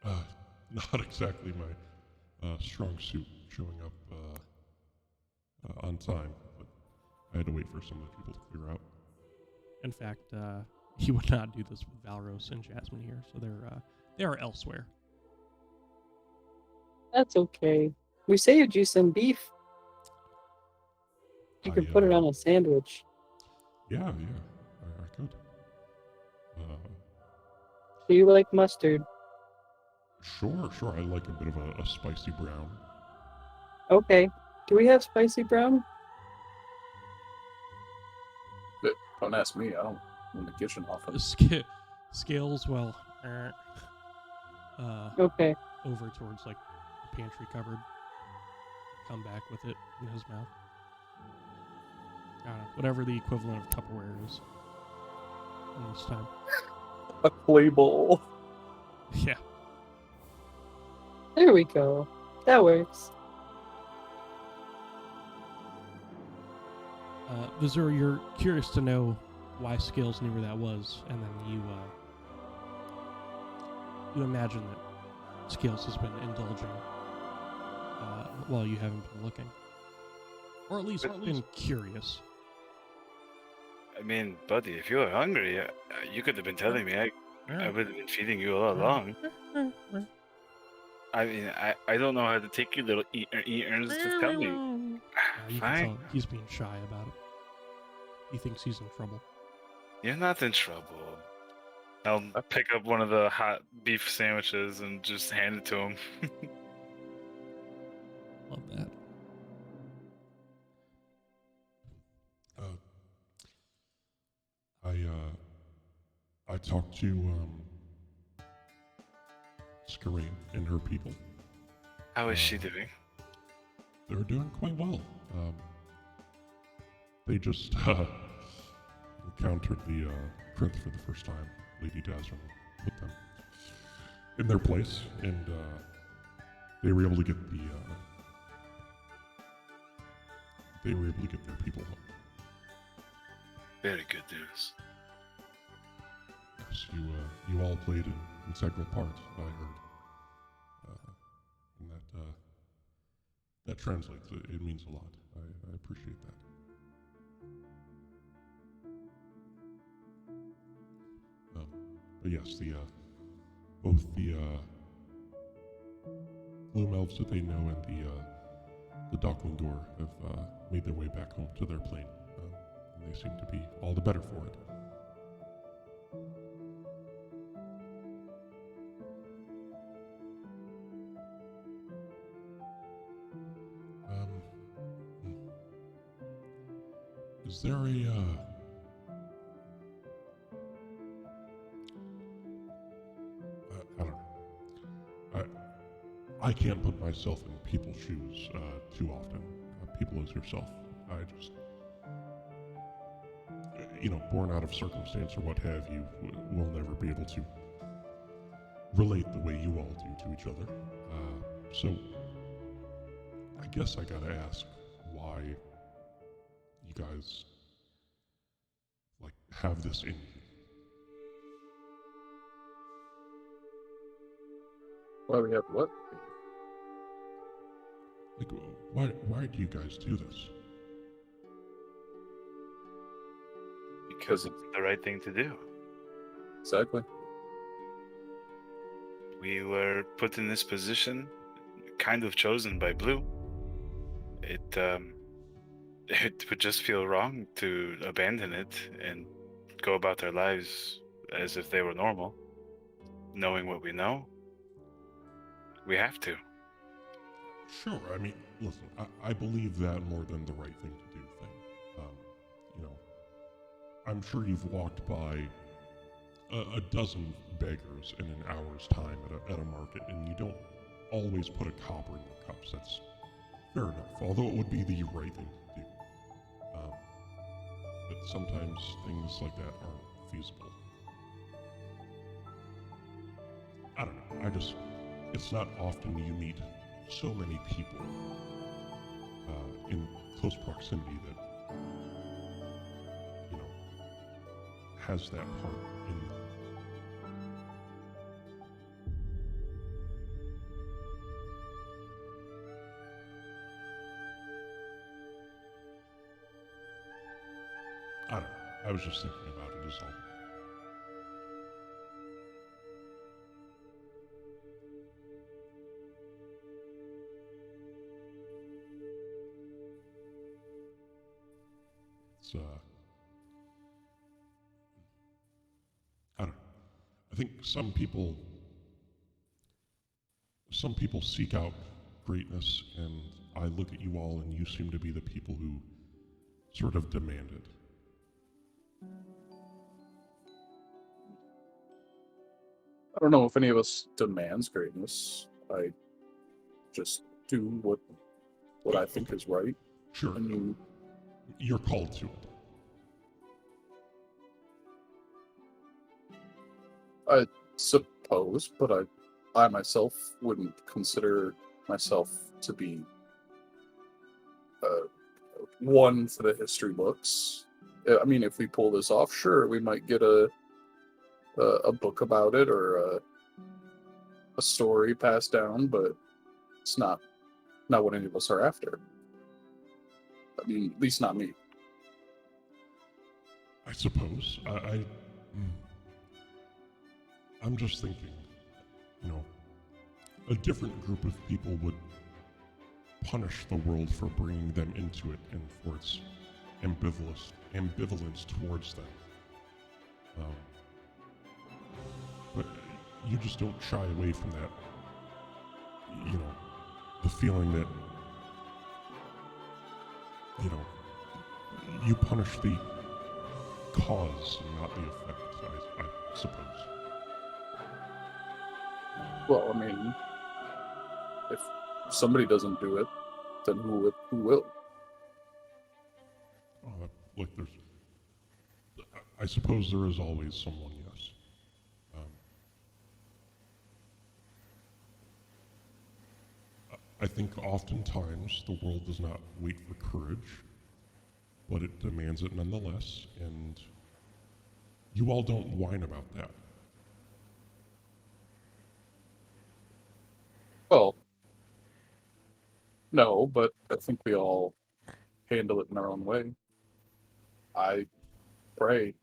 Not exactly my strong suit showing up on time, but I had to wait for some of the people to clear out. in fact, he would not do this with Valros and Jasmine here, so they are elsewhere. That's okay. We saved you some beef. You could put it on a sandwich. Yeah, I could. Do you like mustard? Sure. I like a bit of a spicy brown. Okay. Do we have spicy brown? But don't ask me. I don't in the kitchen often. Scales, well, Okay. over towards like the pantry cupboard. Come back with it in his mouth. I don't know, whatever the equivalent of Tupperware is in this time. A clay bowl. Yeah. There we go. That works. Vazur, you're curious to know why Scales knew where that was, and then you imagine that Scales has been indulging while you haven't been looking, or at least been curious. I mean, buddy, if you were hungry, you could have been telling me. I would have been feeding you all along. I mean, I don't know how to take you little eaters. Just tell me. You can Fine. tell he's being shy about it. He thinks he's in trouble. You're not in trouble. I'll pick up one of the hot beef sandwiches and just hand it to him. Love that. I talked to Krane and her people. How is she doing? They're doing quite well. They just encountered the Prince for the first time. Lady Dazrin put them in their place, and they were able to get their people home. Very good news. Yes, you all played an integral part, I heard. And that translates. It means a lot. I appreciate that. But yes, both the Gloom Elves that they know and the Darkling Door have made their way back home to their plane. And they seem to be all the better for it. Is there a I don't know. I can't put myself in people's shoes too often. People as yourself. I just, born out of circumstance or what have you, will never be able to relate the way you all do to each other. So, I guess I gotta ask why you guys, have this in you. Why we have what? Why do you guys do this? Because it's the right thing to do. Exactly. We were put in this position, kind of chosen by Blue. It would just feel wrong to abandon it and go about our lives as if they were normal. Knowing what we know, we have to. Sure, I mean, listen, I believe that more than the right thing to do thing. You know, I'm sure you've walked by a dozen beggars in an hour's time at a market, and you don't always put a copper in their cups. That's fair enough, although it would be the right thing to do. But sometimes things like that aren't feasible. I don't know, it's not often you meet so many people in close proximity that, you know, has that part in them. I don't know. I was just thinking about it as all. It's, I don't know. I think some people seek out greatness, and I look at you all and you seem to be the people who sort of demand it. I don't know if any of us demands greatness. I just do what I think is right. Sure, And you're called to it. I suppose, but I myself wouldn't consider myself to be one for the history books. I mean, if we pull this off, sure, we might get a book about it or a story passed down, but it's not what any of us are after. I mean, at least not me. I suppose. I'm just thinking, you know, a different group of people would punish the world for bringing them into it and for its ambivalence towards them. But you just don't shy away from that, you know, the feeling that, you know, you punish the cause and not the effect, I suppose. Well, I mean, if somebody doesn't do it, then who will? Oh, look, I suppose there is always someone, yes. I think oftentimes the world does not wait for courage, but it demands it nonetheless, and you all don't whine about that. Well, no, but I think we all handle it in our own way. I pray.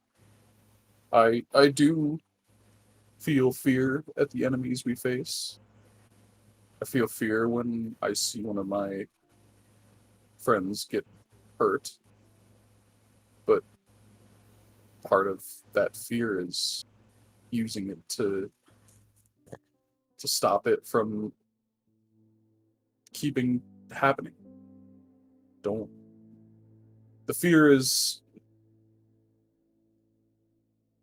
I do feel fear at the enemies we face. I feel fear when I see one of my friends get hurt. But part of that fear is using it to stop it from keeping happening. The fear is,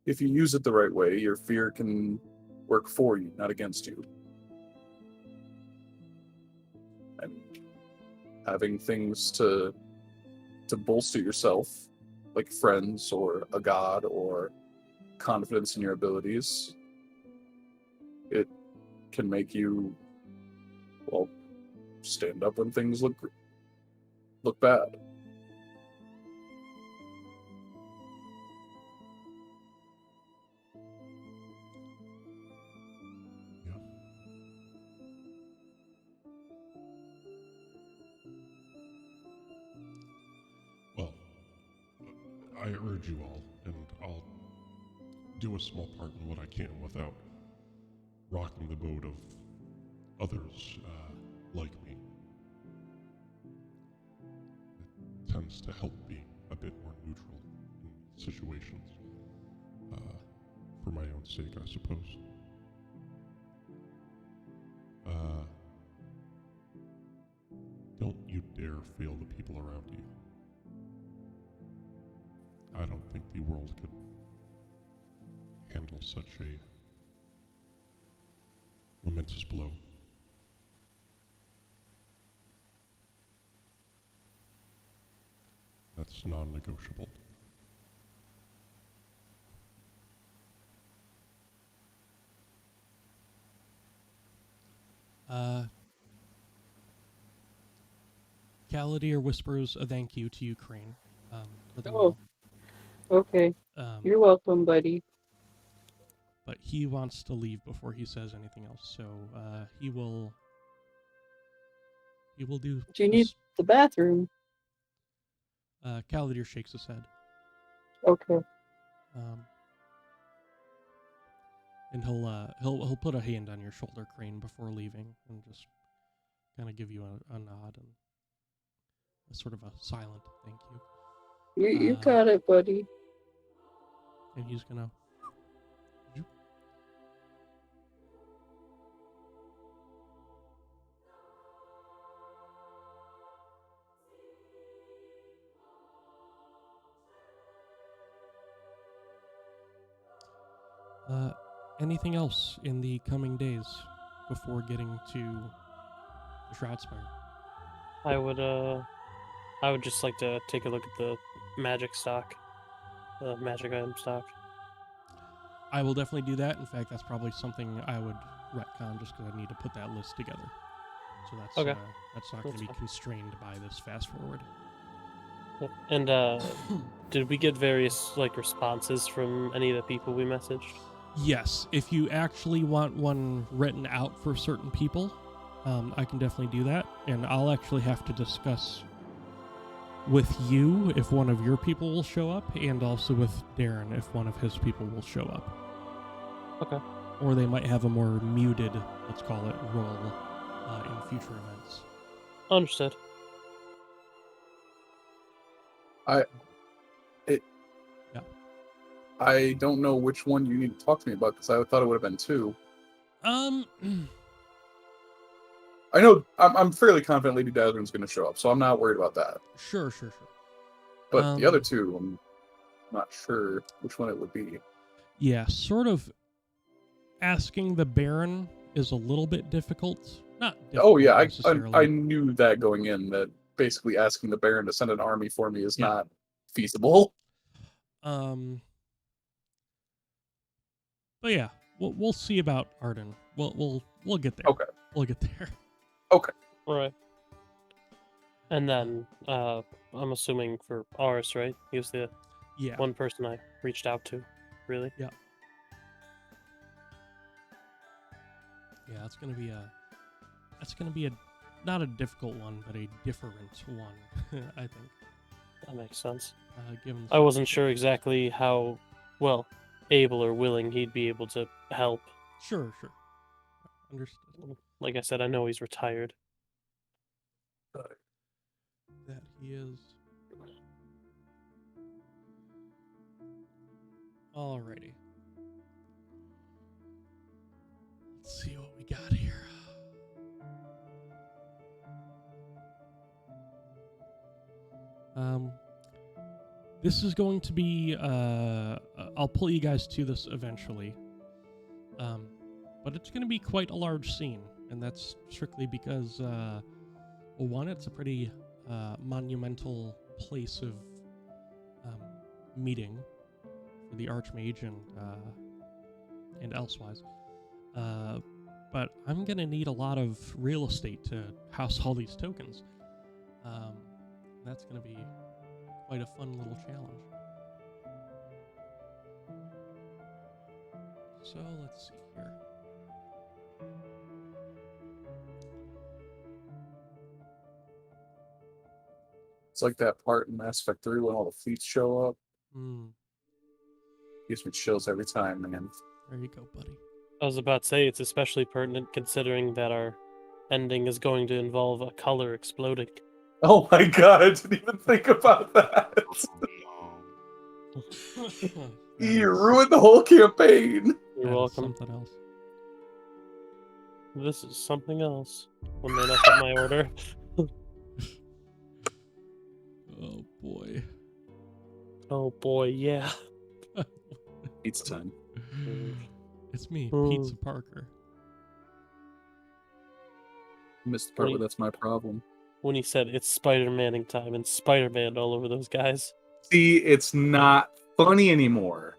if you use it the right way, your fear can work for you, not against you. And having things to bolster yourself, like friends or a god or confidence in your abilities, it can make you, well, stand up when things look bad. Yeah. Well, I urge you all, and I'll do a small part in what I can without rocking the boat of others like me. It tends to help being a bit more neutral in situations, for my own sake, I suppose. Don't you dare fail the people around you. I don't think the world could handle such a momentous blow. That's non-negotiable. Caladir whispers a thank you to you, Krane, for the Oh. meal. Okay. You're welcome, buddy. But he wants to leave before he says anything else, so he will do. Do you need the bathroom? Caladir shakes his head. Okay. And he'll put a hand on your shoulder, Krane, before leaving, and just kind of give you a nod and a sort of a silent thank you. You got it, buddy. And he's gonna. Anything else in the coming days before getting to the Shroud Spire? I would just like to take a look at the magic stock, the magic item stock. I will definitely do that. In fact, that's probably something I would retcon just because I need to put that list together. So that's Okay. That's not going to be constrained by this fast forward. And did we get various responses from any of the people we messaged? Yes, if you actually want one written out for certain people, I can definitely do that. And I'll actually have to discuss with you if one of your people will show up, and also with Darren if one of his people will show up. Okay. Or they might have a more muted, let's call it, role in future events. Understood. I don't know which one you need to talk to me about, because I thought it would have been two. I know I'm fairly confident Lady Dazzrin's going to show up, so I'm not worried about that. Sure. But the other two, I'm not sure which one it would be. Yeah, sort of asking the Baron is a little bit difficult. Not difficult. Oh yeah, necessarily. I knew that going in, that basically asking the Baron to send an army for me is not feasible. But yeah, we'll see about Arden. We'll get there. Okay. We'll get there. Okay. Right. And then I'm assuming for Aris, right? He was the one person I reached out to, really. Yeah. Yeah, that's gonna be a not a difficult one, but a different one. I think that makes sense. Given I wasn't sure exactly how able or willing he'd be able to help. Sure. Understood. Like I said, I know he's retired. That he is. Alrighty. Let's see what we got here. This is going to be, I'll pull you guys to this eventually. But it's going to be quite a large scene, and that's strictly because, well, one, it's a pretty monumental place of meeting for the Archmage and elsewise. But I'm going to need a lot of real estate to house all these tokens. That's going to be quite a fun little challenge. So let's see here. It's like that part in Mass Effect 3 when all the fleets show up. Gives me chills every time, man. There you go, buddy. I was about to say it's especially pertinent considering that our ending is going to involve a color exploding. Oh my god, I didn't even think about that. No. You ruined the whole campaign. You're welcome. Something else. This is something else. When they mess up my order. Oh boy. Oh boy, yeah. It's time. It's me, Mm. Pizza Parker. Missed the part where Wait. that's my problem. When he said it's Spider-Manning time and Spider-Man all over those guys. See, it's not funny anymore.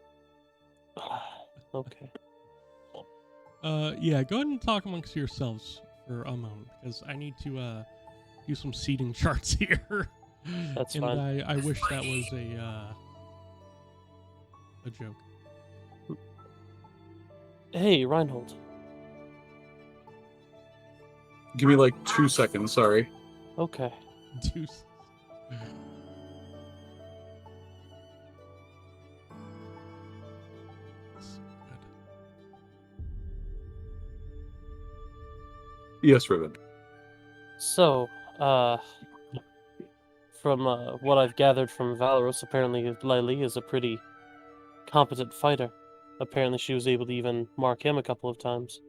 Okay. Yeah, go ahead and talk amongst yourselves for a moment, because I need to do some seating charts here. That's and fine. I wish that was a joke. Hey, Reinhold. Give me like 2 seconds, sorry. Okay. Deuce. So good. Yes, Riven. So, from what I've gathered from Valoros, apparently Lily is a pretty competent fighter. Apparently she was able to even mark him a couple of times.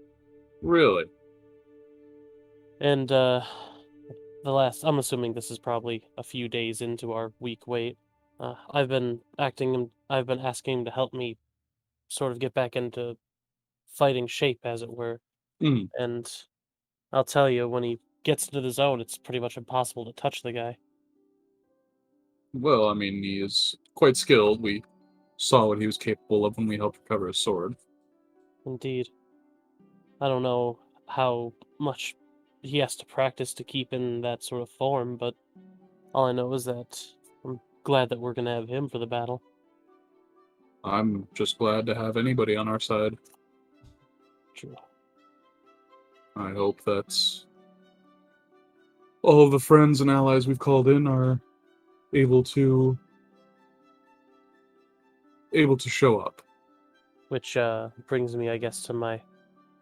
Really? And, I'm assuming this is probably a few days into our week wait. I've been asking him to help me sort of get back into fighting shape, as it were. Mm. And I'll tell you, when he gets into the zone, it's pretty much impossible to touch the guy. Well, I mean, he is quite skilled. We saw what he was capable of when we helped recover his sword. Indeed. I don't know how much he has to practice to keep in that sort of form, but all I know is that I'm glad that we're going to have him for the battle. I'm just glad to have anybody on our side. True. I hope that all of the friends and allies we've called in are able to show up. Which brings me, I guess, to my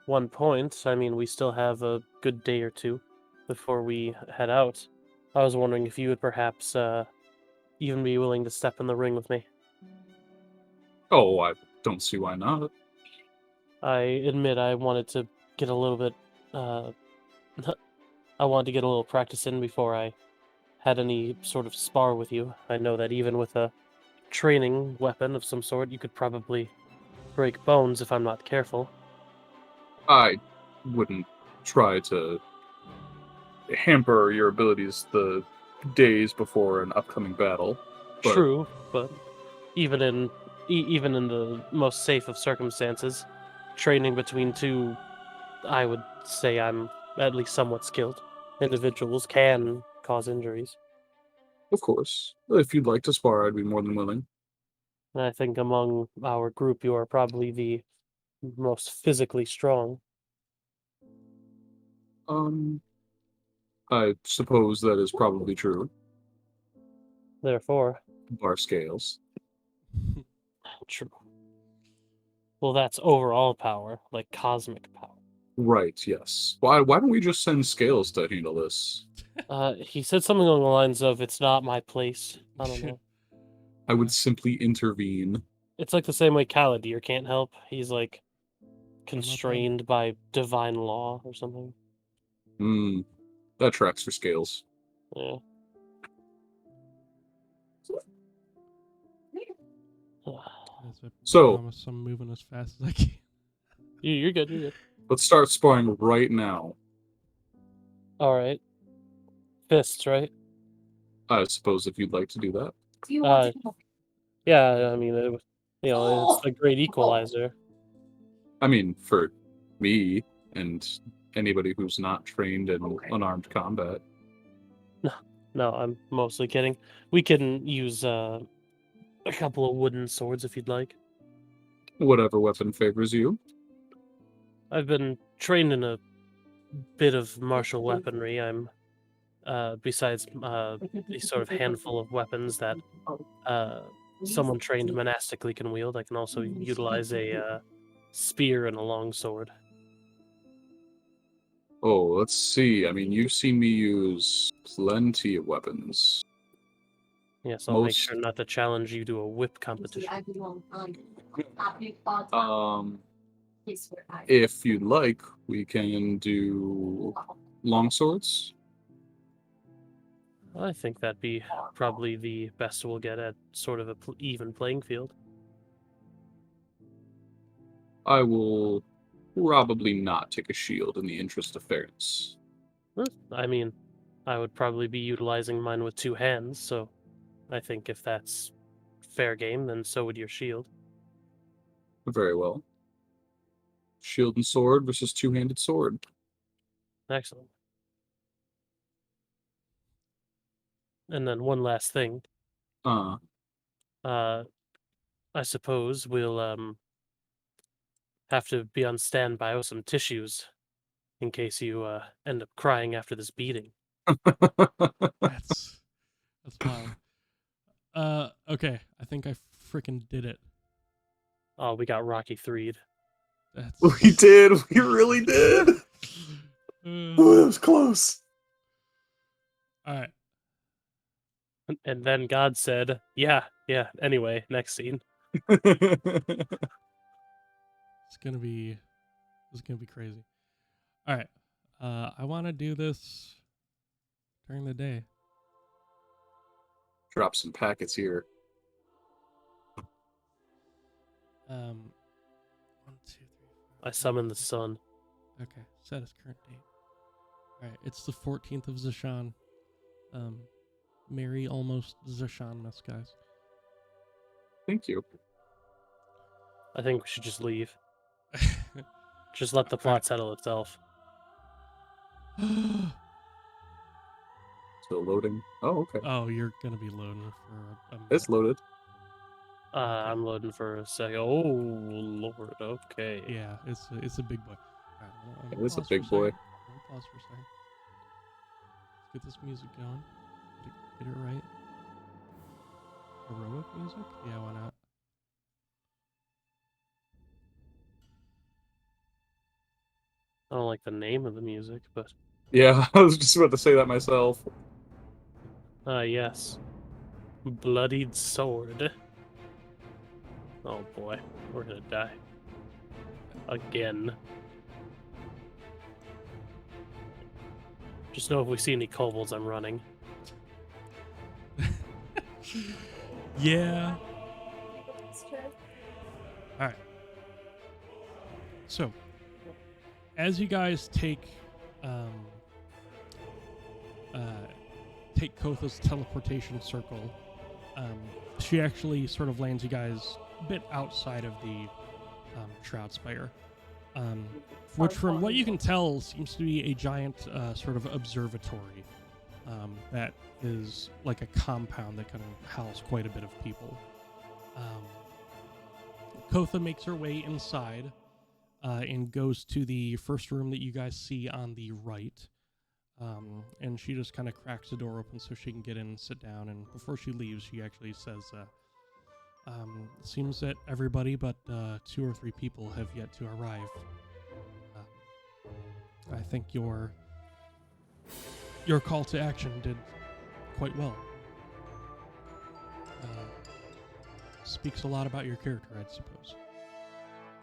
one point. I mean, we still have a good day or two before we head out. I was wondering if you would perhaps even be willing to step in the ring with me. Oh, I don't see why not. I admit I wanted to get a little bit, I wanted to get a little practice in before I had any sort of spar with you. I know that even with a training weapon of some sort, you could probably break bones if I'm not careful. I wouldn't try to hamper your abilities the days before an upcoming battle. But True, but even in the most safe of circumstances, training between two, I would say I'm at least somewhat skilled. Individuals can cause injuries. of course, if you'd like to spar, I'd be more than willing. And I think among our group, you are probably the most physically strong. I suppose that is probably true. Therefore, Bar scales. true. Well, that's overall power, like cosmic power. Right, yes. Why don't we just send Scales to handle this? He said something along the lines of, "It's not my place." I don't know. I would simply intervene. It's like the same way Caladir can't help. He's like constrained by divine law or something. That tracks for Scales. Yeah. As I So- promise I'm moving as fast as I can. You're good. You're good. Let's start sparring right now. All right. Fists, right? I suppose if you'd like to do that. Yeah. I mean, it's the great equalizer. I mean, for me and anybody who's not trained in unarmed combat. No, I'm mostly kidding. We can use a couple of wooden swords if you'd like. Whatever weapon favors you. I've been trained in a bit of martial weaponry. I'm, besides the sort of handful of weapons that someone trained monastically can wield. I can also utilize a spear and a long sword. Oh, let's see. I mean, you've seen me use plenty of weapons. Yes, I'll make sure not to challenge you to a whip competition. If you'd like, we can do long swords. I think that'd be probably the best we'll get at sort of a even playing field. I will probably not take a shield in the interest of fairness. I mean, I would probably be utilizing mine with two hands, so I think if that's fair game, then so would your shield. Very well. Shield and sword versus two-handed sword. Excellent. And then one last thing. I suppose we'll have to be on standby with some tissues in case you end up crying after this beating. That's wild. Okay, I think I freaking did it. Oh, we got Rocky 3'd. That's We did. We really did. Oh, that was close. all right. And then God said, yeah, anyway, next scene. It's gonna be crazy. All right. I want to do this during the day. Drop some packets here. 1, 2, 3, 4. I summon the sun. Okay, set as current date. All right, it's the 14th of Zashan. Merry almost Zashanmas, guys. Thank you. I think we should just leave. Just let the plot settle itself. Still loading. Oh, okay. Oh, you're gonna be loading for a It's loaded. I'm loading for a second. Oh, Lord, okay. Yeah, it's a big boy. All right, It's a pause big for boy. second. Let me pause for a second. Let's get this music going. Get it right. Heroic music? Yeah, why not? I don't like the name of the music, but... Yeah, I was just about to say that myself. Yes. Bloodied sword. Oh boy, we're gonna die. Again. Just know if we see any kobolds, I'm running. Yeah. All right. So, as you guys take Kotha's teleportation circle, she actually sort of lands you guys a bit outside of the Shroud Spire, which, from what you can tell, seems to be a giant sort of observatory that is like a compound that can house quite a bit of people. Kotha makes her way inside and goes to the first room that you guys see on the right. And she just kind of cracks the door open so she can get in and sit down. And before she leaves, she actually says, it seems that everybody but 2 or 3 people have yet to arrive. I think your call to action did quite well. Speaks a lot about your character, I suppose.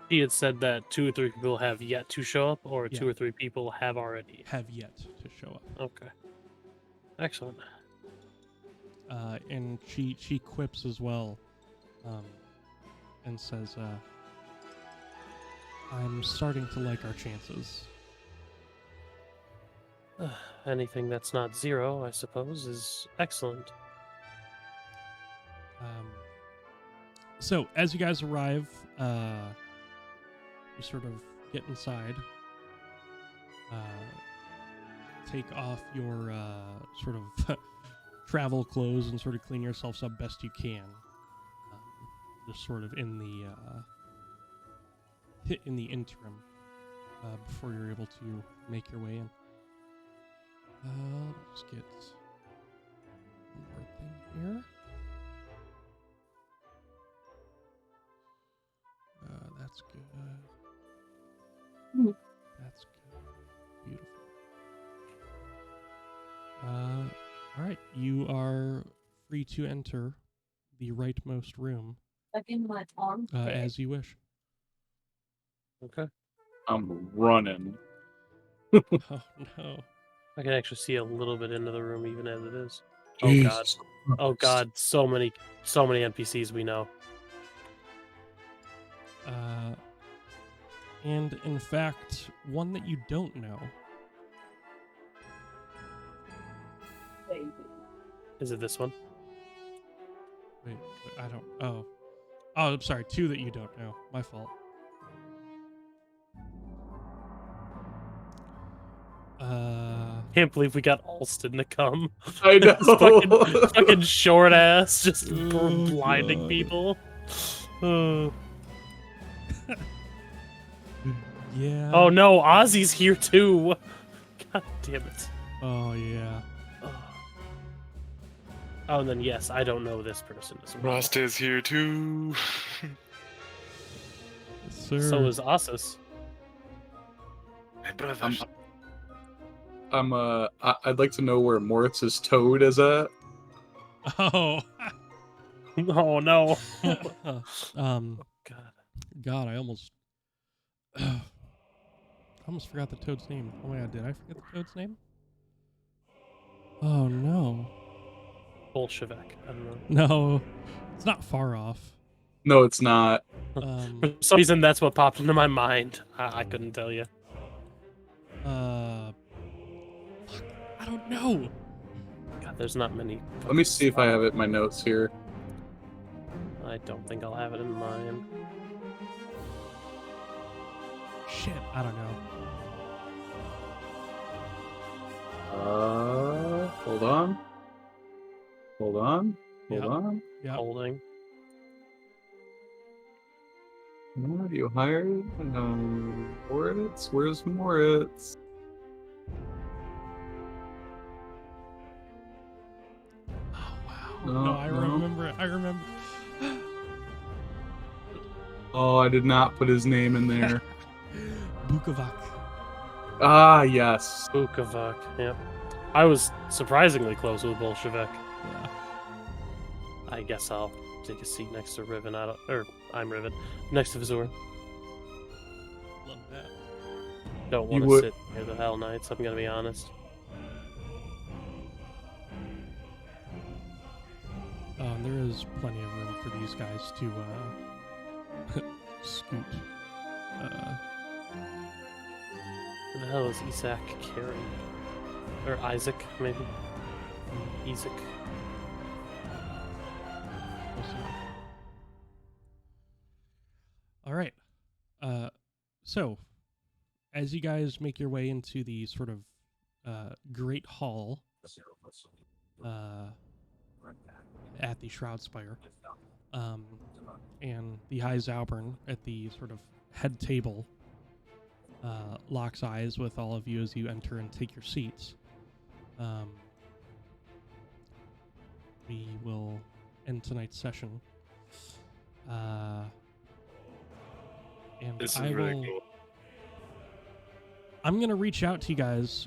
He had said that 2 or 3 people have yet to show up, or Yeah. 2 or 3 people have already. Have yet to show up. Okay. Excellent. And she quips as well, and says, I'm starting to like our chances. Anything that's not 0, I suppose, is excellent. So, as you guys arrive, you sort of get inside, take off your sort of travel clothes and sort of clean yourselves up best you can. Just sort of in the interim, before you're able to make your way in. Let's get one more thing here. That's good. Hmm. That's good. Beautiful. All right. You are free to enter the rightmost room as you wish. Okay. I'm running. Oh no. I can actually see a little bit into the room even as it is. Oh god. Jesus Oh Christ. god, so many NPCs we know. And in fact, one that you don't know. Is it this one? Wait, I don't. Oh, I'm sorry. Two that you don't know. My fault. Can't believe we got Alston to come. I know. This fucking short ass just Oh, blinding God. people. Yeah. Oh no, Ozzy's here too. God damn it. Oh yeah. Oh, and then yes, I don't know this person as well. Rust is here too. Sir. So is Ossus. My brother. I'd like to know where Moritz's toad is at. Oh. Oh no. God, I almost forgot the toad's name. Oh my god, did I forget the toad's name? Oh no. Bolshevik. I don't know. No. It's not far off. No, it's not. For some reason, that's what popped into my mind. I couldn't tell you. Fuck, I don't know. God, there's not many. Let me see if I have it in my notes here. I don't think I'll have it in mine. Shit, I don't know. Hold on. Hold on. Hold Yep. on. Yeah. Holding. What you hired? Moritz? Where's Moritz? Oh wow. No, No, I no. remember it. I remember. Oh, I did not put his name in there. Bukovac. Ah, yes. Bukovac. Yep. I was surprisingly close with Bolshevik. Yeah. I guess I'll take a seat next to Riven. I'm Riven. Next to Vazur. Love that. Don't You want to would- sit near the Hell Knights, I'm gonna be honest. And there is plenty of room for these guys to scoot. Who the hell is Isaac carrying? Or Isaac, maybe? Isaac. All right. So, as you guys make your way into the sort of Great Hall at the Shroud Spire, and the High Zaubern at the sort of head table locks eyes with all of you as you enter and take your seats. We will end tonight's session. And This is I really will. cool. I'm gonna reach out to you guys,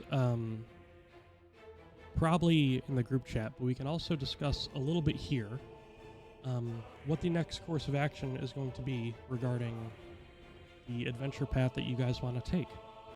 probably in the group chat, but we can also discuss a little bit here what the next course of action is going to be regarding the adventure path that you guys want to take.